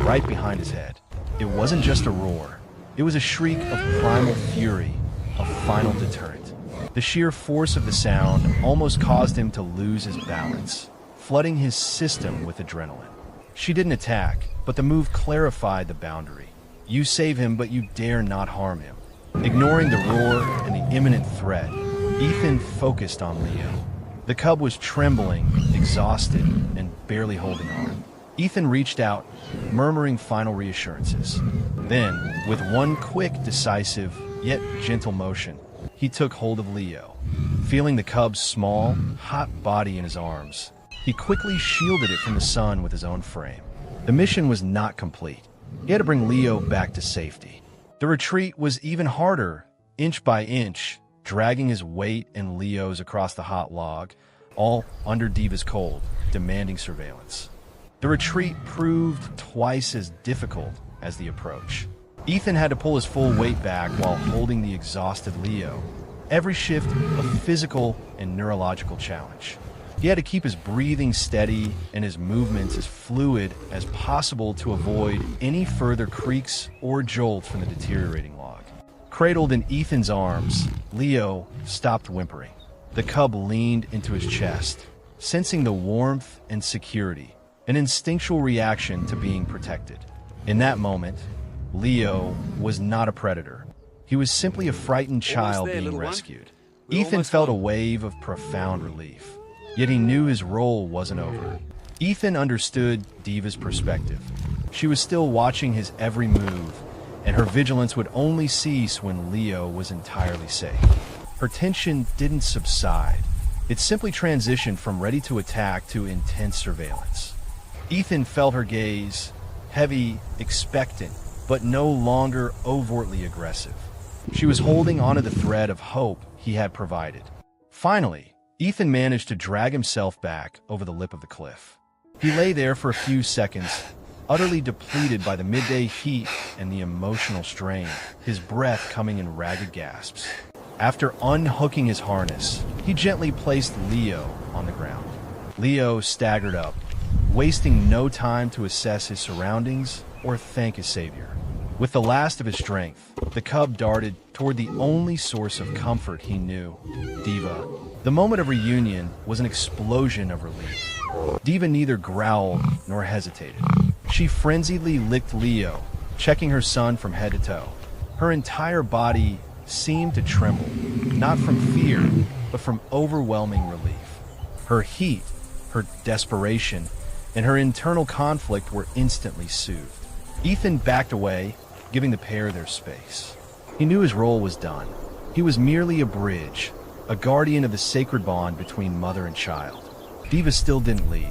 right behind his head. It wasn't just a roar. It was a shriek of primal fury, a final deterrent. The sheer force of the sound almost caused him to lose his balance, flooding his system with adrenaline. She didn't attack, but the move clarified the boundary. You save him, but you dare not harm him. Ignoring the roar and the imminent threat, Ethan focused on Leo. The cub was trembling, exhausted, and barely holding on. Ethan reached out, murmuring final reassurances. Then, with one quick, decisive, yet gentle motion, he took hold of Leo. Feeling the cub's small, hot body in his arms, he quickly shielded it from the sun with his own frame. The mission was not complete. He had to bring Leo back to safety. The retreat was even harder, inch by inch, dragging his weight and Leo's across the hot log, all under Diva's cold, demanding surveillance. The retreat proved twice as difficult as the approach. Ethan had to pull his full weight back while holding the exhausted Leo. Every shift a physical and neurological challenge. He had to keep his breathing steady and his movements as fluid as possible to avoid any further creaks or jolts from the deteriorating log. Cradled in Ethan's arms, Leo stopped whimpering. The cub leaned into his chest, sensing the warmth and security, an instinctual reaction to being protected. In that moment, Leo was not a predator. He was simply a frightened child being rescued. Ethan felt a wave of profound relief, yet he knew his role wasn't over. Ethan understood Diva's perspective. She was still watching his every move, and her vigilance would only cease when Leo was entirely safe. Her tension didn't subside. It simply transitioned from ready to attack to intense surveillance. Ethan felt her gaze, heavy, expectant, but no longer overtly aggressive. She was holding onto the thread of hope he had provided. Finally, Ethan managed to drag himself back over the lip of the cliff. He lay there for a few seconds, utterly depleted by the midday heat and the emotional strain, his breath coming in ragged gasps. After unhooking his harness, he gently placed Leo on the ground. Leo staggered up, wasting no time to assess his surroundings or thank his savior. With the last of his strength, the cub darted toward the only source of comfort he knew, Diva. The moment of reunion was an explosion of relief. Diva neither growled nor hesitated. She frenziedly licked Leo, checking her son from head to toe. Her entire body seemed to tremble, not from fear, but from overwhelming relief. Her heat, her desperation, and her internal conflict were instantly soothed. Ethan backed away, giving the pair their space. He knew his role was done. He was merely a bridge, a guardian of the sacred bond between mother and child. Diva still didn't leave.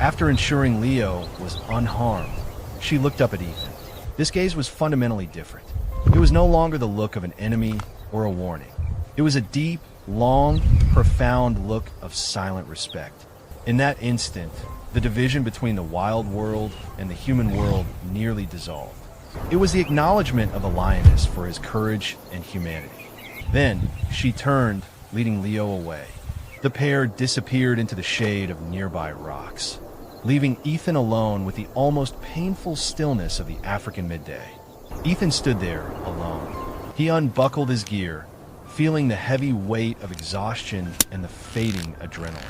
After ensuring Leo was unharmed, she looked up at Ethan. This gaze was fundamentally different. It was no longer the look of an enemy or a warning. It was a deep, long, profound look of silent respect. In that instant, the division between the wild world and the human world nearly dissolved. It was the acknowledgement of the lioness for his courage and humanity. Then, she turned, leading Leo away. The pair disappeared into the shade of nearby rocks, leaving Ethan alone with the almost painful stillness of the African midday. Ethan stood there, alone. He unbuckled his gear, feeling the heavy weight of exhaustion and the fading adrenaline.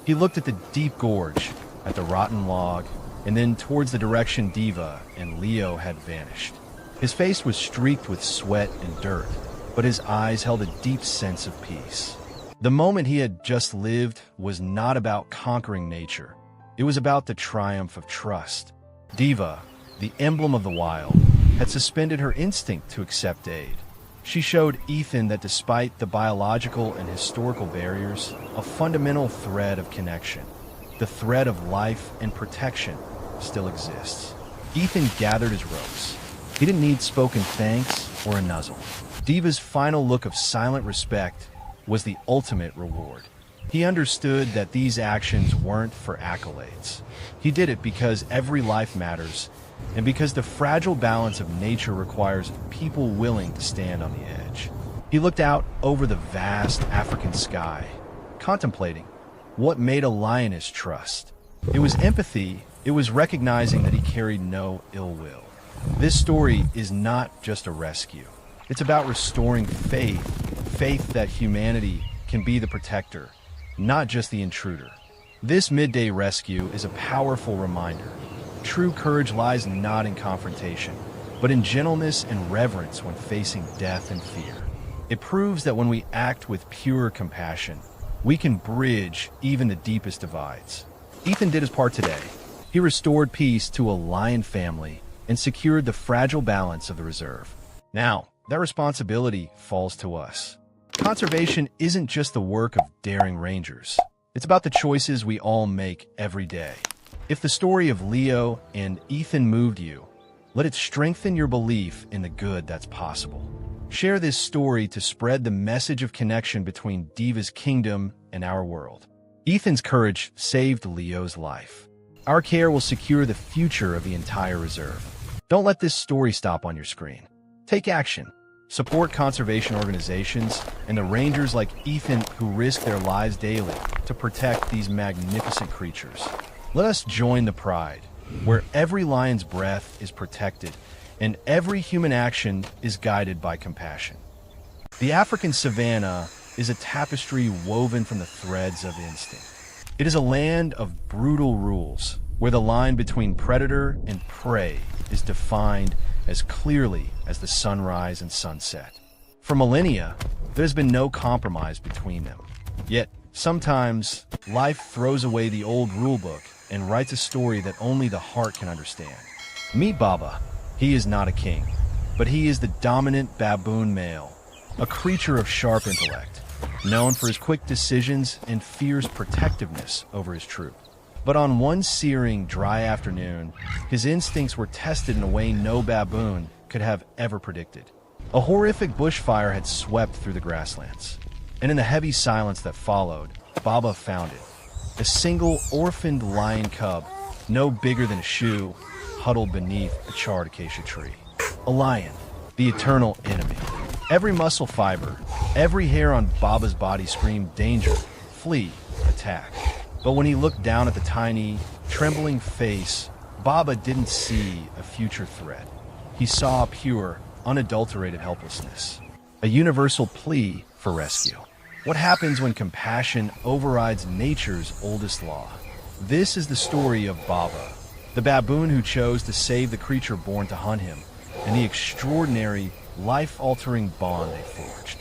He looked at the deep gorge, at the rotten log, and then towards the direction Diva and Leo had vanished. His face was streaked with sweat and dirt, but his eyes held a deep sense of peace. The moment he had just lived was not about conquering nature. It was about the triumph of trust. Diva, the emblem of the wild, had suspended her instinct to accept aid. She showed Ethan that despite the biological and historical barriers, a fundamental thread of connection, the thread of life and protection, still exists. Ethan gathered his ropes. He didn't need spoken thanks or a nuzzle. Diva's final look of silent respect was the ultimate reward. He understood that these actions weren't for accolades. He did it because every life matters, and because the fragile balance of nature requires people willing to stand on the edge. He looked out over the vast African sky, contemplating what made a lioness trust. It was empathy. It was recognizing that he carried no ill will. This story is not just a rescue. It's about restoring faith that humanity can be the protector, not just the intruder. This midday rescue is a powerful reminder. True courage lies not in confrontation, but in gentleness and reverence when facing death and fear. It proves that when we act with pure compassion, we can bridge even the deepest divides. Ethan did his part today. He restored peace to a lion family and secured the fragile balance of the reserve. Now, that responsibility falls to us. Conservation isn't just the work of daring rangers. It's about the choices we all make every day. If the story of Leo and Ethan moved you, let it strengthen your belief in the good that's possible. Share this story to spread the message of connection between Diva's kingdom and our world. Ethan's courage saved Leo's life. Our care will secure the future of the entire reserve. Don't let this story stop on your screen. Take action. Support conservation organizations and the rangers like Ethan who risk their lives daily to protect these magnificent creatures. Let us join the pride, where every lion's breath is protected and every human action is guided by compassion. The African savanna is a tapestry woven from the threads of instinct. It is a land of brutal rules, where the line between predator and prey is defined as clearly as the sunrise and sunset. For millennia, there's been no compromise between them. Yet, sometimes, life throws away the old rulebook and writes a story that only the heart can understand. Meet Baba. He is not a king, but he is the dominant baboon male, a creature of sharp intellect, known for his quick decisions and fierce protectiveness over his troop. But on one searing, dry afternoon, his instincts were tested in a way no baboon could have ever predicted. A horrific bushfire had swept through the grasslands, and in the heavy silence that followed, Baba found it. A single orphaned lion cub, no bigger than a shoe, huddled beneath a charred acacia tree. A lion, the eternal enemy. Every muscle fiber, every hair on Baba's body screamed danger, flee, attack. But when he looked down at the tiny, trembling face, Baba didn't see a future threat. He saw pure, unadulterated helplessness, a universal plea for rescue. What happens when compassion overrides nature's oldest law? This is the story of Baba, the baboon who chose to save the creature born to hunt him, and the extraordinary, life-altering bond they forged.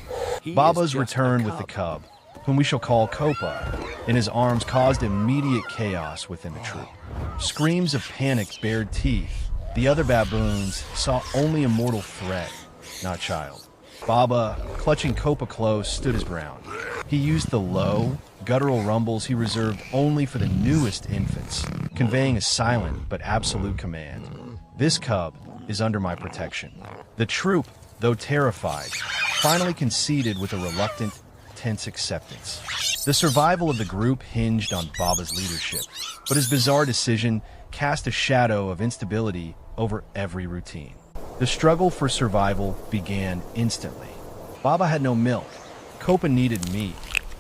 Baba's return with the cub, whom we shall call Copa, in his arms caused immediate chaos within the troop. Screams of panic bared teeth. The other baboons saw only a mortal threat, not child. Baba, clutching Copa close, stood his ground. He used the low, guttural rumbles he reserved only for the newest infants, conveying a silent but absolute command. This cub is under my protection. The troop, though terrified, finally conceded with a reluctant, tense acceptance. The survival of the group hinged on Baba's leadership, but his bizarre decision cast a shadow of instability over every routine. The struggle for survival began instantly. Baba had no milk. Copa needed meat.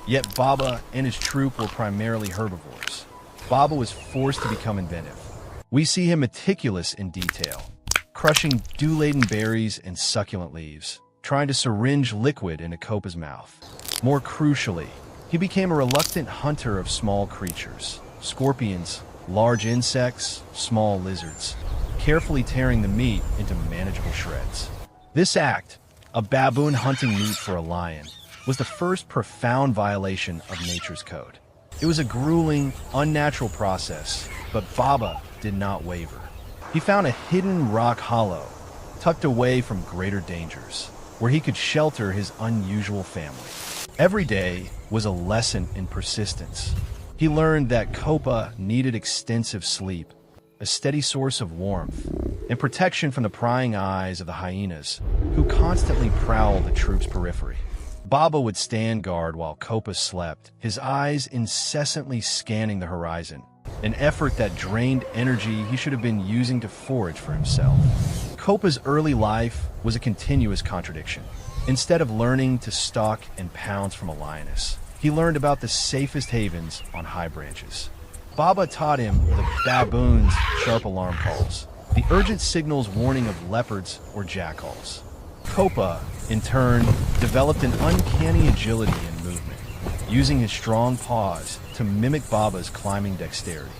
Yet Baba and his troop were primarily herbivores. Baba was forced to become inventive. We see him meticulous in detail, crushing dew-laden berries and succulent leaves, trying to syringe liquid into Copa's mouth. More crucially, he became a reluctant hunter of small creatures, scorpions, large insects, small lizards, carefully tearing the meat into manageable shreds. This act, a baboon hunting meat for a lion, was the first profound violation of nature's code. It was a grueling, unnatural process, but Baba did not waver. He found a hidden rock hollow, tucked away from greater dangers, where he could shelter his unusual family. Every day was a lesson in persistence. He learned that Copa needed extensive sleep, a steady source of warmth, and protection from the prying eyes of the hyenas, who constantly prowled the troop's periphery. Baba would stand guard while Copa slept, his eyes incessantly scanning the horizon, an effort that drained energy he should have been using to forage for himself. Copa's early life was a continuous contradiction. Instead of learning to stalk and pounce from a lioness, he learned about the safest havens on high branches. Baba taught him the baboon's sharp alarm calls, the urgent signals warning of leopards or jackals. Copa, in turn, developed an uncanny agility in movement, using his strong paws to mimic Baba's climbing dexterity.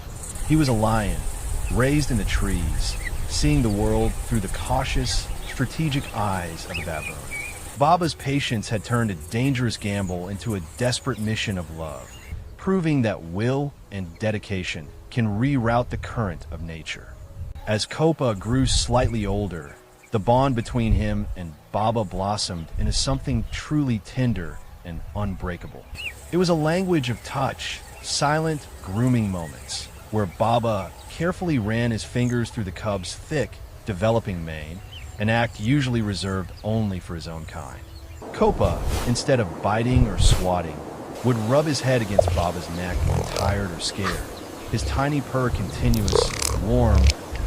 He was a lion, raised in the trees, seeing the world through the cautious, strategic eyes of a baboon. Baba's patience had turned a dangerous gamble into a desperate mission of love, proving that will and dedication can reroute the current of nature. As Copa grew slightly older, the bond between him and Baba blossomed into something truly tender and unbreakable. It was a language of touch, silent, grooming moments, where Baba carefully ran his fingers through the cub's thick, developing mane, an act usually reserved only for his own kind. Copa, instead of biting or swatting, would rub his head against Baba's neck when tired or scared, his tiny purr continuous, warm,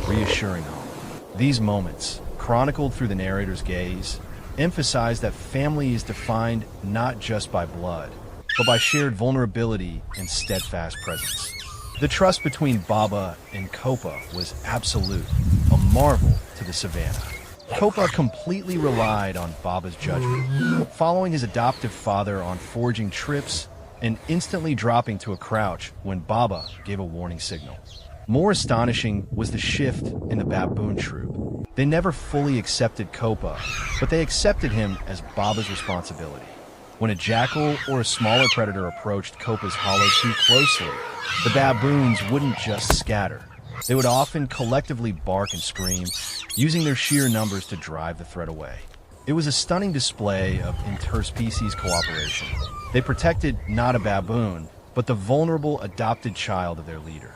reassuring home. These moments, chronicled through the narrator's gaze, emphasize that family is defined not just by blood, but by shared vulnerability and steadfast presence. The trust between Baba and Copa was absolute, a marvel to the savannah. Copa completely relied on Baba's judgment, following his adoptive father on foraging trips and instantly dropping to a crouch when Baba gave a warning signal. More astonishing was the shift in the baboon troop. They never fully accepted Copa, but they accepted him as Baba's responsibility. When a jackal or a smaller predator approached Copa's hollow too closely, the baboons wouldn't just scatter. They would often collectively bark and scream, using their sheer numbers to drive the threat away. It was a stunning display of interspecies cooperation. They protected not a baboon, but the vulnerable adopted child of their leader.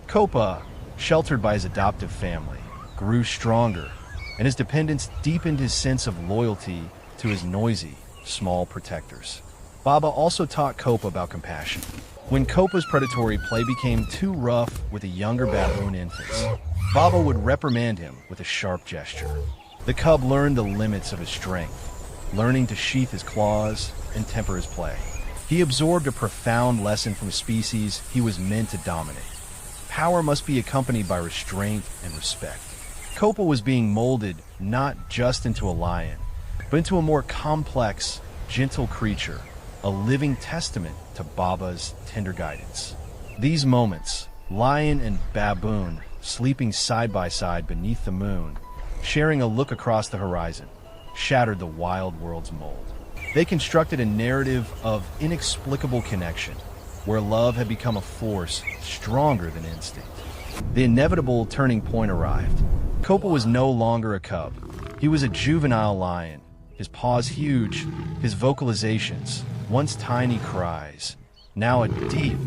Copa, sheltered by his adoptive family, grew stronger, and his dependence deepened his sense of loyalty to his noisy, small protectors. Baba also taught Copa about compassion. When Copa's predatory play became too rough with the younger baboon infants, Baba would reprimand him with a sharp gesture. The cub learned the limits of his strength, learning to sheath his claws and temper his play. He absorbed a profound lesson from a species he was meant to dominate. Power must be accompanied by restraint and respect. Copa was being molded not just into a lion, but into a more complex, gentle creature, a living testament to Baba's tender guidance. These moments, lion and baboon sleeping side by side beneath the moon, sharing a look across the horizon, shattered the wild world's mold. They constructed a narrative of inexplicable connection, where love had become a force stronger than instinct. The inevitable turning point arrived. Copa was no longer a cub. He was a juvenile lion, his paws huge, his vocalizations, once tiny cries, now a deep,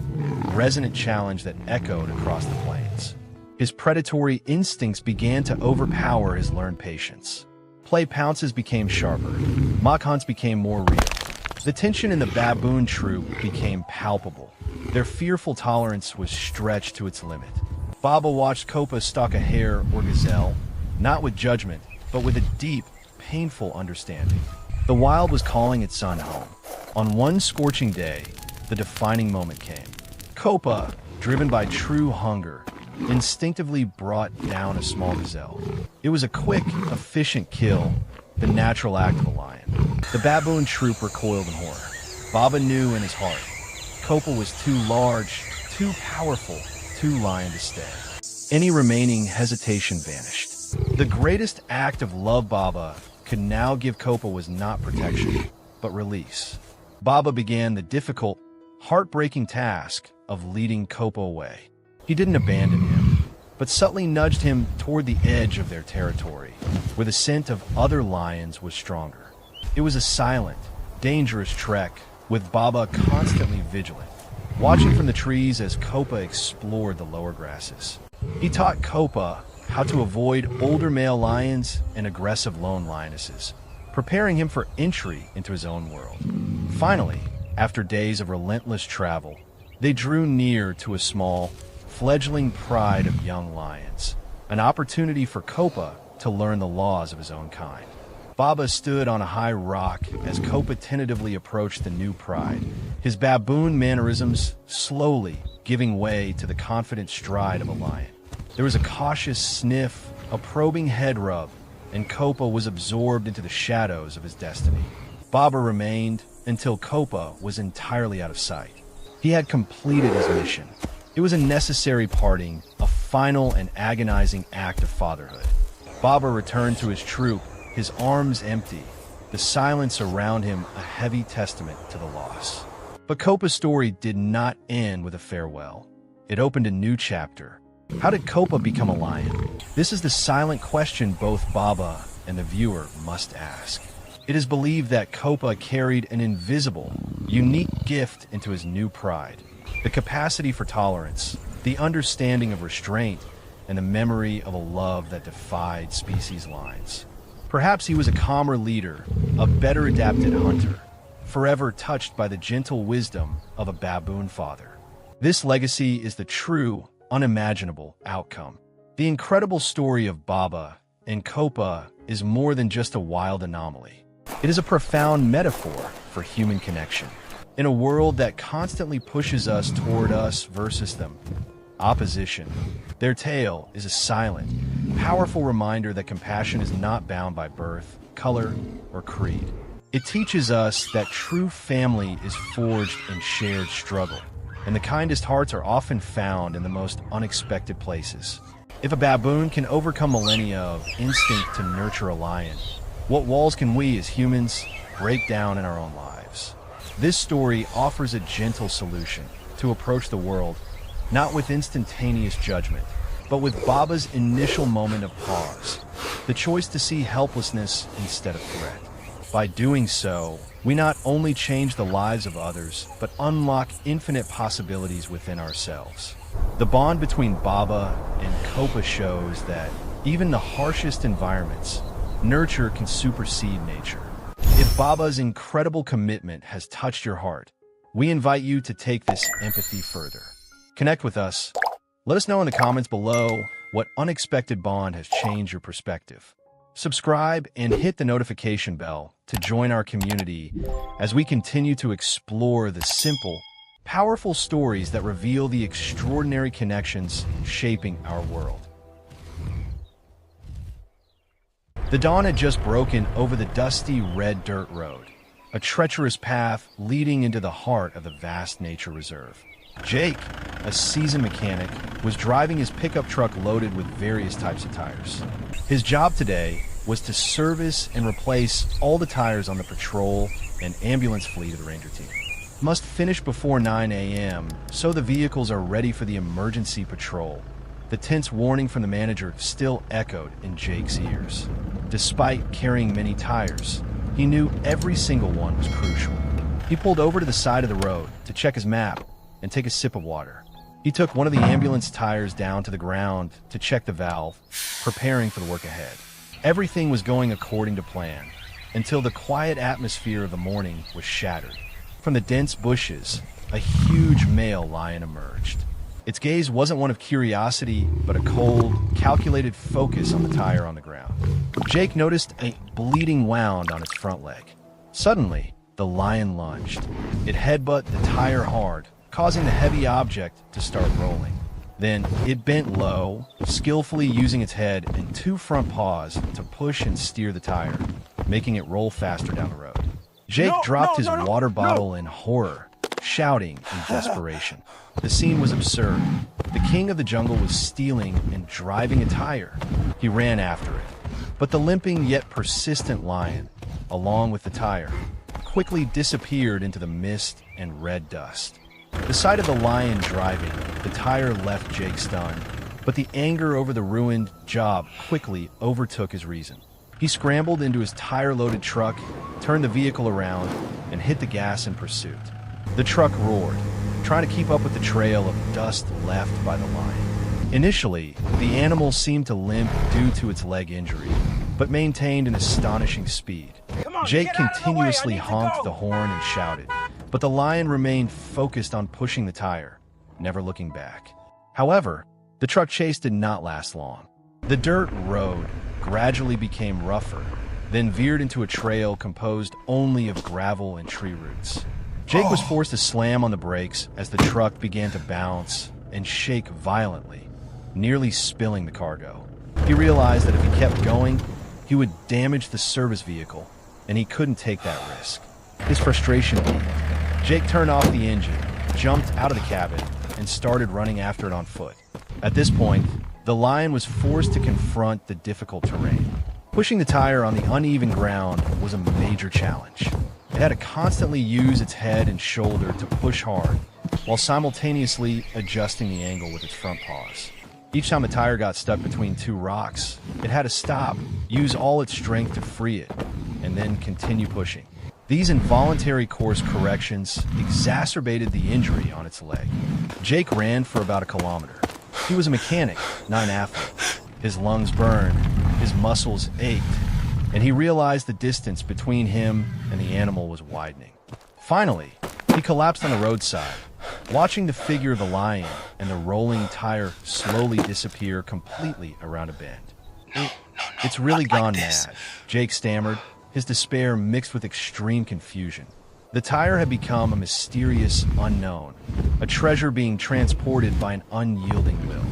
resonant challenge that echoed across the plains. His predatory instincts began to overpower his learned patience. Play pounces became sharper, mock hunts became more real. The tension in the baboon troop became palpable. Their fearful tolerance was stretched to its limit. Baba watched Copa stalk a hare or gazelle, not with judgment, but with a deep, painful understanding. The wild was calling its son home. On one scorching day, the defining moment came. Copa, driven by true hunger, instinctively brought down a small gazelle. It was a quick, efficient kill, the natural act of a lion. The baboon troop recoiled in horror. Baba knew in his heart, Copa was too large, too powerful, too lion to stay. Any remaining hesitation vanished. The greatest act of love Baba could now give Copa was not protection, but release. Baba began the difficult, heartbreaking task of leading Copa away. He didn't abandon him, but subtly nudged him toward the edge of their territory, where the scent of other lions was stronger. It was a silent, dangerous trek, with Baba constantly vigilant, watching from the trees as Copa explored the lower grasses. He taught Copa how to avoid older male lions and aggressive lone lionesses, preparing him for entry into his own world. Finally, after days of relentless travel, they drew near to a small, fledgling pride of young lions, an opportunity for Copa to learn the laws of his own kind. Baba stood on a high rock as Copa tentatively approached the new pride, his baboon mannerisms slowly giving way to the confident stride of a lion. There was a cautious sniff, a probing head rub, and Copa was absorbed into the shadows of his destiny. Baba remained until Copa was entirely out of sight. He had completed his mission. It was a necessary parting, a final and agonizing act of fatherhood. Baba returned to his troop, his arms empty, the silence around him a heavy testament to the loss. But Copa's story did not end with a farewell. It opened a new chapter. How did Copa become a lion? This is the silent question both Baba and the viewer must ask. It is believed that Copa carried an invisible, unique gift into his new pride. The capacity for tolerance, the understanding of restraint, and the memory of a love that defied species lines. Perhaps he was a calmer leader, a better adapted hunter, forever touched by the gentle wisdom of a baboon father. This legacy is the true, unimaginable outcome. The incredible story of Baba and Copa is more than just a wild anomaly. It is a profound metaphor for human connection. In a world that constantly pushes us toward us versus them, opposition, their tale is a silent, powerful reminder that compassion is not bound by birth, color, or creed. It teaches us that true family is forged in shared struggle, and the kindest hearts are often found in the most unexpected places. If a baboon can overcome millennia of instinct to nurture a lion, what walls can we as humans break down in our own lives? This story offers a gentle solution to approach the world, not with instantaneous judgment, but with Baba's initial moment of pause, the choice to see helplessness instead of threat. By doing so, we not only change the lives of others, but unlock infinite possibilities within ourselves. The bond between Baba and Copa shows that even the harshest environments, nurture can supersede nature. If Baba's incredible commitment has touched your heart, we invite you to take this empathy further. Connect with us. Let us know in the comments below what unexpected bond has changed your perspective. Subscribe and hit the notification bell to join our community as we continue to explore the simple, powerful stories that reveal the extraordinary connections shaping our world. The dawn had just broken over the dusty red dirt road, a treacherous path leading into the heart of the vast nature reserve. Jake, a seasoned mechanic, was driving his pickup truck loaded with various types of tires. His job today was to service and replace all the tires on the patrol and ambulance fleet of the Ranger team. Must finish before 9 a.m. so the vehicles are ready for the emergency patrol. The tense warning from the manager still echoed in Jake's ears. Despite carrying many tires, he knew every single one was crucial. He pulled over to the side of the road to check his map and take a sip of water. He took one of the ambulance tires down to the ground to check the valve, preparing for the work ahead. Everything was going according to plan, until the quiet atmosphere of the morning was shattered. From the dense bushes, a huge male lion emerged. Its gaze wasn't one of curiosity, but a cold, calculated focus on the tire on the ground. Jake noticed a bleeding wound on its front leg. Suddenly, the lion lunged. It headbutted the tire hard, causing the heavy object to start rolling. Then it bent low, skillfully using its head and two front paws to push and steer the tire, making it roll faster down the road. Jake dropped his water bottle in horror, shouting in desperation. The scene was absurd. The king of the jungle was stealing and driving a tire. He ran after it. But the limping yet persistent lion, along with the tire, quickly disappeared into the mist and red dust. The sight of the lion driving, the tire left Jake stunned, but the anger over the ruined job quickly overtook his reason. He scrambled into his tire-loaded truck, turned the vehicle around, and hit the gas in pursuit. The truck roared, trying to keep up with the trail of dust left by the lion. Initially, the animal seemed to limp due to its leg injury, but maintained an astonishing speed. Jake continuously honked the horn and shouted, but the lion remained focused on pushing the tire, never looking back. However, the truck chase did not last long. The dirt road gradually became rougher, then veered into a trail composed only of gravel and tree roots. Jake was forced to slam on the brakes as the truck began to bounce and shake violently, nearly spilling the cargo. He realized that if he kept going, he would damage the service vehicle, and he couldn't take that risk. His frustration peaked. Jake turned off the engine, jumped out of the cabin, and started running after it on foot. At this point, the lion was forced to confront the difficult terrain. Pushing the tire on the uneven ground was a major challenge. It had to constantly use its head and shoulder to push hard, while simultaneously adjusting the angle with its front paws. Each time the tire got stuck between two rocks, it had to stop, use all its strength to free it, and then continue pushing. These involuntary course corrections exacerbated the injury on its leg. Jake ran for about a kilometer. He was a mechanic, not an athlete. His lungs burned, his muscles ached, and he realized the distance between him and the animal was widening. Finally, he collapsed on the roadside, watching the figure of the lion and the rolling tire slowly disappear completely around a bend. It's really gone mad, Jake stammered, his despair mixed with extreme confusion. The tire had become a mysterious unknown, a treasure being transported by an unyielding will,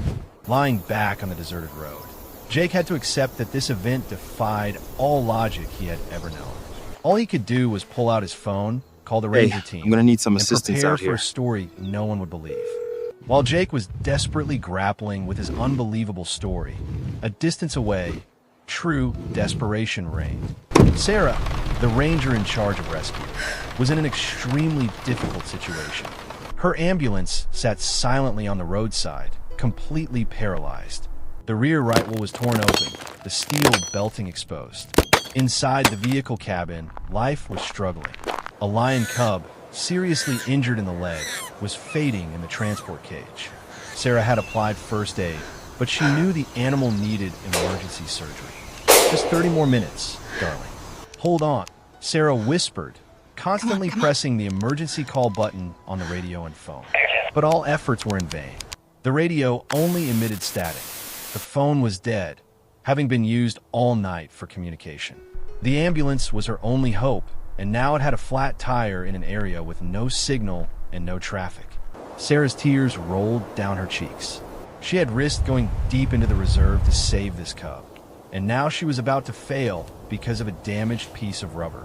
lying back on the deserted road. Jake had to accept that this event defied all logic he had ever known. All he could do was pull out his phone, call the ranger team, I'm gonna need some assistance and out prepare here. for a story no one would believe. While Jake was desperately grappling with his unbelievable story, a distance away, true desperation reigned. Sarah, the ranger in charge of rescue, was in an extremely difficult situation. Her ambulance sat silently on the roadside, completely paralyzed. The rear right wheel was torn open, the steel belting exposed. Inside the vehicle cabin, life was struggling. A lion cub, seriously injured in the leg, was fading in the transport cage. Sarah had applied first aid, but she knew the animal needed emergency surgery. "Just 30 more minutes, darling. Hold on," Sarah whispered, constantly pressing the emergency call button on the radio and phone. But all efforts were in vain. The radio only emitted static. The phone was dead, having been used all night for communication. The ambulance was her only hope, and now it had a flat tire in an area with no signal and no traffic. Sarah's tears rolled down her cheeks. She had risked going deep into the reserve to save this cub, and now she was about to fail because of a damaged piece of rubber.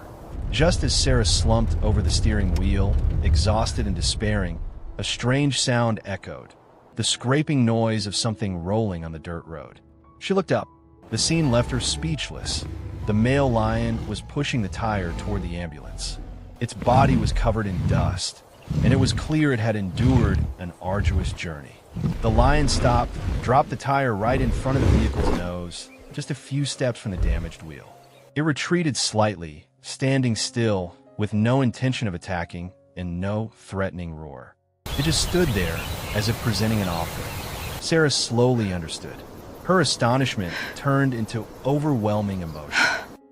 Just as Sarah slumped over the steering wheel, exhausted and despairing, a strange sound echoed, the scraping noise of something rolling on the dirt road. She looked up. The scene left her speechless. The male lion was pushing the tire toward the ambulance. Its body was covered in dust, and it was clear it had endured an arduous journey. The lion stopped, dropped the tire right in front of the vehicle's nose, just a few steps from the damaged wheel. It retreated slightly, standing still, with no intention of attacking and no threatening roar. It just stood there, as if presenting an offering. Sarah slowly understood. Her astonishment turned into overwhelming emotion.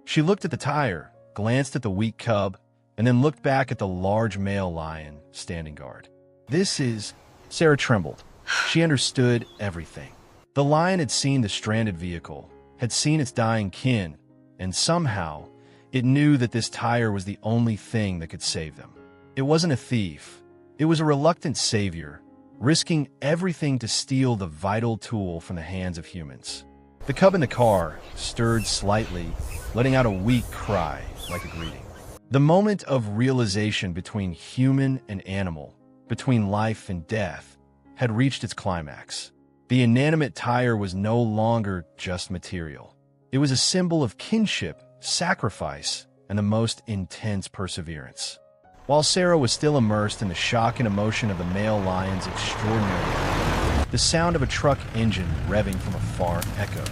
She looked at the tire, glanced at the weak cub, and then looked back at the large male lion standing guard. "This is..." Sarah trembled. She understood everything. The lion had seen the stranded vehicle, had seen its dying kin, and somehow, it knew that this tire was the only thing that could save them. It wasn't a thief. It was a reluctant savior, risking everything to steal the vital tool from the hands of humans. The cub in the car stirred slightly, letting out a weak cry like a greeting. The moment of realization between human and animal, between life and death, had reached its climax. The inanimate tire was no longer just material. It was a symbol of kinship, sacrifice, and the most intense perseverance. While Sarah was still immersed in the shock and emotion of the male lion's extraordinary effort, the sound of a truck engine revving from afar echoed.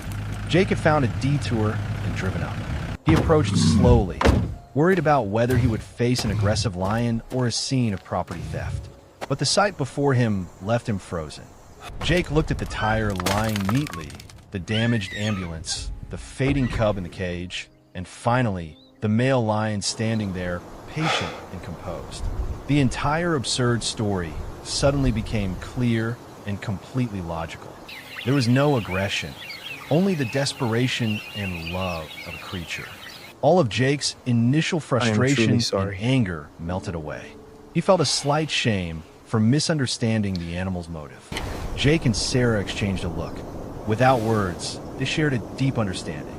Jake had found a detour and driven up. He approached slowly, worried about whether he would face an aggressive lion or a scene of property theft. But the sight before him left him frozen. Jake looked at the tire lying neatly, the damaged ambulance, the fading cub in the cage, and finally, the male lion standing there, patient and composed. The entire absurd story suddenly became clear and completely logical. There was no aggression, only the desperation and love of a creature. All of Jake's initial frustration and anger melted away. He felt a slight shame for misunderstanding the animal's motive. Jake and Sarah exchanged a look. Without words, they shared a deep understanding.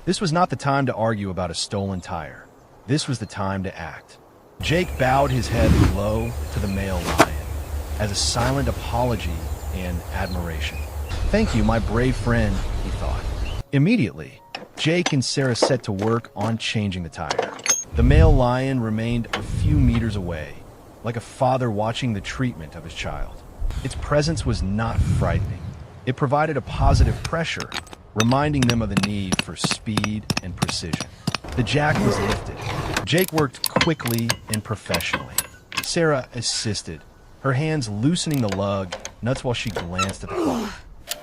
This was not the time to argue about a stolen tire. This was the time to act. Jake bowed his head low to the male lion, as a silent apology and admiration. "Thank you, my brave friend," he thought. Immediately, Jake and Sarah set to work on changing the tire. The male lion remained a few meters away, like a father watching the treatment of his child. Its presence was not frightening. It provided a positive pressure, reminding them of the need for speed and precision. The jack was lifted. Jake worked quickly and professionally. Sarah assisted, her hands loosening the lug nuts while she glanced at the clock.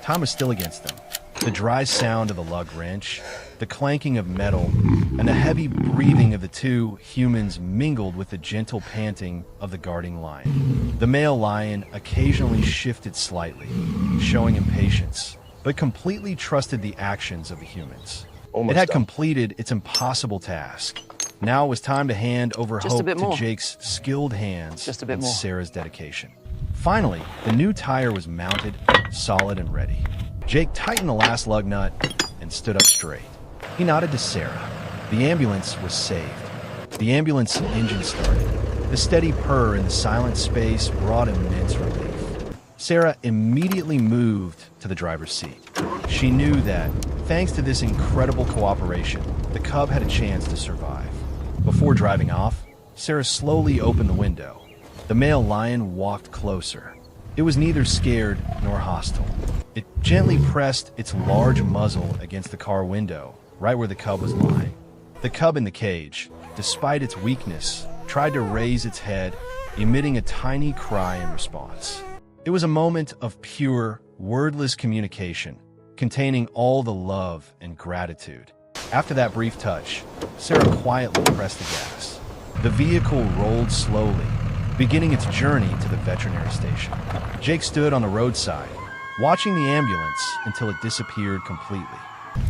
Time was still against them. The dry sound of the lug wrench, the clanking of metal, and the heavy breathing of the two humans mingled with the gentle panting of the guarding lion. The male lion occasionally shifted slightly, showing impatience, but completely trusted the actions of the humans. It had completed its impossible task. Now it was time to hand over hope to Jake's skilled hands and Sarah's dedication. Finally, the new tire was mounted, solid and ready. Jake tightened the last lug nut and stood up straight. He nodded to Sarah. The ambulance was saved. The ambulance engine started. The steady purr in the silent space brought immense relief. Sarah immediately moved to the driver's seat. She knew that, thanks to this incredible cooperation, the cub had a chance to survive. Before driving off, Sarah slowly opened the window. The male lion walked closer. It was neither scared nor hostile. It gently pressed its large muzzle against the car window, right where the cub was lying. The cub in the cage, despite its weakness, tried to raise its head, emitting a tiny cry in response. It was a moment of pure, wordless communication, containing all the love and gratitude. After that brief touch, Sarah quietly pressed the gas. The vehicle rolled slowly, beginning its journey to the veterinary station. Jake stood on the roadside, watching the ambulance until it disappeared completely.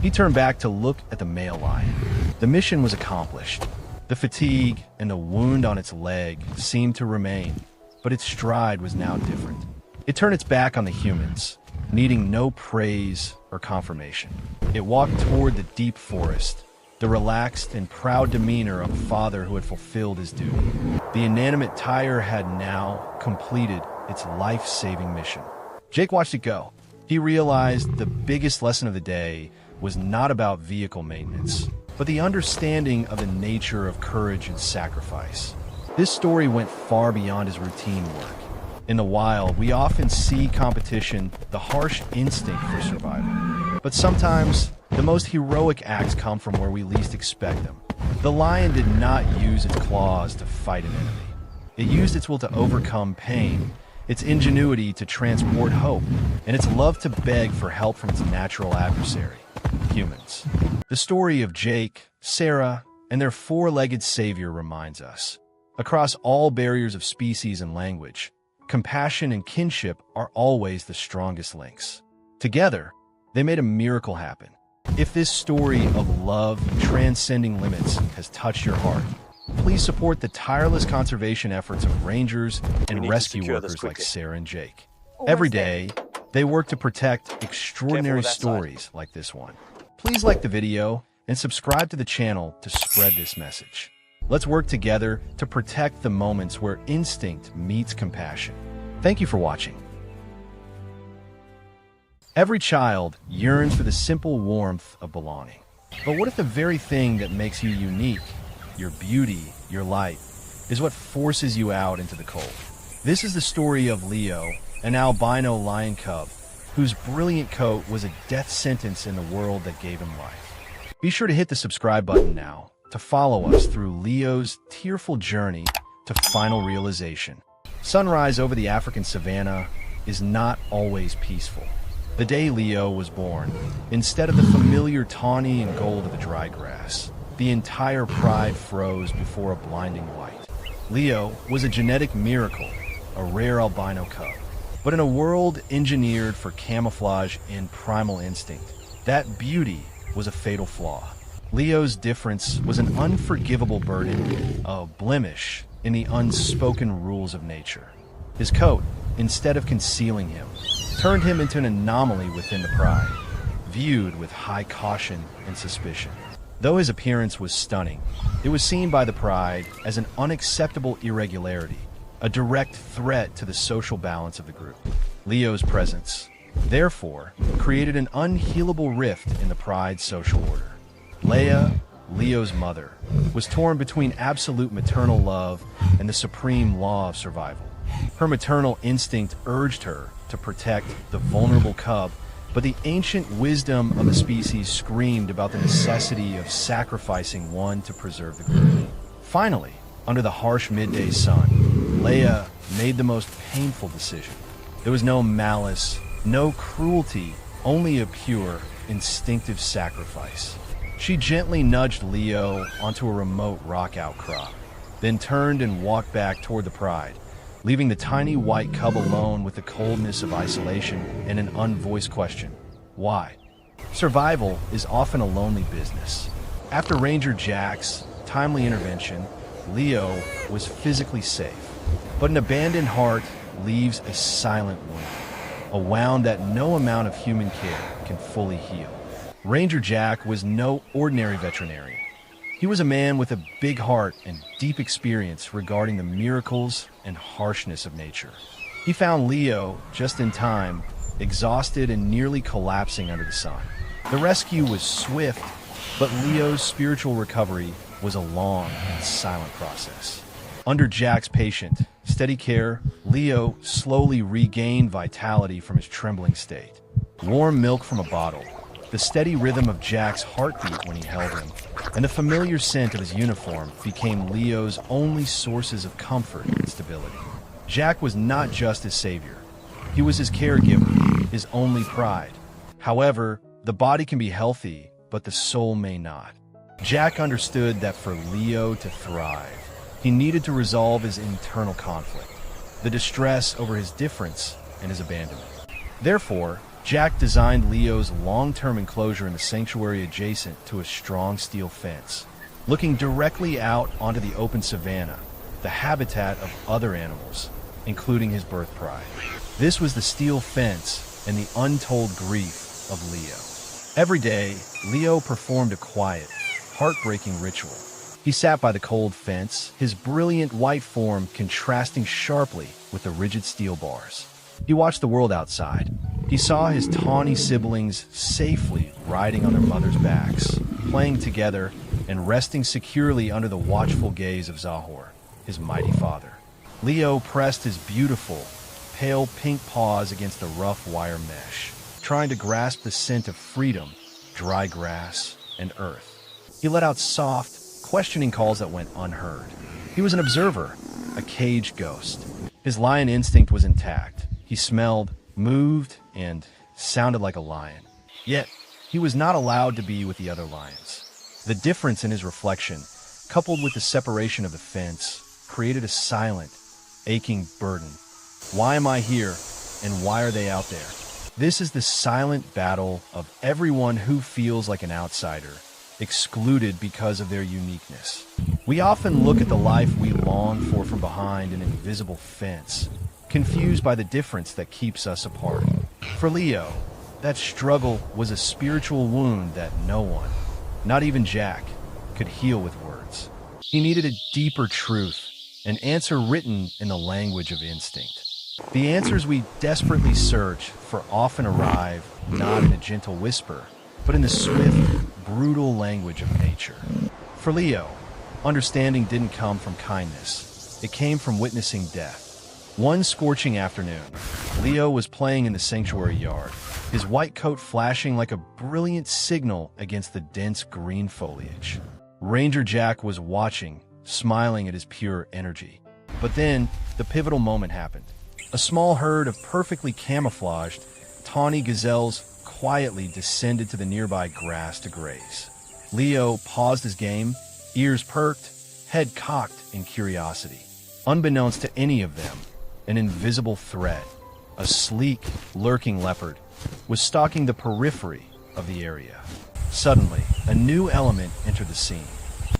He turned back to look at the male lion. The mission was accomplished. The fatigue and the wound on its leg seemed to remain, but its stride was now different. It turned its back on the humans, needing no praise or confirmation. It walked toward the deep forest, the relaxed and proud demeanor of a father who had fulfilled his duty. The inanimate tire had now completed its life-saving mission. Jake watched it go. He realized the biggest lesson of the day was not about vehicle maintenance, but the understanding of the nature of courage and sacrifice. This story went far beyond his routine work. In the wild, we often see competition, the harsh instinct for survival. But sometimes, the most heroic acts come from where we least expect them. The lion did not use its claws to fight an enemy. It used its will to overcome pain, its ingenuity to transport hope, and its love to beg for help from its natural adversary, humans. The story of Jake, Sarah, and their four-legged savior reminds us, across all barriers of species and language, compassion and kinship are always the strongest links. Together, they made a miracle happen. If this story of love transcending limits has touched your heart, please support the tireless conservation efforts of rangers and rescue workers like Sarah and Jake. Every day, they work to protect extraordinary stories like this one. Please like the video and subscribe to the channel to spread this message. Let's work together to protect the moments where instinct meets compassion. Thank you for watching. Every child yearns for the simple warmth of belonging. But what if the very thing that makes you unique your beauty, your light, is what forces you out into the cold. This is the story of Leo, an albino lion cub, whose brilliant coat was a death sentence in the world that gave him life. Be sure to hit the subscribe button now to follow us through Leo's tearful journey to final realization. Sunrise over the African savanna is not always peaceful. The day Leo was born, instead of the familiar tawny and gold of the dry grass, the entire pride froze before a blinding white. Leo was a genetic miracle, a rare albino cub. But in a world engineered for camouflage and primal instinct, that beauty was a fatal flaw. Leo's difference was an unforgivable burden, a blemish in the unspoken rules of nature. His coat, instead of concealing him, turned him into an anomaly within the pride, viewed with high caution and suspicion. Though his appearance was stunning, it was seen by the pride as an unacceptable irregularity, a direct threat to the social balance of the group. Leo's presence, therefore, created an unhealable rift in the pride's social order. Leia, Leo's mother, was torn between absolute maternal love and the supreme law of survival. Her maternal instinct urged her to protect the vulnerable cub, but the ancient wisdom of the species screamed about the necessity of sacrificing one to preserve the group. Finally, under the harsh midday sun, Leia made the most painful decision. There was no malice, no cruelty, only a pure, instinctive sacrifice. She gently nudged Leo onto a remote rock outcrop, then turned and walked back toward the pride, leaving the tiny white cub alone with the coldness of isolation and an unvoiced question. Why? Survival is often a lonely business. After Ranger Jack's timely intervention, Leo was physically safe, but an abandoned heart leaves a silent wound, a wound that no amount of human care can fully heal. Ranger Jack was no ordinary veterinarian. He was a man with a big heart and deep experience regarding the miracles and harshness of nature. He found Leo just in time, exhausted and nearly collapsing under the sun. The rescue was swift, but Leo's spiritual recovery was a long and silent process. Under Jack's patient, steady care, Leo slowly regained vitality from his trembling state. Warm milk from a bottle, the steady rhythm of Jack's heartbeat when he held him, and the familiar scent of his uniform became Leo's only sources of comfort and stability. Jack was not just his savior. He was his caregiver, his only pride. However, the body can be healthy, but the soul may not. Jack understood that for Leo to thrive, he needed to resolve his internal conflict, the distress over his difference and his abandonment. Therefore, Jack designed Leo's long-term enclosure in the sanctuary adjacent to a strong steel fence, looking directly out onto the open savanna, the habitat of other animals, including his birth pride. This was the steel fence and the untold grief of Leo. Every day, Leo performed a quiet, heartbreaking ritual. He sat by the cold fence, his brilliant white form contrasting sharply with the rigid steel bars. He watched the world outside. He saw his tawny siblings safely riding on their mother's backs, playing together and resting securely under the watchful gaze of Zahor, his mighty father. Leo pressed his beautiful, pale pink paws against the rough wire mesh, trying to grasp the scent of freedom, dry grass, and earth. He let out soft, questioning calls that went unheard. He was an observer, a caged ghost. His lion instinct was intact. He smelled, moved, and sounded like a lion. Yet, he was not allowed to be with the other lions. The difference in his reflection, coupled with the separation of the fence, created a silent, aching burden. Why am I here, and why are they out there? This is the silent battle of everyone who feels like an outsider, excluded because of their uniqueness. We often look at the life we long for from behind an invisible fence, confused by the difference that keeps us apart. For Leo, that struggle was a spiritual wound that no one, not even Jack, could heal with words. He needed a deeper truth, an answer written in the language of instinct. The answers we desperately search for often arrive not in a gentle whisper, but in the swift, brutal language of nature. For Leo, understanding didn't come from kindness. It came from witnessing death. One scorching afternoon, Leo was playing in the sanctuary yard, his white coat flashing like a brilliant signal against the dense green foliage. Ranger Jack was watching, smiling at his pure energy. But then, the pivotal moment happened. A small herd of perfectly camouflaged, tawny gazelles quietly descended to the nearby grass to graze. Leo paused his game, ears perked, head cocked in curiosity. Unbeknownst to any of them, an invisible threat, a sleek, lurking leopard, was stalking the periphery of the area. Suddenly, a new element entered the scene.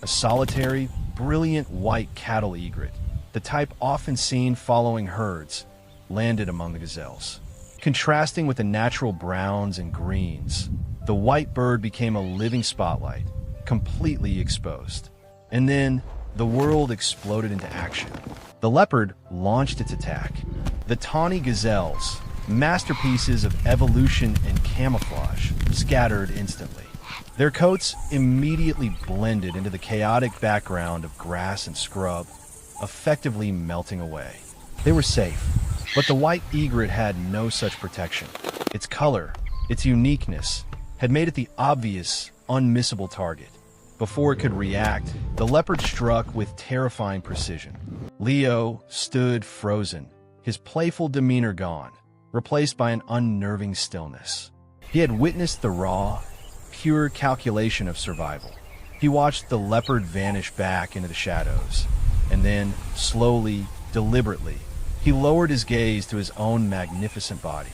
A solitary, brilliant white cattle egret, the type often seen following herds, landed among the gazelles. Contrasting with the natural browns and greens, the white bird became a living spotlight, completely exposed. And then, the world exploded into action. The leopard launched its attack. The tawny gazelles, masterpieces of evolution and camouflage, scattered instantly. Their coats immediately blended into the chaotic background of grass and scrub, effectively melting away. They were safe, but the white egret had no such protection. Its color, its uniqueness, had made it the obvious, unmissable target. Before it could react, the leopard struck with terrifying precision. Leo stood frozen, his playful demeanor gone, replaced by an unnerving stillness. He had witnessed the raw, pure calculation of survival. He watched the leopard vanish back into the shadows, and then, slowly, deliberately, he lowered his gaze to his own magnificent body.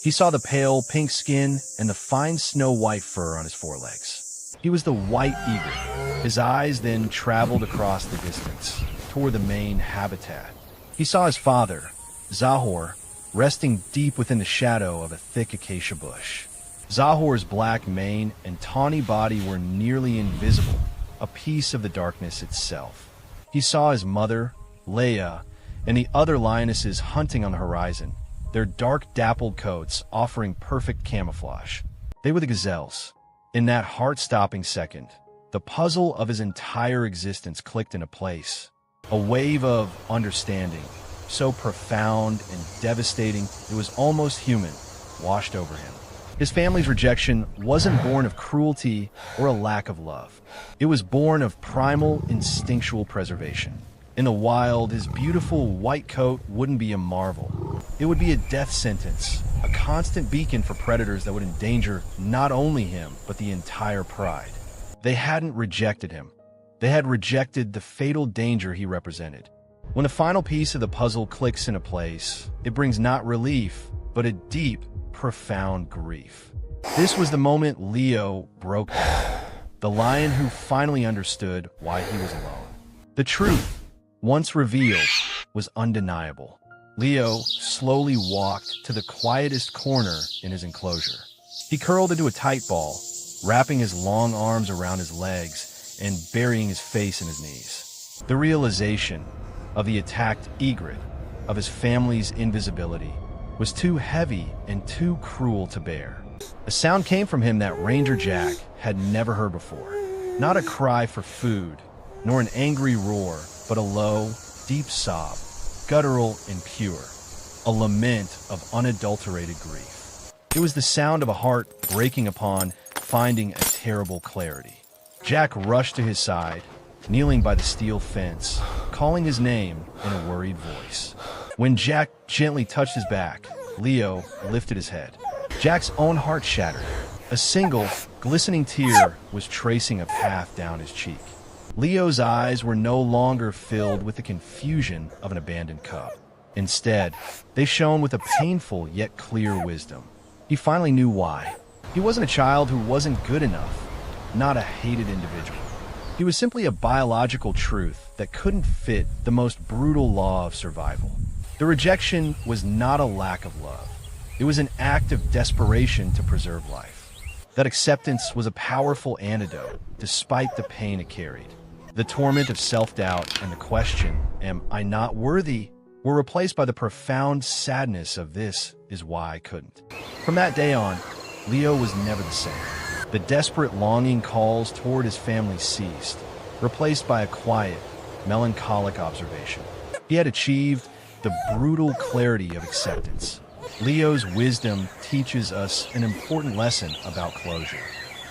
He saw the pale pink skin and the fine snow-white fur on his forelegs. He was the white egret. His eyes then traveled across the distance, toward the main habitat. He saw his father, Zahor, resting deep within the shadow of a thick acacia bush. Zahor's black mane and tawny body were nearly invisible, a piece of the darkness itself. He saw his mother, Leia, and the other lionesses hunting on the horizon, their dark dappled coats offering perfect camouflage. They were the gazelles. In that heart-stopping second, the puzzle of his entire existence clicked into place. A wave of understanding, so profound and devastating it was almost human, washed over him. His family's rejection wasn't born of cruelty or a lack of love. It was born of primal, instinctual preservation. In the wild, his beautiful white coat wouldn't be a marvel. It would be a death sentence, a constant beacon for predators that would endanger not only him, but the entire pride. They hadn't rejected him. They had rejected the fatal danger he represented. When the final piece of the puzzle clicks into place, it brings not relief, but a deep, profound grief. This was the moment Leo broke down. The lion who finally understood why he was alone. The truth, once revealed, was undeniable. Leo slowly walked to the quietest corner in his enclosure. He curled into a tight ball, wrapping his long arms around his legs and burying his face in his knees. The realization of the attacked egret, of his family's invisibility, was too heavy and too cruel to bear. A sound came from him that Ranger Jack had never heard before. Not a cry for food, nor an angry roar, but a low, deep sob, guttural and pure, a lament of unadulterated grief. It was the sound of a heart breaking upon finding a terrible clarity. Jack rushed to his side, kneeling by the steel fence, calling his name in a worried voice. When Jack gently touched his back, Leo lifted his head. Jack's own heart shattered. A single, glistening tear was tracing a path down his cheek. Leo's eyes were no longer filled with the confusion of an abandoned cub. Instead, they shone with a painful yet clear wisdom. He finally knew why. He wasn't a child who wasn't good enough, not a hated individual. He was simply a biological truth that couldn't fit the most brutal law of survival. The rejection was not a lack of love. It was an act of desperation to preserve life. That acceptance was a powerful antidote, despite the pain it carried. The torment of self-doubt and the question, am I not worthy, were replaced by the profound sadness of this is why I couldn't. From that day on, Leo was never the same. The desperate longing calls toward his family ceased. replaced by a quiet, melancholic observation. He had achieved the brutal clarity of acceptance. Leo's wisdom teaches us an important lesson about closure.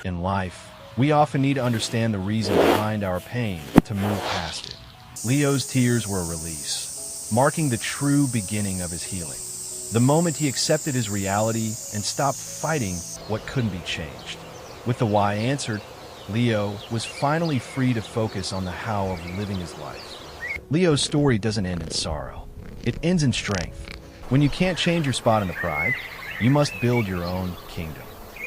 In life, we often need to understand the reason behind our pain to move past it. Leo's tears were a release, marking the true beginning of his healing. The moment he accepted his reality and stopped fighting what couldn't be changed. With the why answered, Leo was finally free to focus on the how of living his life. Leo's story doesn't end in sorrow. It ends in strength. When you can't change your spot in the pride, you must build your own kingdom.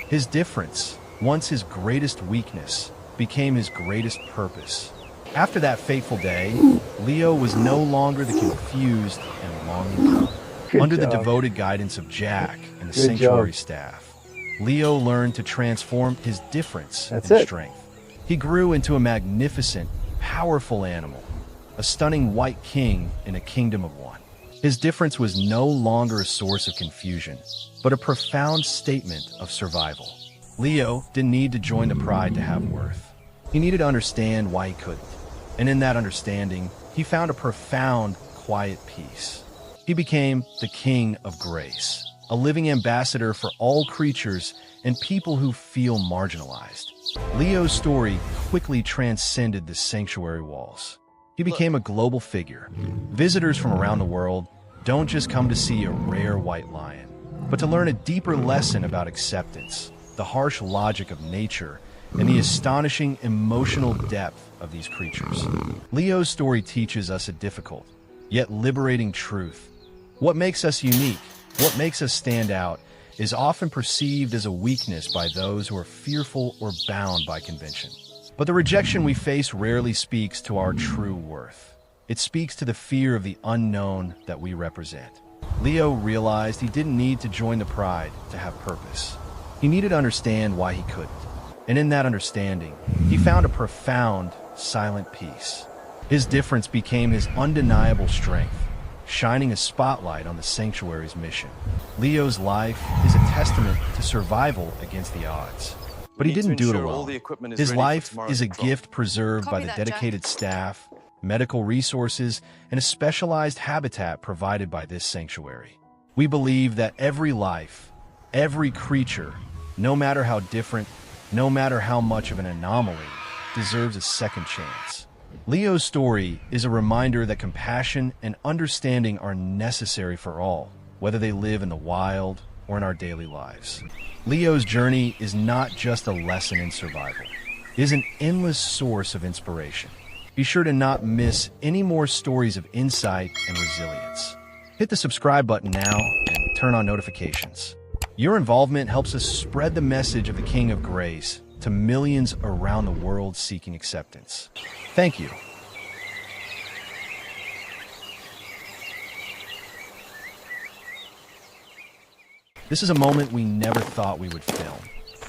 His difference, once his greatest weakness, became his greatest purpose. After that fateful day, Leo was no longer the confused and longing cub. Under the devoted guidance of Jack and the sanctuary staff, Leo learned to transform his difference into strength. He grew into a magnificent, powerful animal, a stunning white king in a kingdom of one. His difference was no longer a source of confusion, but a profound statement of survival. Leo didn't need to join the pride to have worth. He needed to understand why he couldn't. And in that understanding, he found a profound, quiet peace. He became the King of Grace, a living ambassador for all creatures and people who feel marginalized. Leo's story quickly transcended the sanctuary walls. He became a global figure. Visitors from around the world don't just come to see a rare white lion, but to learn a deeper lesson about acceptance, the harsh logic of nature, and the astonishing emotional depth of these creatures. Leo's story teaches us a difficult, yet liberating truth. What makes us unique, what makes us stand out, is often perceived as a weakness by those who are fearful or bound by convention. But the rejection we face rarely speaks to our true worth. It speaks to the fear of the unknown that we represent. Leo realized he didn't need to join the pride to have purpose. He needed to understand why he couldn't. And in that understanding, he found a profound, silent peace. His difference became his undeniable strength, shining a spotlight on the sanctuary's mission. Leo's life is a testament to survival against the odds. But he didn't do it alone. His life is a gift preserved by the dedicated staff, medical resources, and a specialized habitat provided by this sanctuary. We believe that every life, every creature, no matter how different, no matter how much of an anomaly, deserves a second chance. Leo's story is a reminder that compassion and understanding are necessary for all, whether they live in the wild or in our daily lives. Leo's journey is not just a lesson in survival. It is an endless source of inspiration. Be sure to not miss any more stories of insight and resilience. Hit the subscribe button now and turn on notifications. Your involvement helps us spread the message of the King of Grace to millions around the world seeking acceptance. Thank you. This is a moment we never thought we would film.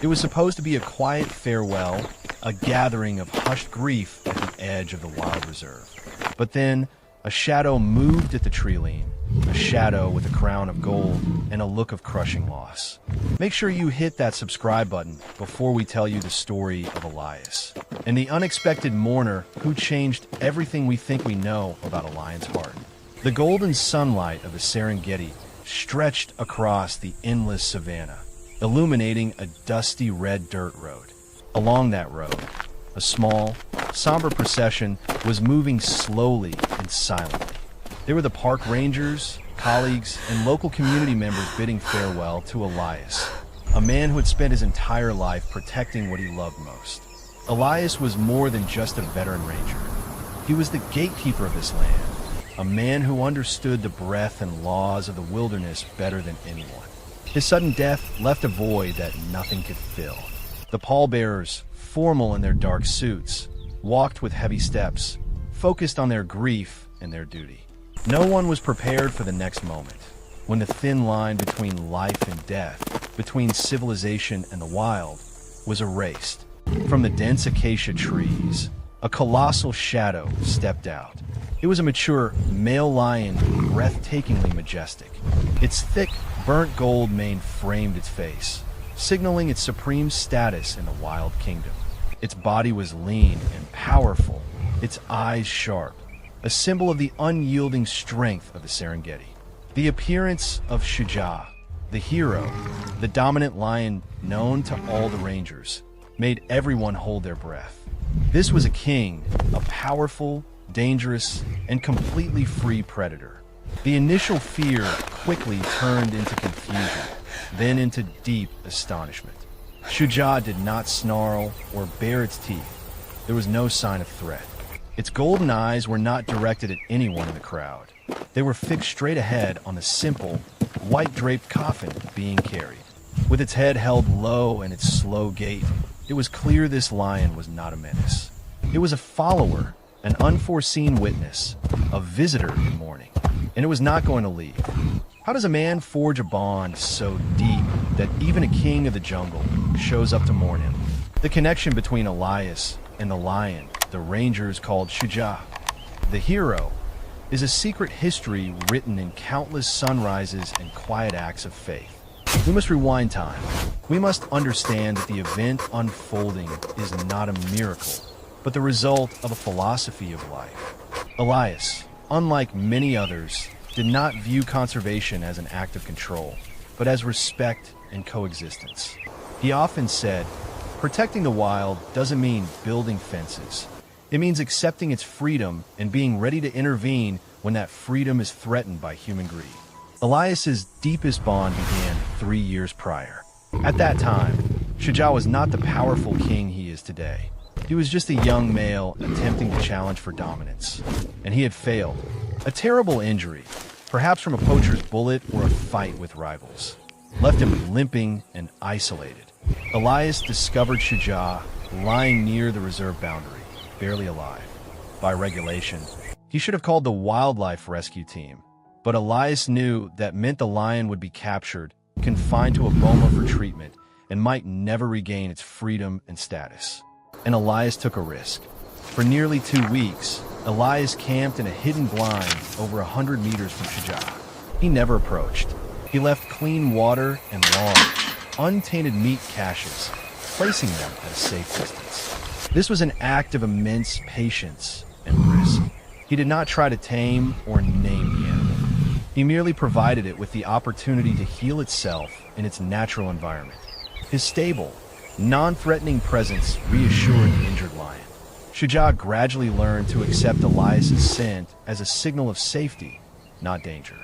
It was supposed to be a quiet farewell, a gathering of hushed grief at the edge of the wild reserve. But then, a shadow moved at the tree lean, a shadow with a crown of gold and a look of crushing loss. Make sure you hit that subscribe button before we tell you the story of Elias, and the unexpected mourner who changed everything we think we know about a lion's heart. The golden sunlight of the Serengeti stretched across the endless savanna, illuminating a dusty red dirt road. Along that road, a small, somber procession was moving slowly and silently. They were the park rangers, colleagues, and local community members bidding farewell to Elias, a man who had spent his entire life protecting what he loved most. Elias was more than just a veteran ranger. He was the gatekeeper of this land, a man who understood the breath and laws of the wilderness better than anyone. His sudden death left a void that nothing could fill. The pallbearers, formal in their dark suits, walked with heavy steps, focused on their grief and their duty. No one was prepared for the next moment, when the thin line between life and death, between civilization and the wild, was erased. From the dense acacia trees, a colossal shadow stepped out. It was a mature, male lion, breathtakingly majestic. Its thick, burnt gold mane framed its face, signaling its supreme status in the wild kingdom. Its body was lean and powerful, its eyes sharp, a symbol of the unyielding strength of the Serengeti. The appearance of Shuja, the hero, the dominant lion known to all the rangers, made everyone hold their breath. This was a king, a powerful, dangerous, and completely free predator. The initial fear quickly turned into confusion, then into deep astonishment. Shuja did not snarl or bare its teeth. There was no sign of threat. Its golden eyes were not directed at anyone in the crowd. They were fixed straight ahead on the simple, white-draped coffin being carried. With its head held low and its slow gait, it was clear this lion was not a menace. It was a follower, an unforeseen witness, a visitor in mourning, and it was not going to leave. How does a man forge a bond so deep that even a king of the jungle shows up to mourn him? The connection between Elias and the lion, the rangers called Shuja, the hero, is a secret history written in countless sunrises and quiet acts of faith. We must rewind time. We must understand that the event unfolding is not a miracle, but the result of a philosophy of life. Elias, unlike many others, did not view conservation as an act of control, but as respect and coexistence. He often said, protecting the wild doesn't mean building fences. It means accepting its freedom and being ready to intervene when that freedom is threatened by human greed. Elias's deepest bond began 3 years prior. At that time, Shuja was not the powerful king he is today. He was just a young male attempting to challenge for dominance, and he had failed. A terrible injury, perhaps from a poacher's bullet or a fight with rivals, left him limping and isolated. Elias discovered Shuja lying near the reserve boundary, barely alive. By regulation, he should have called the wildlife rescue team, but Elias knew that meant the lion would be captured, confined to a boma for treatment, and might never regain its freedom and status. And Elias took a risk. For nearly 2 weeks, Elias camped in a hidden blind over 100 meters from Shuja. He never approached. He left clean water and large, untainted meat caches, placing them at a safe distance. This was an act of immense patience and risk. He did not try to tame or name the animal. He merely provided it with the opportunity to heal itself in its natural environment. His stable, non-threatening presence reassured the injured lion. Shuja gradually learned to accept Elias's scent as a signal of safety, not danger.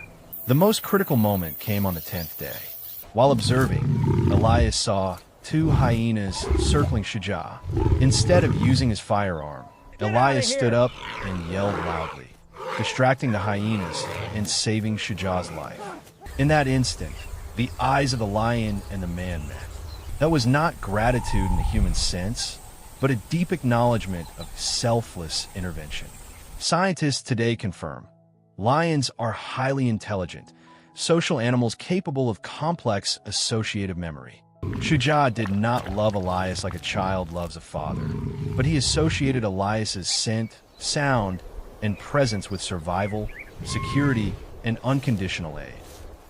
The most critical moment came on the 10th day. While observing, Elias saw 2 hyenas circling Shuja. Instead of using his firearm, Elias stood up and yelled loudly, distracting the hyenas and saving Shuja's life. In that instant, the eyes of the lion and the man met. That was not gratitude in the human sense, but a deep acknowledgement of selfless intervention. Scientists today confirm lions are highly intelligent, social animals capable of complex associative memory. Shuja did not love Elias like a child loves a father, but he associated Elias's scent, sound, and presence with survival, security, and unconditional aid.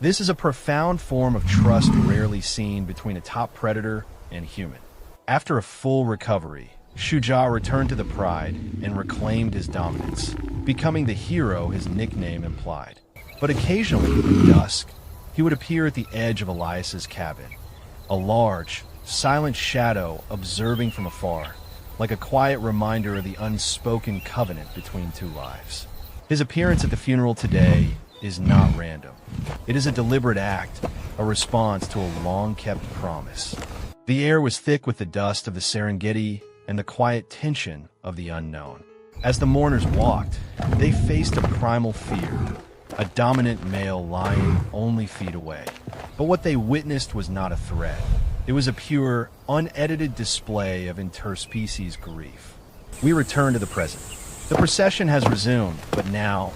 This is a profound form of trust rarely seen between a top predator and human. After a full recovery, Shuja returned to the pride and reclaimed his dominance, becoming the hero his nickname implied. But occasionally, at dusk, he would appear at the edge of Elias's cabin, a large, silent shadow observing from afar, like a quiet reminder of the unspoken covenant between 2 lives. His appearance at the funeral today is not random. It is a deliberate act, a response to a long-kept promise. The air was thick with the dust of the Serengeti and the quiet tension of the unknown. As the mourners walked, they faced a primal fear, a dominant male lying only feet away. But what they witnessed was not a threat. It was a pure, unedited display of interspecies grief. We return to the present. The procession has resumed, but now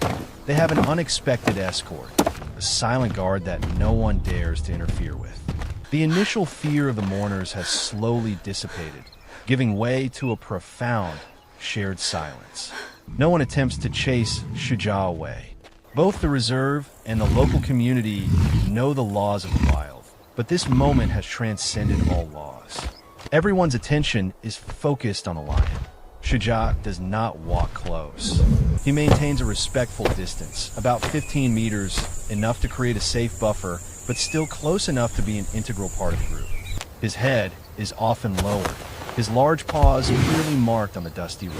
they have an unexpected escort, a silent guard that no one dares to interfere with. The initial fear of the mourners has slowly dissipated, giving way to a profound, shared silence. No one attempts to chase Shuja away. Both the reserve and the local community know the laws of the wild, but this moment has transcended all laws. Everyone's attention is focused on the lion. Shuja does not walk close. He maintains a respectful distance, about 15 meters, enough to create a safe buffer, but still close enough to be an integral part of the group. His head is often lowered, his large paws clearly marked on the dusty road.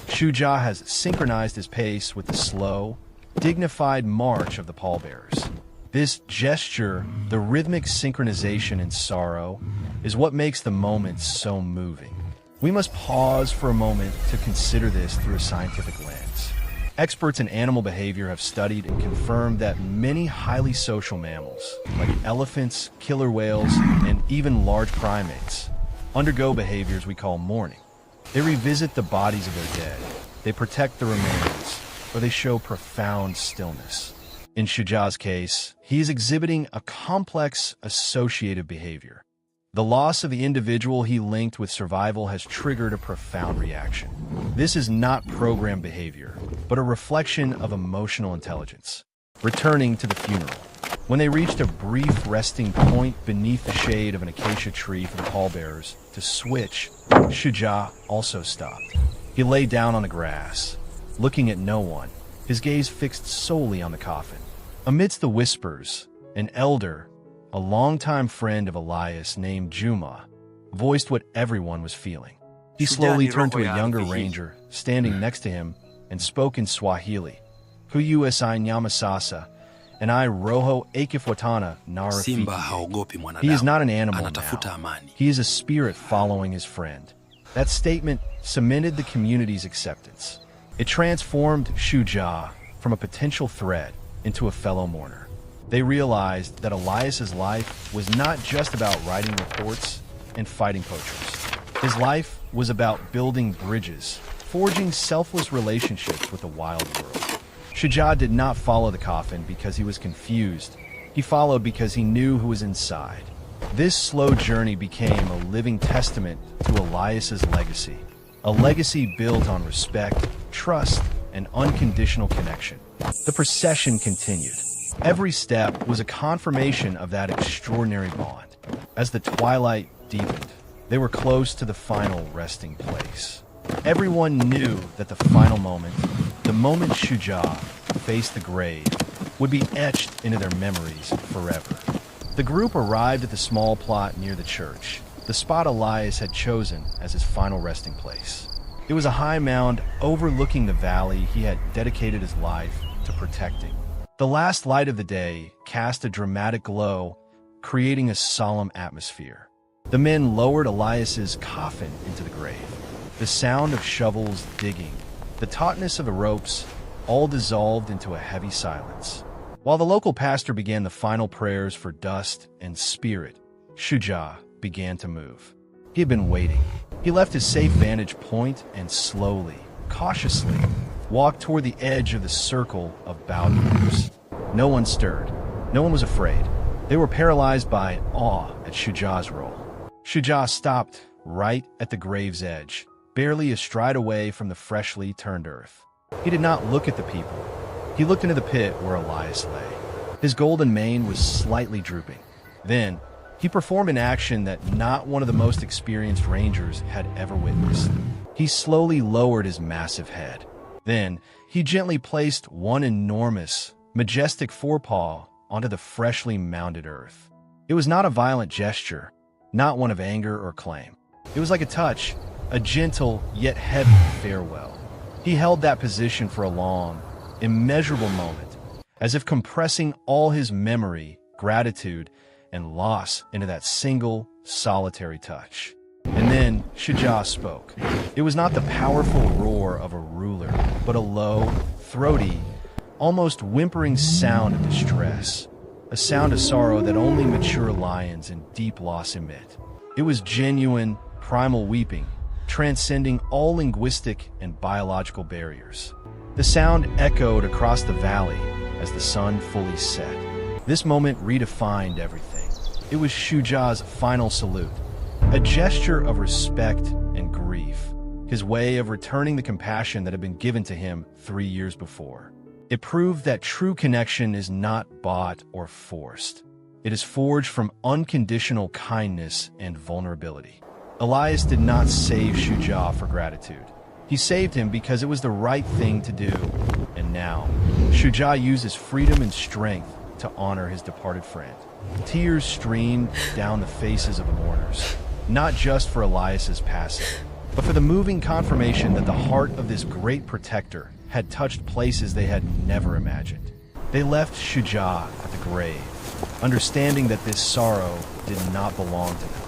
Shuja has synchronized his pace with the slow, dignified march of the pallbearers. This gesture, the rhythmic synchronization in sorrow, is what makes the moment so moving. We must pause for a moment to consider this through a scientific lens. Experts in animal behavior have studied and confirmed that many highly social mammals, like elephants, killer whales, and even large primates, undergo behaviors we call mourning. They revisit the bodies of their dead, they protect the remains, or they show profound stillness. In Shuja's case, he is exhibiting a complex associative behavior. The loss of the individual he linked with survival has triggered a profound reaction. This is not programmed behavior, but a reflection of emotional intelligence. Returning to the funeral. When they reached a brief resting point beneath the shade of an acacia tree for the pallbearers to switch, Shuja also stopped. He lay down on the grass, looking at no one, his gaze fixed solely on the coffin. Amidst the whispers, an elder, a longtime friend of Elias named Juma, voiced what everyone was feeling. He slowly turned to a younger ranger standing next to him and spoke in Swahili. Huyusi Nyamasasa, and I roho akifwatana narafiki. He is not an animal now. He is a spirit following his friend. That statement cemented the community's acceptance. It transformed Shuja from a potential threat into a fellow mourner. They realized that Elias's life was not just about writing reports and fighting poachers. His life was about building bridges, forging selfless relationships with the wild world. Shuja did not follow the coffin because he was confused. He followed because he knew who was inside. This slow journey became a living testament to Elias's legacy, a legacy built on respect, trust, and unconditional connection. The procession continued. Every step was a confirmation of that extraordinary bond. As the twilight deepened, they were close to the final resting place. Everyone knew that the final moment, the moment Shuja faced the grave, would be etched into their memories forever. The group arrived at the small plot near the church, the spot Elias had chosen as his final resting place. It was a high mound overlooking the valley he had dedicated his life to protecting. The last light of the day cast a dramatic glow, creating a solemn atmosphere. The men lowered Elias's coffin into the grave. The sound of shovels digging, the tautness of the ropes, all dissolved into a heavy silence. While the local pastor began the final prayers for dust and spirit, Shuja began to move. He had been waiting. He left his safe vantage point and slowly, cautiously, walked toward the edge of the circle of bowed groups. No one stirred. No one was afraid. They were paralyzed by awe at Shuja's role. Shuja stopped right at the grave's edge, barely a stride away from the freshly turned earth. He did not look at the people. He looked into the pit where Elias lay. His golden mane was slightly drooping. Then, he performed an action that not one of the most experienced rangers had ever witnessed. He slowly lowered his massive head. Then, he gently placed one enormous, majestic forepaw onto the freshly mounded earth. It was not a violent gesture, not one of anger or claim. It was like a touch, a gentle yet heavy farewell. He held that position for a long, immeasurable moment, as if compressing all his memory, gratitude, and loss into that single, solitary touch. And then Shuja spoke. It was not the powerful roar of a ruler, but a low, throaty, almost whimpering sound of distress, a sound of sorrow that only mature lions in deep loss emit. It was genuine, primal weeping, transcending all linguistic and biological barriers. The sound echoed across the valley as the sun fully set. This moment redefined everything. It was Shuja's final salute, a gesture of respect and grief, his way of returning the compassion that had been given to him 3 years before. It proved that true connection is not bought or forced. It is forged from unconditional kindness and vulnerability. Elias did not save Shuja for gratitude. He saved him because it was the right thing to do. And now, Shuja uses freedom and strength to honor his departed friend. Tears streamed down the faces of the mourners, not just for Elias's passing, but for the moving confirmation that the heart of this great protector had touched places they had never imagined. They left Shuja at the grave, understanding that this sorrow did not belong to them.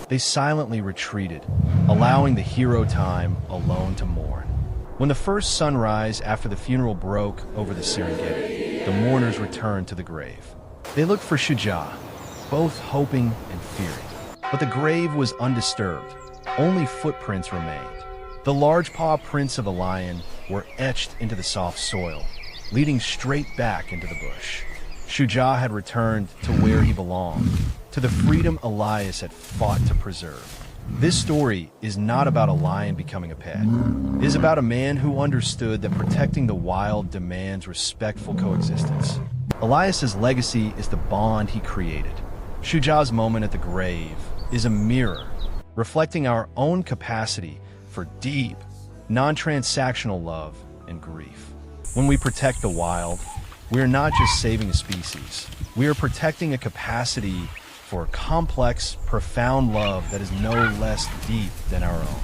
They silently retreated, allowing the hero time alone to mourn. When the first sunrise after the funeral broke over the Serengeti, the mourners returned to the grave. They looked for Shuja, both hoping and fearing. But the grave was undisturbed. Only footprints remained. The large paw prints of a lion were etched into the soft soil, leading straight back into the bush. Shuja had returned to where he belonged, to the freedom Elias had fought to preserve. This story is not about a lion becoming a pet. It is about a man who understood that protecting the wild demands respectful coexistence. Elias's legacy is the bond he created. Shuja's moment at the grave is a mirror, reflecting our own capacity for deep, non-transactional love and grief. When we protect the wild, we are not just saving a species. We are protecting a capacity for complex, profound love that is no less deep than our own.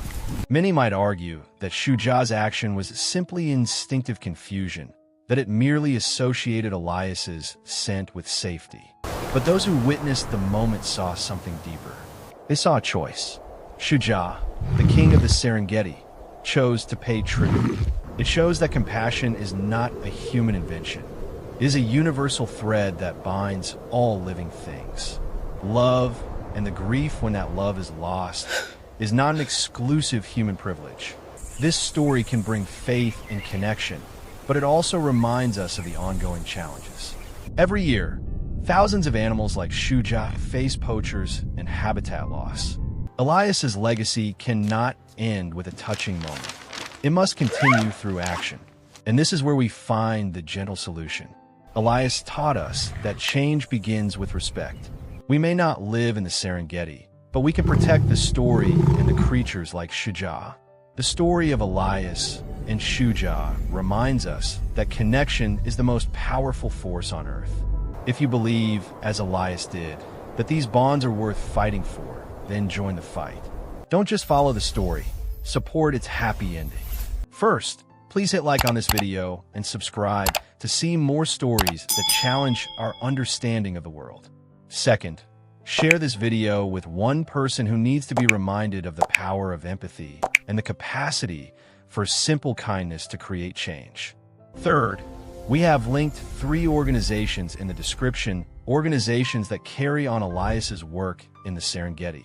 Many might argue that Shuja's action was simply instinctive confusion, that it merely associated Elias's scent with safety. But those who witnessed the moment saw something deeper. They saw a choice. Shuja, the king of the Serengeti, chose to pay tribute. It shows that compassion is not a human invention. It is a universal thread that binds all living things. Love, and the grief when that love is lost, is not an exclusive human privilege. This story can bring faith and connection, but it also reminds us of the ongoing challenges. Every year, thousands of animals like Shuja face poachers and habitat loss. Elias's legacy cannot end with a touching moment. It must continue through action. And this is where we find the gentle solution. Elias taught us that change begins with respect. We may not live in the Serengeti, but we can protect the story and the creatures like Shuja. The story of Elias and Shuja reminds us that connection is the most powerful force on Earth. If you believe, as Elias did, that these bonds are worth fighting for, then join the fight. Don't just follow the story, support its happy ending. First, please hit like on this video and subscribe to see more stories that challenge our understanding of the world. Second, share this video with one person who needs to be reminded of the power of empathy and the capacity for simple kindness to create change. Third, we have linked 3 organizations in the description, organizations that carry on Elias's work in the Serengeti,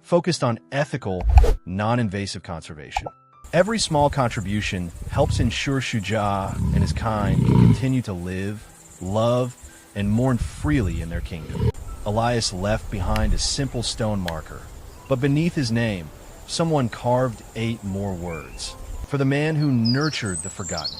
focused on ethical, non-invasive conservation. Every small contribution helps ensure Shuja and his kind can continue to live, love, and mourn freely in their kingdom. Elias left behind a simple stone marker, but beneath his name, someone carved 8 more words. For the man who nurtured the forgotten,